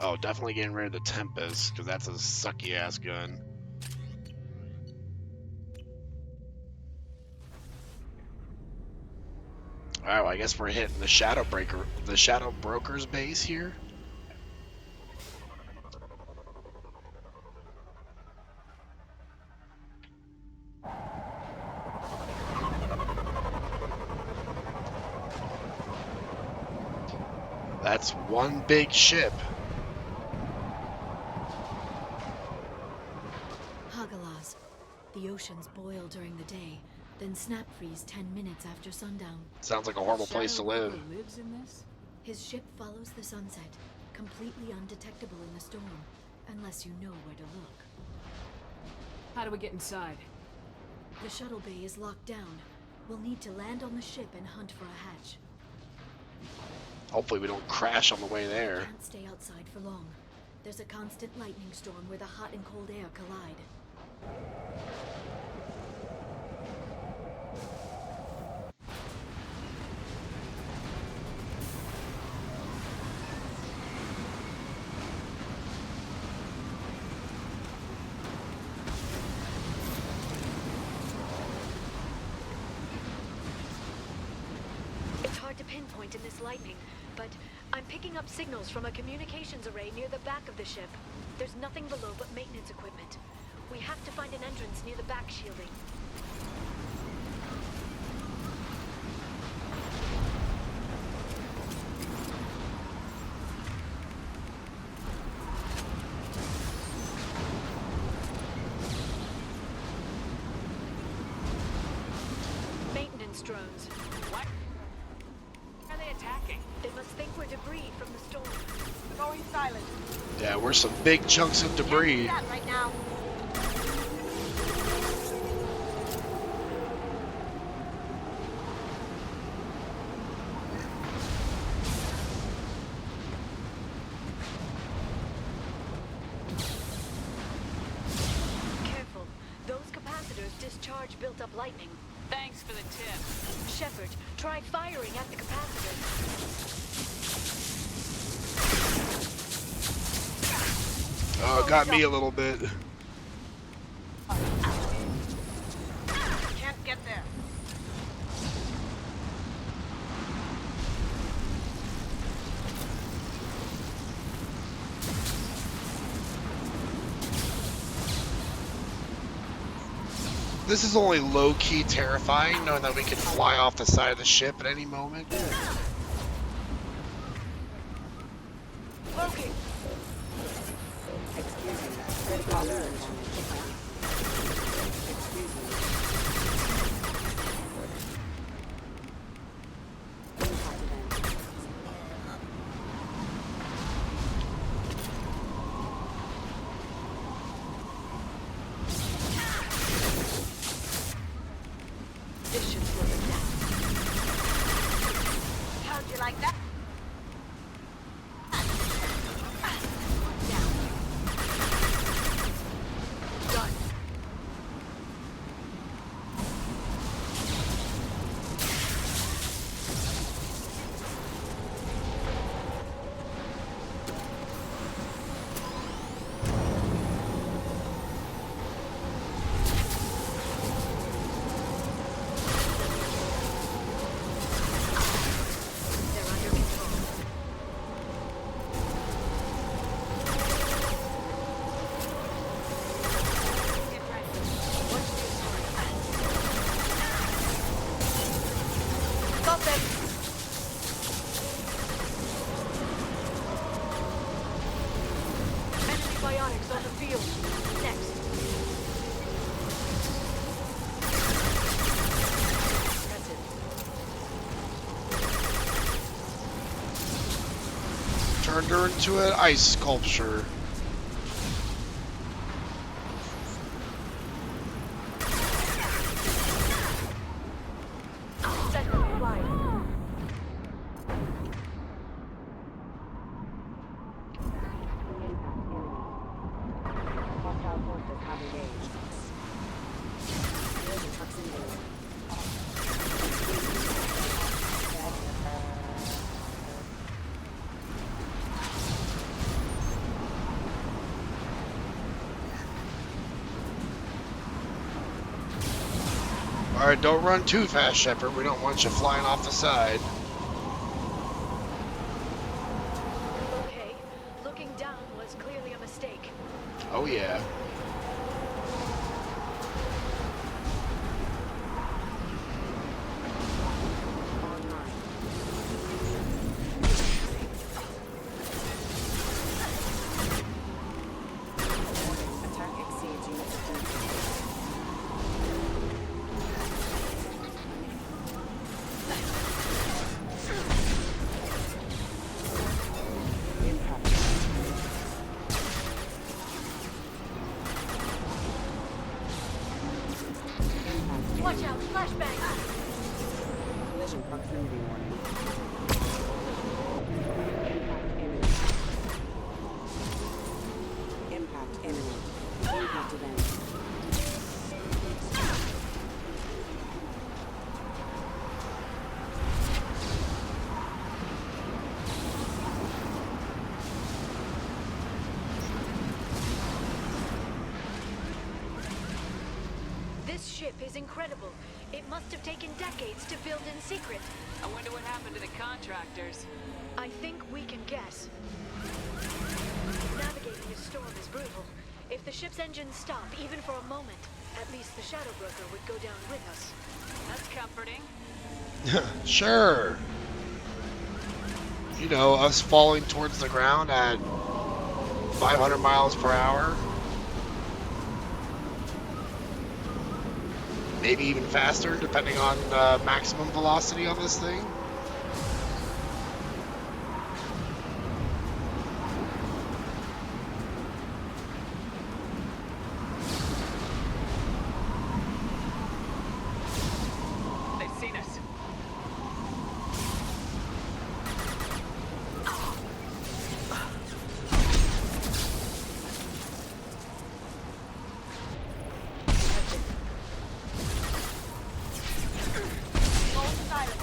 Oh, definitely getting rid of the Tempest, because that's a sucky-ass gun. Alright, well, I guess we're hitting the Shadow Broker's base here. That's one big ship. Hagalaz. The oceans boil during the day, then snap freeze 10 minutes after sundown. Sounds like a horrible place to live. Shadow Broker lives in this? His ship follows the sunset, completely undetectable in the storm, unless you know where to look. How do we get inside? The shuttle bay is locked down. We'll need to land on the ship and hunt for a hatch. Hopefully we don't crash on the way there. Can't stay outside for long. There's a constant lightning storm where the hot and cold air collide. It's hard to pinpoint in this lightning, but I'm picking up signals from a communications array near the back of the ship. There's nothing below but maintenance equipment. We have to find an entrance near the back shielding. Maintenance drones. What? Are they attacking? They must think we're debris from the storm. Going silent. Yeah, we're some big chunks of debris. Can't do that right now. Careful. Those capacitors discharge built-up lightning. Thanks for the tip. Shepard, try firing at the capacitors. Oh, it got me a little bit. Can't get there. This is only low-key terrifying, knowing that we can fly off the side of the ship at any moment. Loki! This should slow them down. How'd you like that? Done. They're under control. Get ready. Watch this story. Stop them! Enemy bionics on the field. Next. That's it. Turned her into an ice sculpture. Set them flying. Hostile forces have engaged. There's a proximity. Alright, don't run too fast, Shepard. We don't want you flying off the side. Okay, looking down was clearly a mistake. Oh yeah. Attack exceeds unit defense. Watch out, flashbang! Collision proximity warning. Impact imminent. Impact event. This ship is incredible. It must have taken decades to build in secret. I wonder what happened to the contractors. I think we can guess. Navigating this storm is brutal. If the ship's engines stop, even for a moment, at least the Shadow Broker would go down with us. That's comforting. Sure. You know, us falling towards the ground at 500 miles per hour. Maybe even faster, depending on maximum velocity on this thing. They've seen us. Hold silent.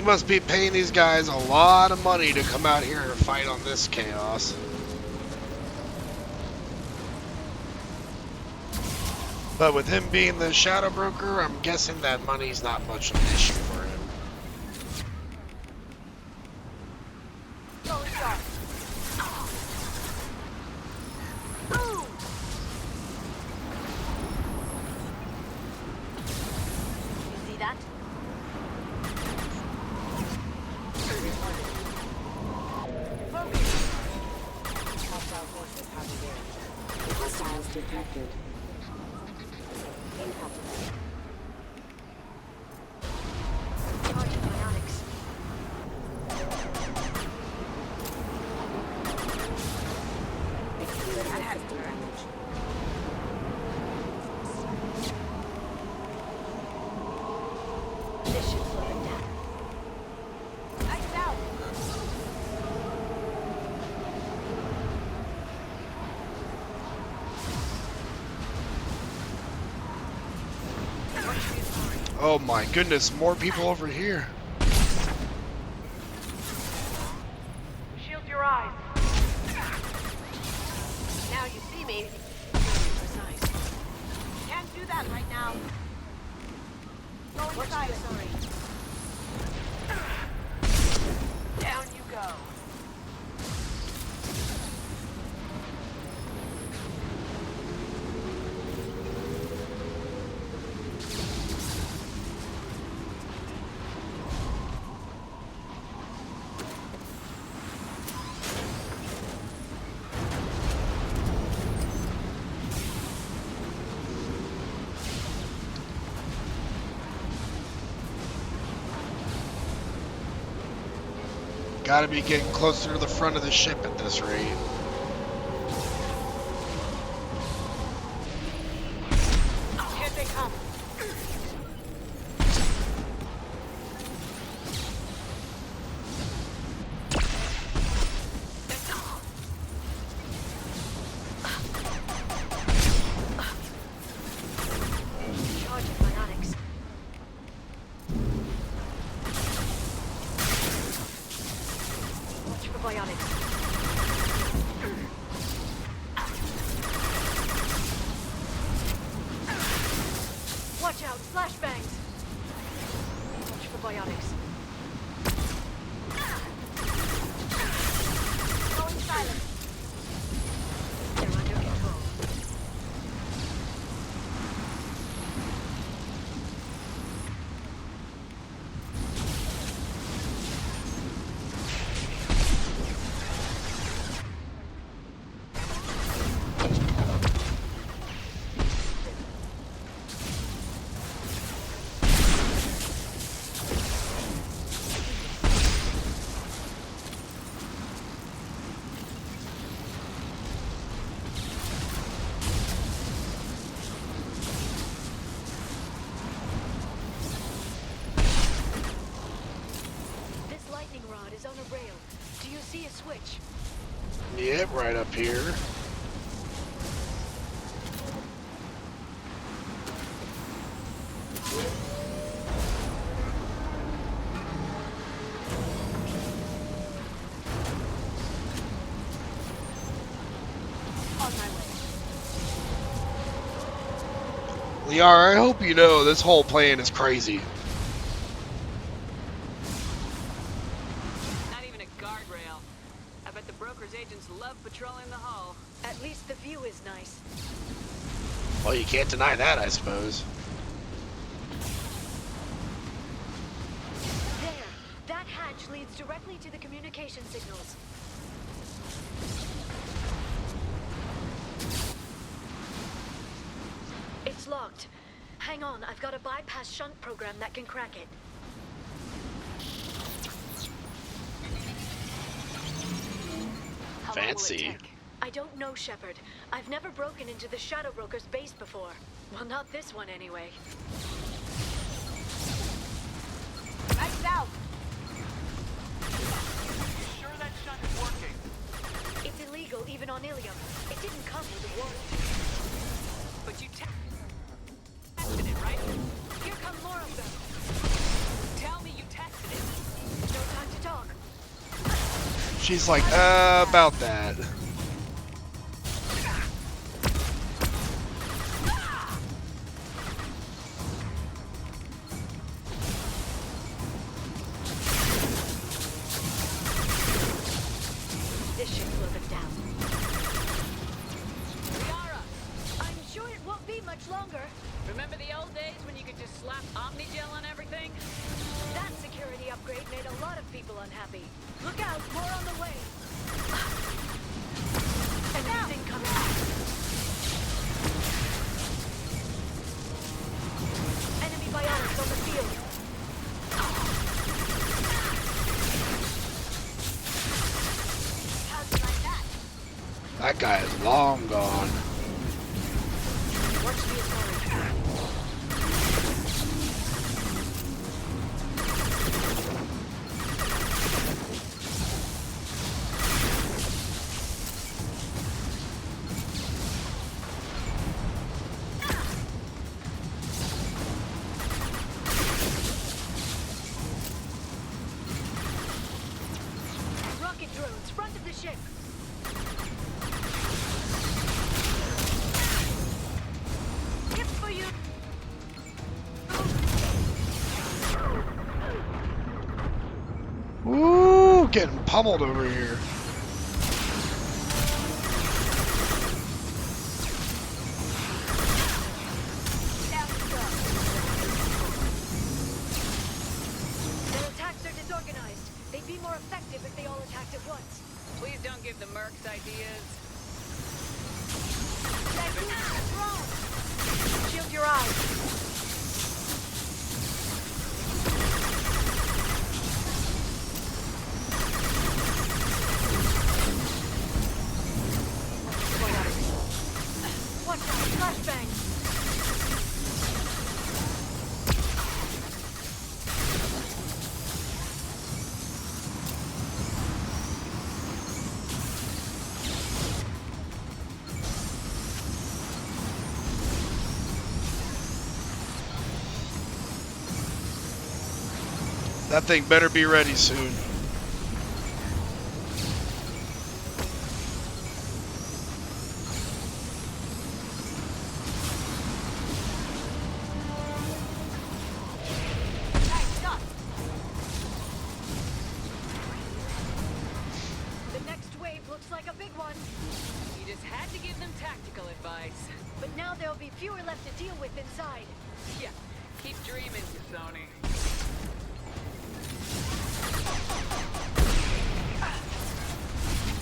must be paying these guys a lot of money to come out here and fight on this chaos. But with him being the Shadow Broker, I'm guessing that money's not much of an issue for him. Oh my goodness, more people over here. Shield your eyes. Now you see me. Can't do that right now. Go inside. Sorry. Down you go. Gotta be getting closer to the front of the ship at this rate. Here they come. Charging bionics. Watch for bionics. Watch out, flashbangs. Watch for bionics. Going silent. They're under control. This lightning rod is on a rail. Do you see a switch? Yep, right up here. On my way. Liara, I hope you know this whole plan is crazy. Not even a guardrail. I bet the broker's agents love patrolling the hull. At least the view is nice. Well, you can't deny that, I suppose. There! That hatch leads directly to the communication signals. It's locked. Hang on, I've got a bypass shunt program that can crack it. How long will it Fancy. take? I don't know, Shepard. I've never broken into the Shadow Broker's base before. Well, not this one anyway. Lights out. Sure that shunt is working? It's illegal even on Ilium. It didn't come with a warrant. But you tested it, right? Here come more of them. Tell me you tested it. She's like, about that. This should slow them down. Liara, I'm sure it won't be much longer. Remember the old days when you could just slap Omnigel on everything? That security upgrade made a lot of people unhappy. Look out, more on the way. Anything coming. Enemy biotics on the field. How'd you like that? That guy is long gone. Watch the authority. Rocket drones, front of the ship. Hip for you. Woo! Getting pummeled over here. Down we go. Their attacks are disorganized. They'd be more effective if they all attacked at once. Please don't give the mercs ideas. Shield your eyes. Watch out, flashbang. That thing better be ready soon. Hey, stop. The next wave looks like a big one. You just had to give them tactical advice. But now there'll be fewer left to deal with inside. Yeah, keep dreaming, Sony.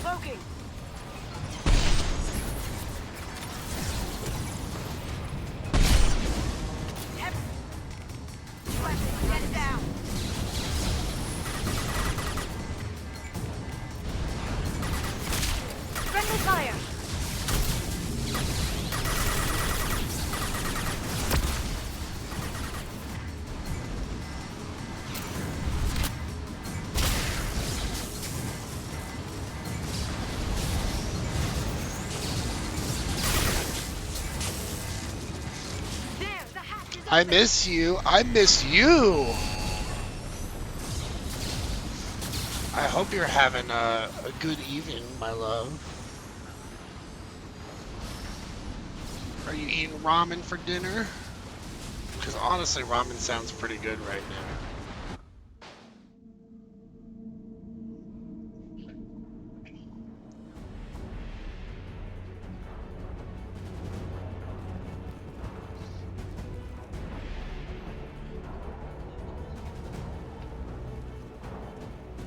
Smoking. Yep. Weapon, get down. Friendly fire. I miss you. I miss you. I hope you're having a good evening, my love. Are you eating ramen for dinner? Because honestly, ramen sounds pretty good right now.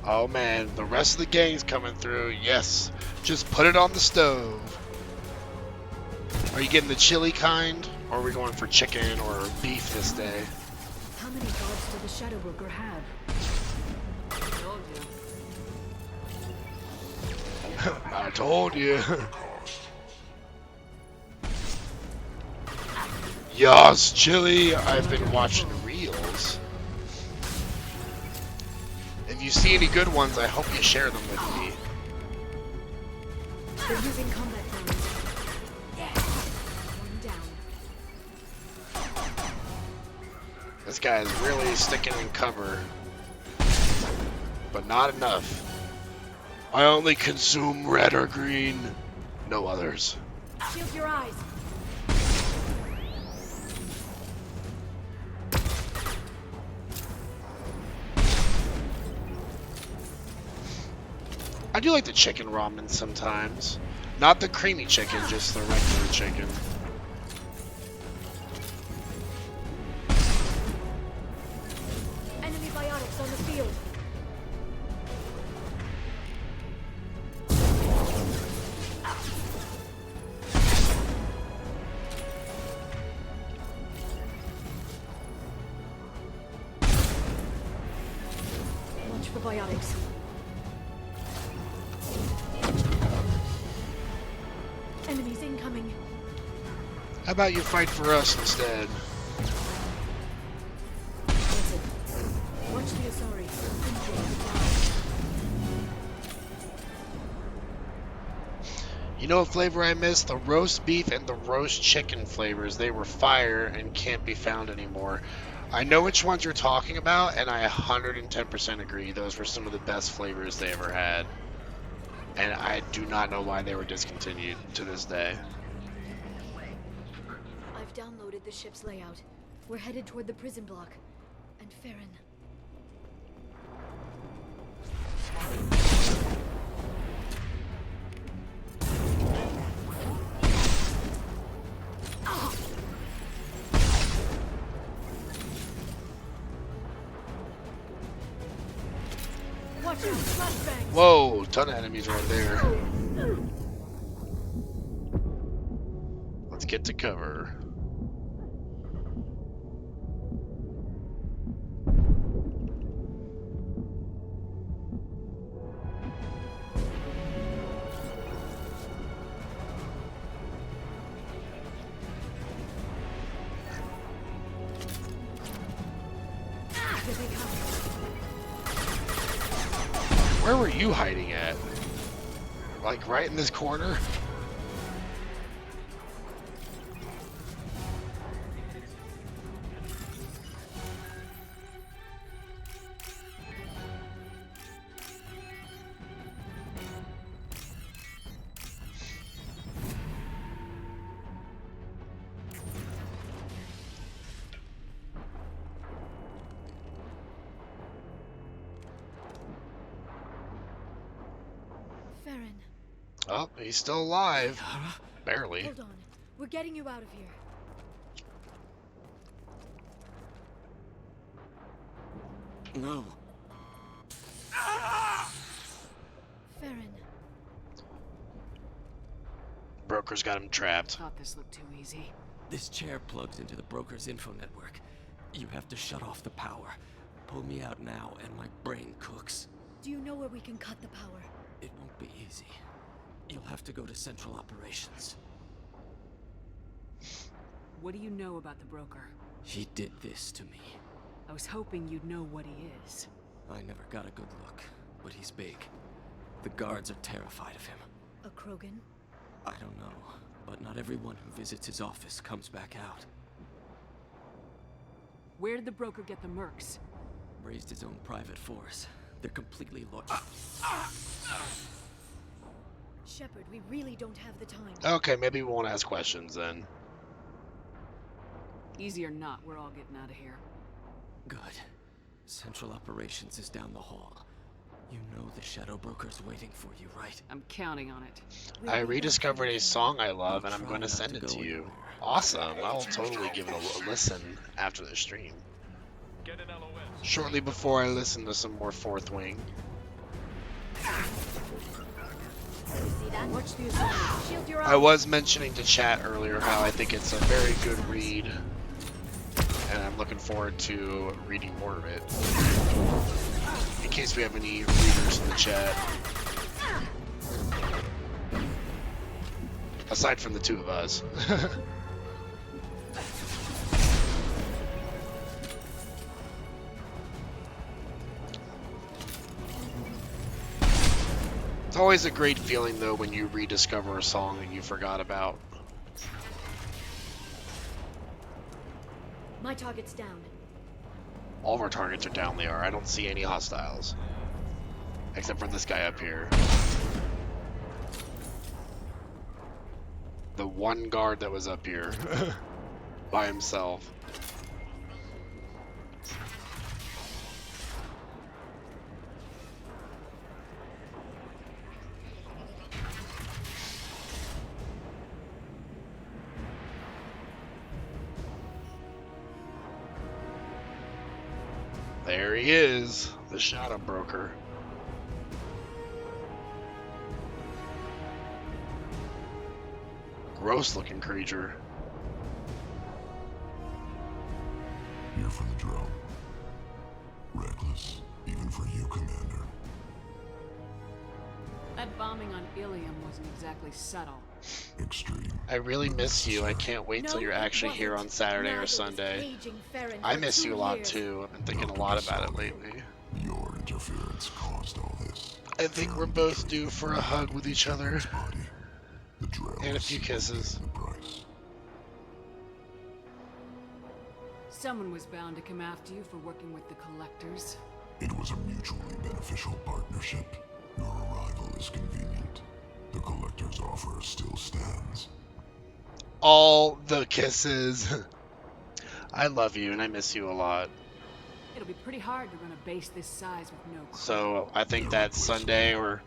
Oh man, the rest of the gang's coming through. Yes, just put it on the stove. Are you getting the chili kind? Or are we going for chicken or beef this day? How many guards does the Shadow Broker have? Told you. I told you. Yas, chili. I've been watching reels. If you see any good ones, I hope you share them with me. They're using combat drones. One down. This guy is really sticking in cover. But not enough. I only consume red or green. No others. Shield your eyes. I do like the chicken ramen sometimes. Not the creamy chicken, just the regular chicken. Enemy biotics on the field. Watch for biotics. Enemies incoming. How about you fight for us instead? Listen. Watch the Asari. You know what flavor I miss? The roast beef and the roast chicken flavors. They were fire and can't be found anymore. I know which ones you're talking about, and I 110% agree. Those were some of the best flavors they ever had. And I do not know why they were discontinued to this day. I've downloaded the ship's layout. We're headed toward the prison block. And Farron. Watch out, flashbangs! Whoa, ton of enemies right there. Let's get to cover. Here they come. Where were you hiding at? Like right in this corner? Farron. Oh, he's still alive. Barely. Hold on. We're getting you out of here. No. Farron. Broker's got him trapped. Thought this looked too easy. This chair plugs into the broker's info network. You have to shut off the power. Pull me out now and my brain cooks. Do you know where we can cut the power? It won't be easy. You'll have to go to Central Operations. What do you know about the broker? He did this to me. I was hoping you'd know what he is. I never got a good look, but he's big. The guards are terrified of him. A Krogan? I don't know, but not everyone who visits his office comes back out. Where did the broker get the mercs? Raised his own private force. They're completely loyal. Shepard, we really don't have the time. Okay, maybe we won't ask questions then. Easy or not, we're all getting out of here. Good. Central Operations is down the hall. You know the Shadow Broker's waiting for you, right? I'm counting on it. I rediscovered a song I love, and I'm going to send it to you. Awesome. I'll totally give it a listen after the stream. Shortly before I listen to some more Fourth Wing. Watch the Asari. Shield your eyes. I was mentioning to chat earlier how I think it's a very good read, and I'm looking forward to reading more of it. In case we have any readers in the chat. Aside from the two of us. It's always a great feeling though when you rediscover a song that you forgot about. My target's down. All of our targets are down there. I don't see any hostiles. Except for this guy up here. The one guard that was up here. By himself. There he is, the Shadow Broker. Gross looking creature. Here for the drone. Reckless, even for you, Commander. That bombing on Ilium wasn't exactly subtle. Extreme. I really miss you. I can't wait till No, you're it actually here on wasn't. Saturday Neither or was Sunday. Paging Farron I for miss 2 you a lot years. too. I've been thinking a lot about it lately. Your interference caused all this. I think we're both due for a hug with each other. The drone And a few kisses. the price. Someone was bound to come after you for working with the Collectors. It was a mutually beneficial partnership. Your arrival is convenient. The Collector's offer still stands. All the kisses. I love you and I miss you a lot. It'll be pretty hard to run a base this size with no crew. So I think that Sunday or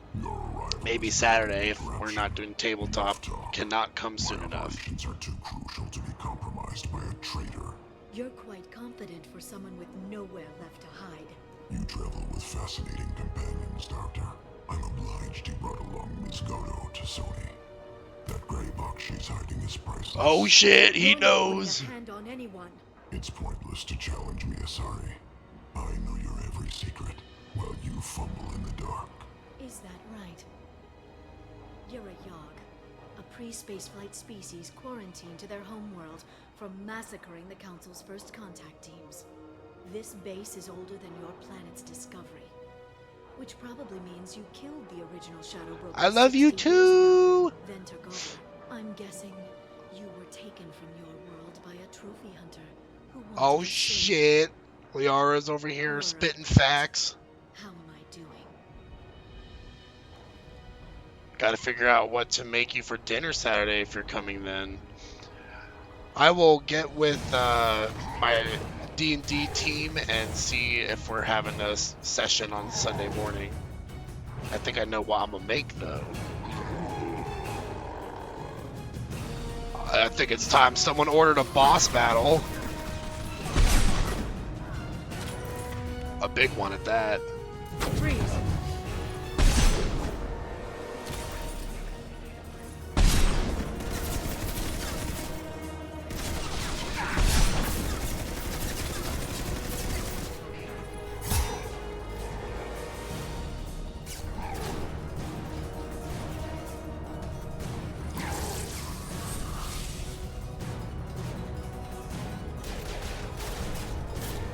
maybe Saturday, if we're not doing tabletop, cannot come soon enough. Operations are too crucial to be compromised by a traitor. You're quite confident for someone with nowhere left to hide. You travel with fascinating companions, Doctor. I'm obliged you brought along Miss Godo to Sony. That gray box she's hiding is priceless. Oh shit, he You're not putting knows. a hand on anyone. It's pointless to challenge me, Asari. I know your every secret, while you fumble in the dark. Is that right? You're a Yogg, a pre-spaceflight species quarantined to their homeworld from massacring the Council's first contact teams. This base is older than your planet's discovery, which probably means you killed the original Shadow Broker. I love you 16 years too. ago, then took over. I'm guessing you were taken from your world by a trophy hunter who wanted Oh to save shit. Liara's over here spitting facts. How am I doing? Gotta figure out what to make you for dinner Saturday if you're coming then. I will get with my D&D team and see if we're having a session on Sunday morning. I think I know what I'm gonna make though. I think it's time someone ordered a boss battle. A big one at that. Freeze.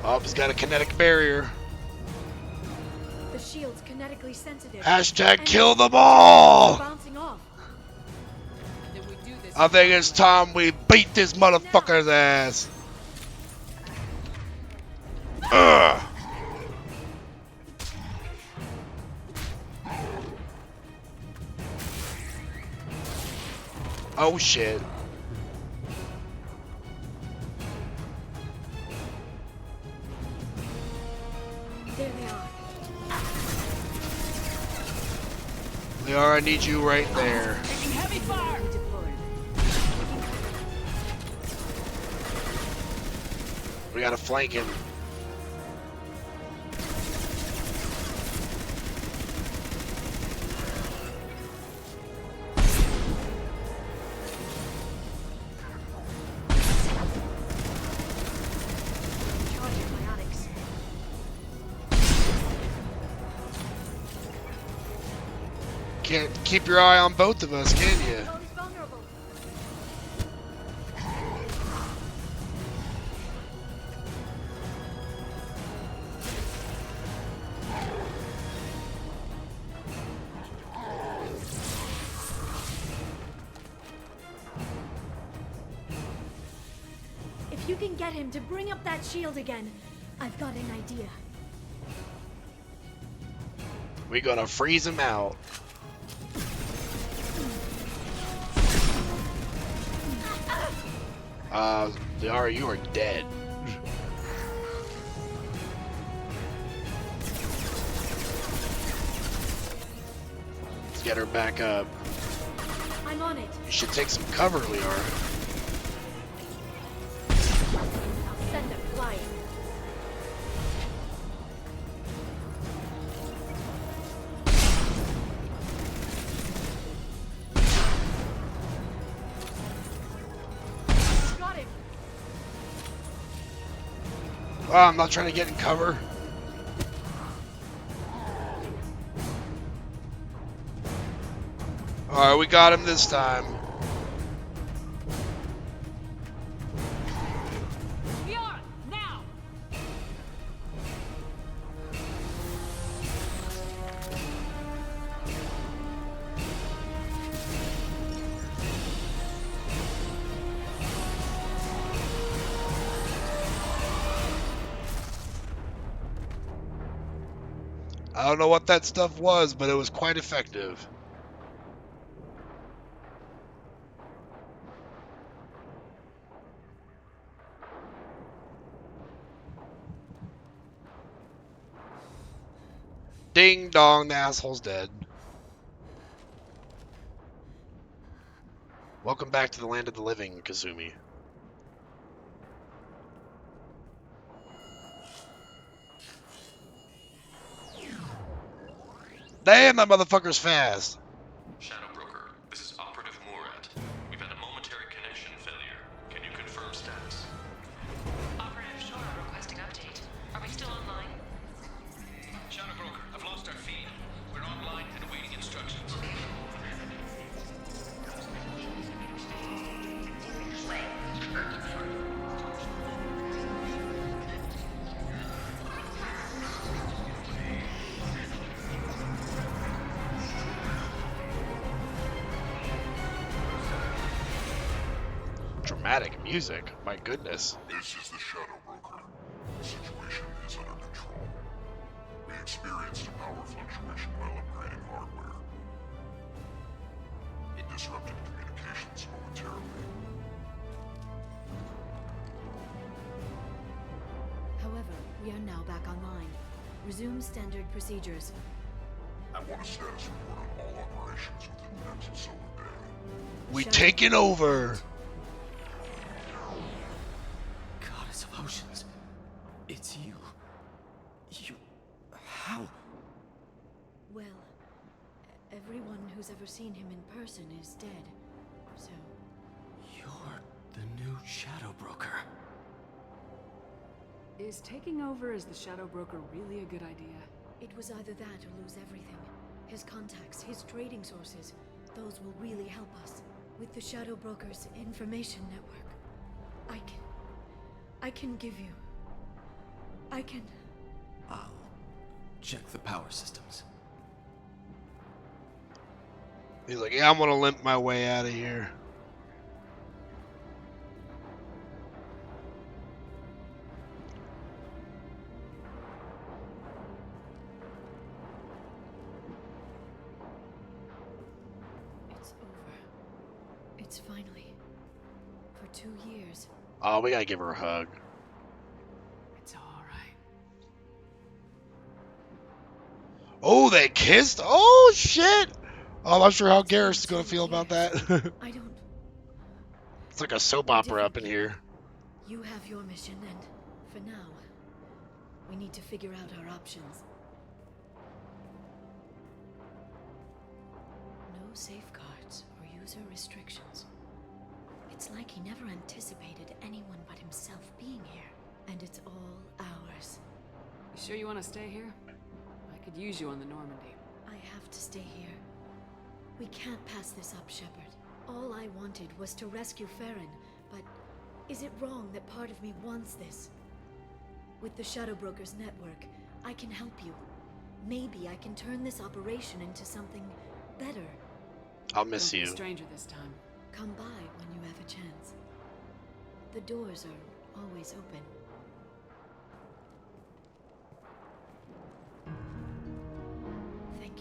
Oh, he's got a kinetic barrier. The shield's kinetically sensitive. Hashtag and kill them all! bouncing off. I think it's time we beat this motherfucker's ass. Ugh. Oh shit. There they are. Liara, I need you right there. Taking heavy fire. Deployed. We gotta flank him. Charging biotics. Can't keep your eye on both of us, can you? Oh, he's vulnerable. If you can get him to bring up that shield again, I've got an idea. We gonna freeze him out. Liara, you are dead. Let's get her back up. I'm on it. You should take some cover, Liara. I'll send them flying. Got him. Oh, I'm not trying to get in cover. Alright, we got him this time. Liara, now! I don't know what that stuff was, but it was quite effective. Ding dong, the asshole's dead. Welcome back to the land of the living, Kazumi. Damn, that motherfucker's fast. Shadow Broker, this is Operative Murat. We've had a momentary connection failure. Can you confirm status? Operative Shora requesting update. Are we still online? Shadow Broker, I've lost our feed. We're online and awaiting instructions. Dramatic music, my goodness. This is the Shadow Broker. The situation is under control. We experienced a power fluctuation while upgrading hardware. It disrupted communications momentarily. However, we are now back online. Resume standard procedures. I want a status report on all operations within the next solar day. We taking over. Goddess of Oceans, it's you. How? Well, everyone who's ever seen him in person is dead. So, You're the new Shadow Broker. Is taking over as the Shadow Broker really a good idea? it was either that or lose everything. His contacts, his trading sources, those will really help us. With the Shadow Broker's information network, I can give you... I'll check the power systems. He's like, yeah, I'm gonna limp my way out of here. It's over. It's finally. For 2 years. Oh, we gotta give her a hug. It's alright. Oh, they kissed? Oh, shit! Oh, I'm not sure how Garrus is gonna feel about that. I don't... It's like a soap opera up in here. You have your mission, and for now, we need to figure out our options. No safeguards or user restrictions. It's like he never anticipated anyone but himself being here, and it's all ours. You sure you want to stay here? I could use you on the Normandy. I have to stay here. We can't pass this up, Shepard. All I wanted was to rescue Farron, but is it wrong that part of me wants this? With the Shadow Broker's network, I can help you. Maybe I can turn this operation into something better. I'll miss Don't be you. a stranger this time. Come by when you have a chance. The doors are always open. Thank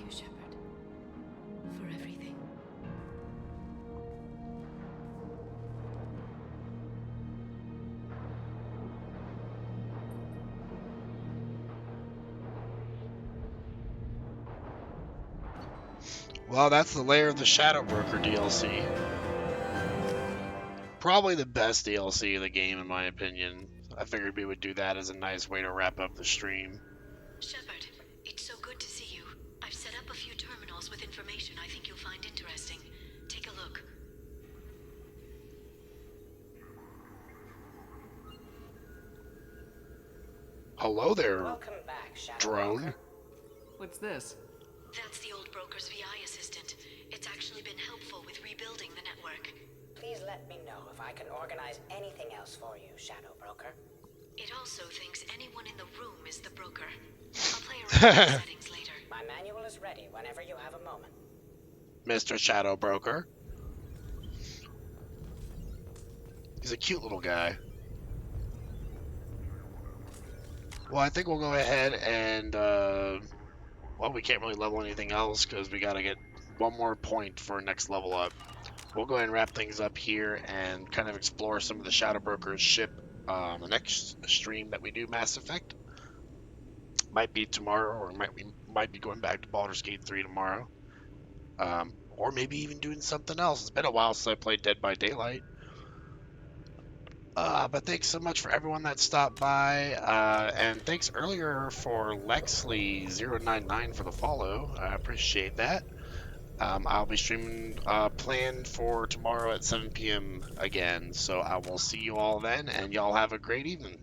Well, that's the Lair of the Shadow Broker DLC. Probably the best DLC of the game, in my opinion. I figured we would do that as a nice way to wrap up the stream. Shepard, it's so good to see you. I've set up a few terminals with information I think you'll find interesting. Take a look. Hello there, Welcome back, Shadow drone. Broker. What's this? That's the old broker's VI assistant. It's actually been helpful with rebuilding the network. Please let me know if I can organize anything else for you, Shadow Broker. It also thinks anyone in the room is the broker. I'll play around with the settings later. My manual is ready whenever you have a moment. Mr. Shadow Broker. He's a cute little guy. Well, I think we'll go ahead and, well, we can't really level anything else because we got to get one more point for next level up. We'll go ahead and wrap things up here and kind of explore some of the Shadow Broker's ship the next stream that we do Mass Effect. Might be tomorrow, or we might be going back to Baldur's Gate 3 tomorrow. Or maybe even doing something else. It's been a while since I played Dead by Daylight. But thanks so much for everyone that stopped by, and thanks earlier for Lexley099 for the follow. I appreciate that. I'll be streaming planned for tomorrow at 7 p.m. again, so I will see you all then, and y'all have a great evening.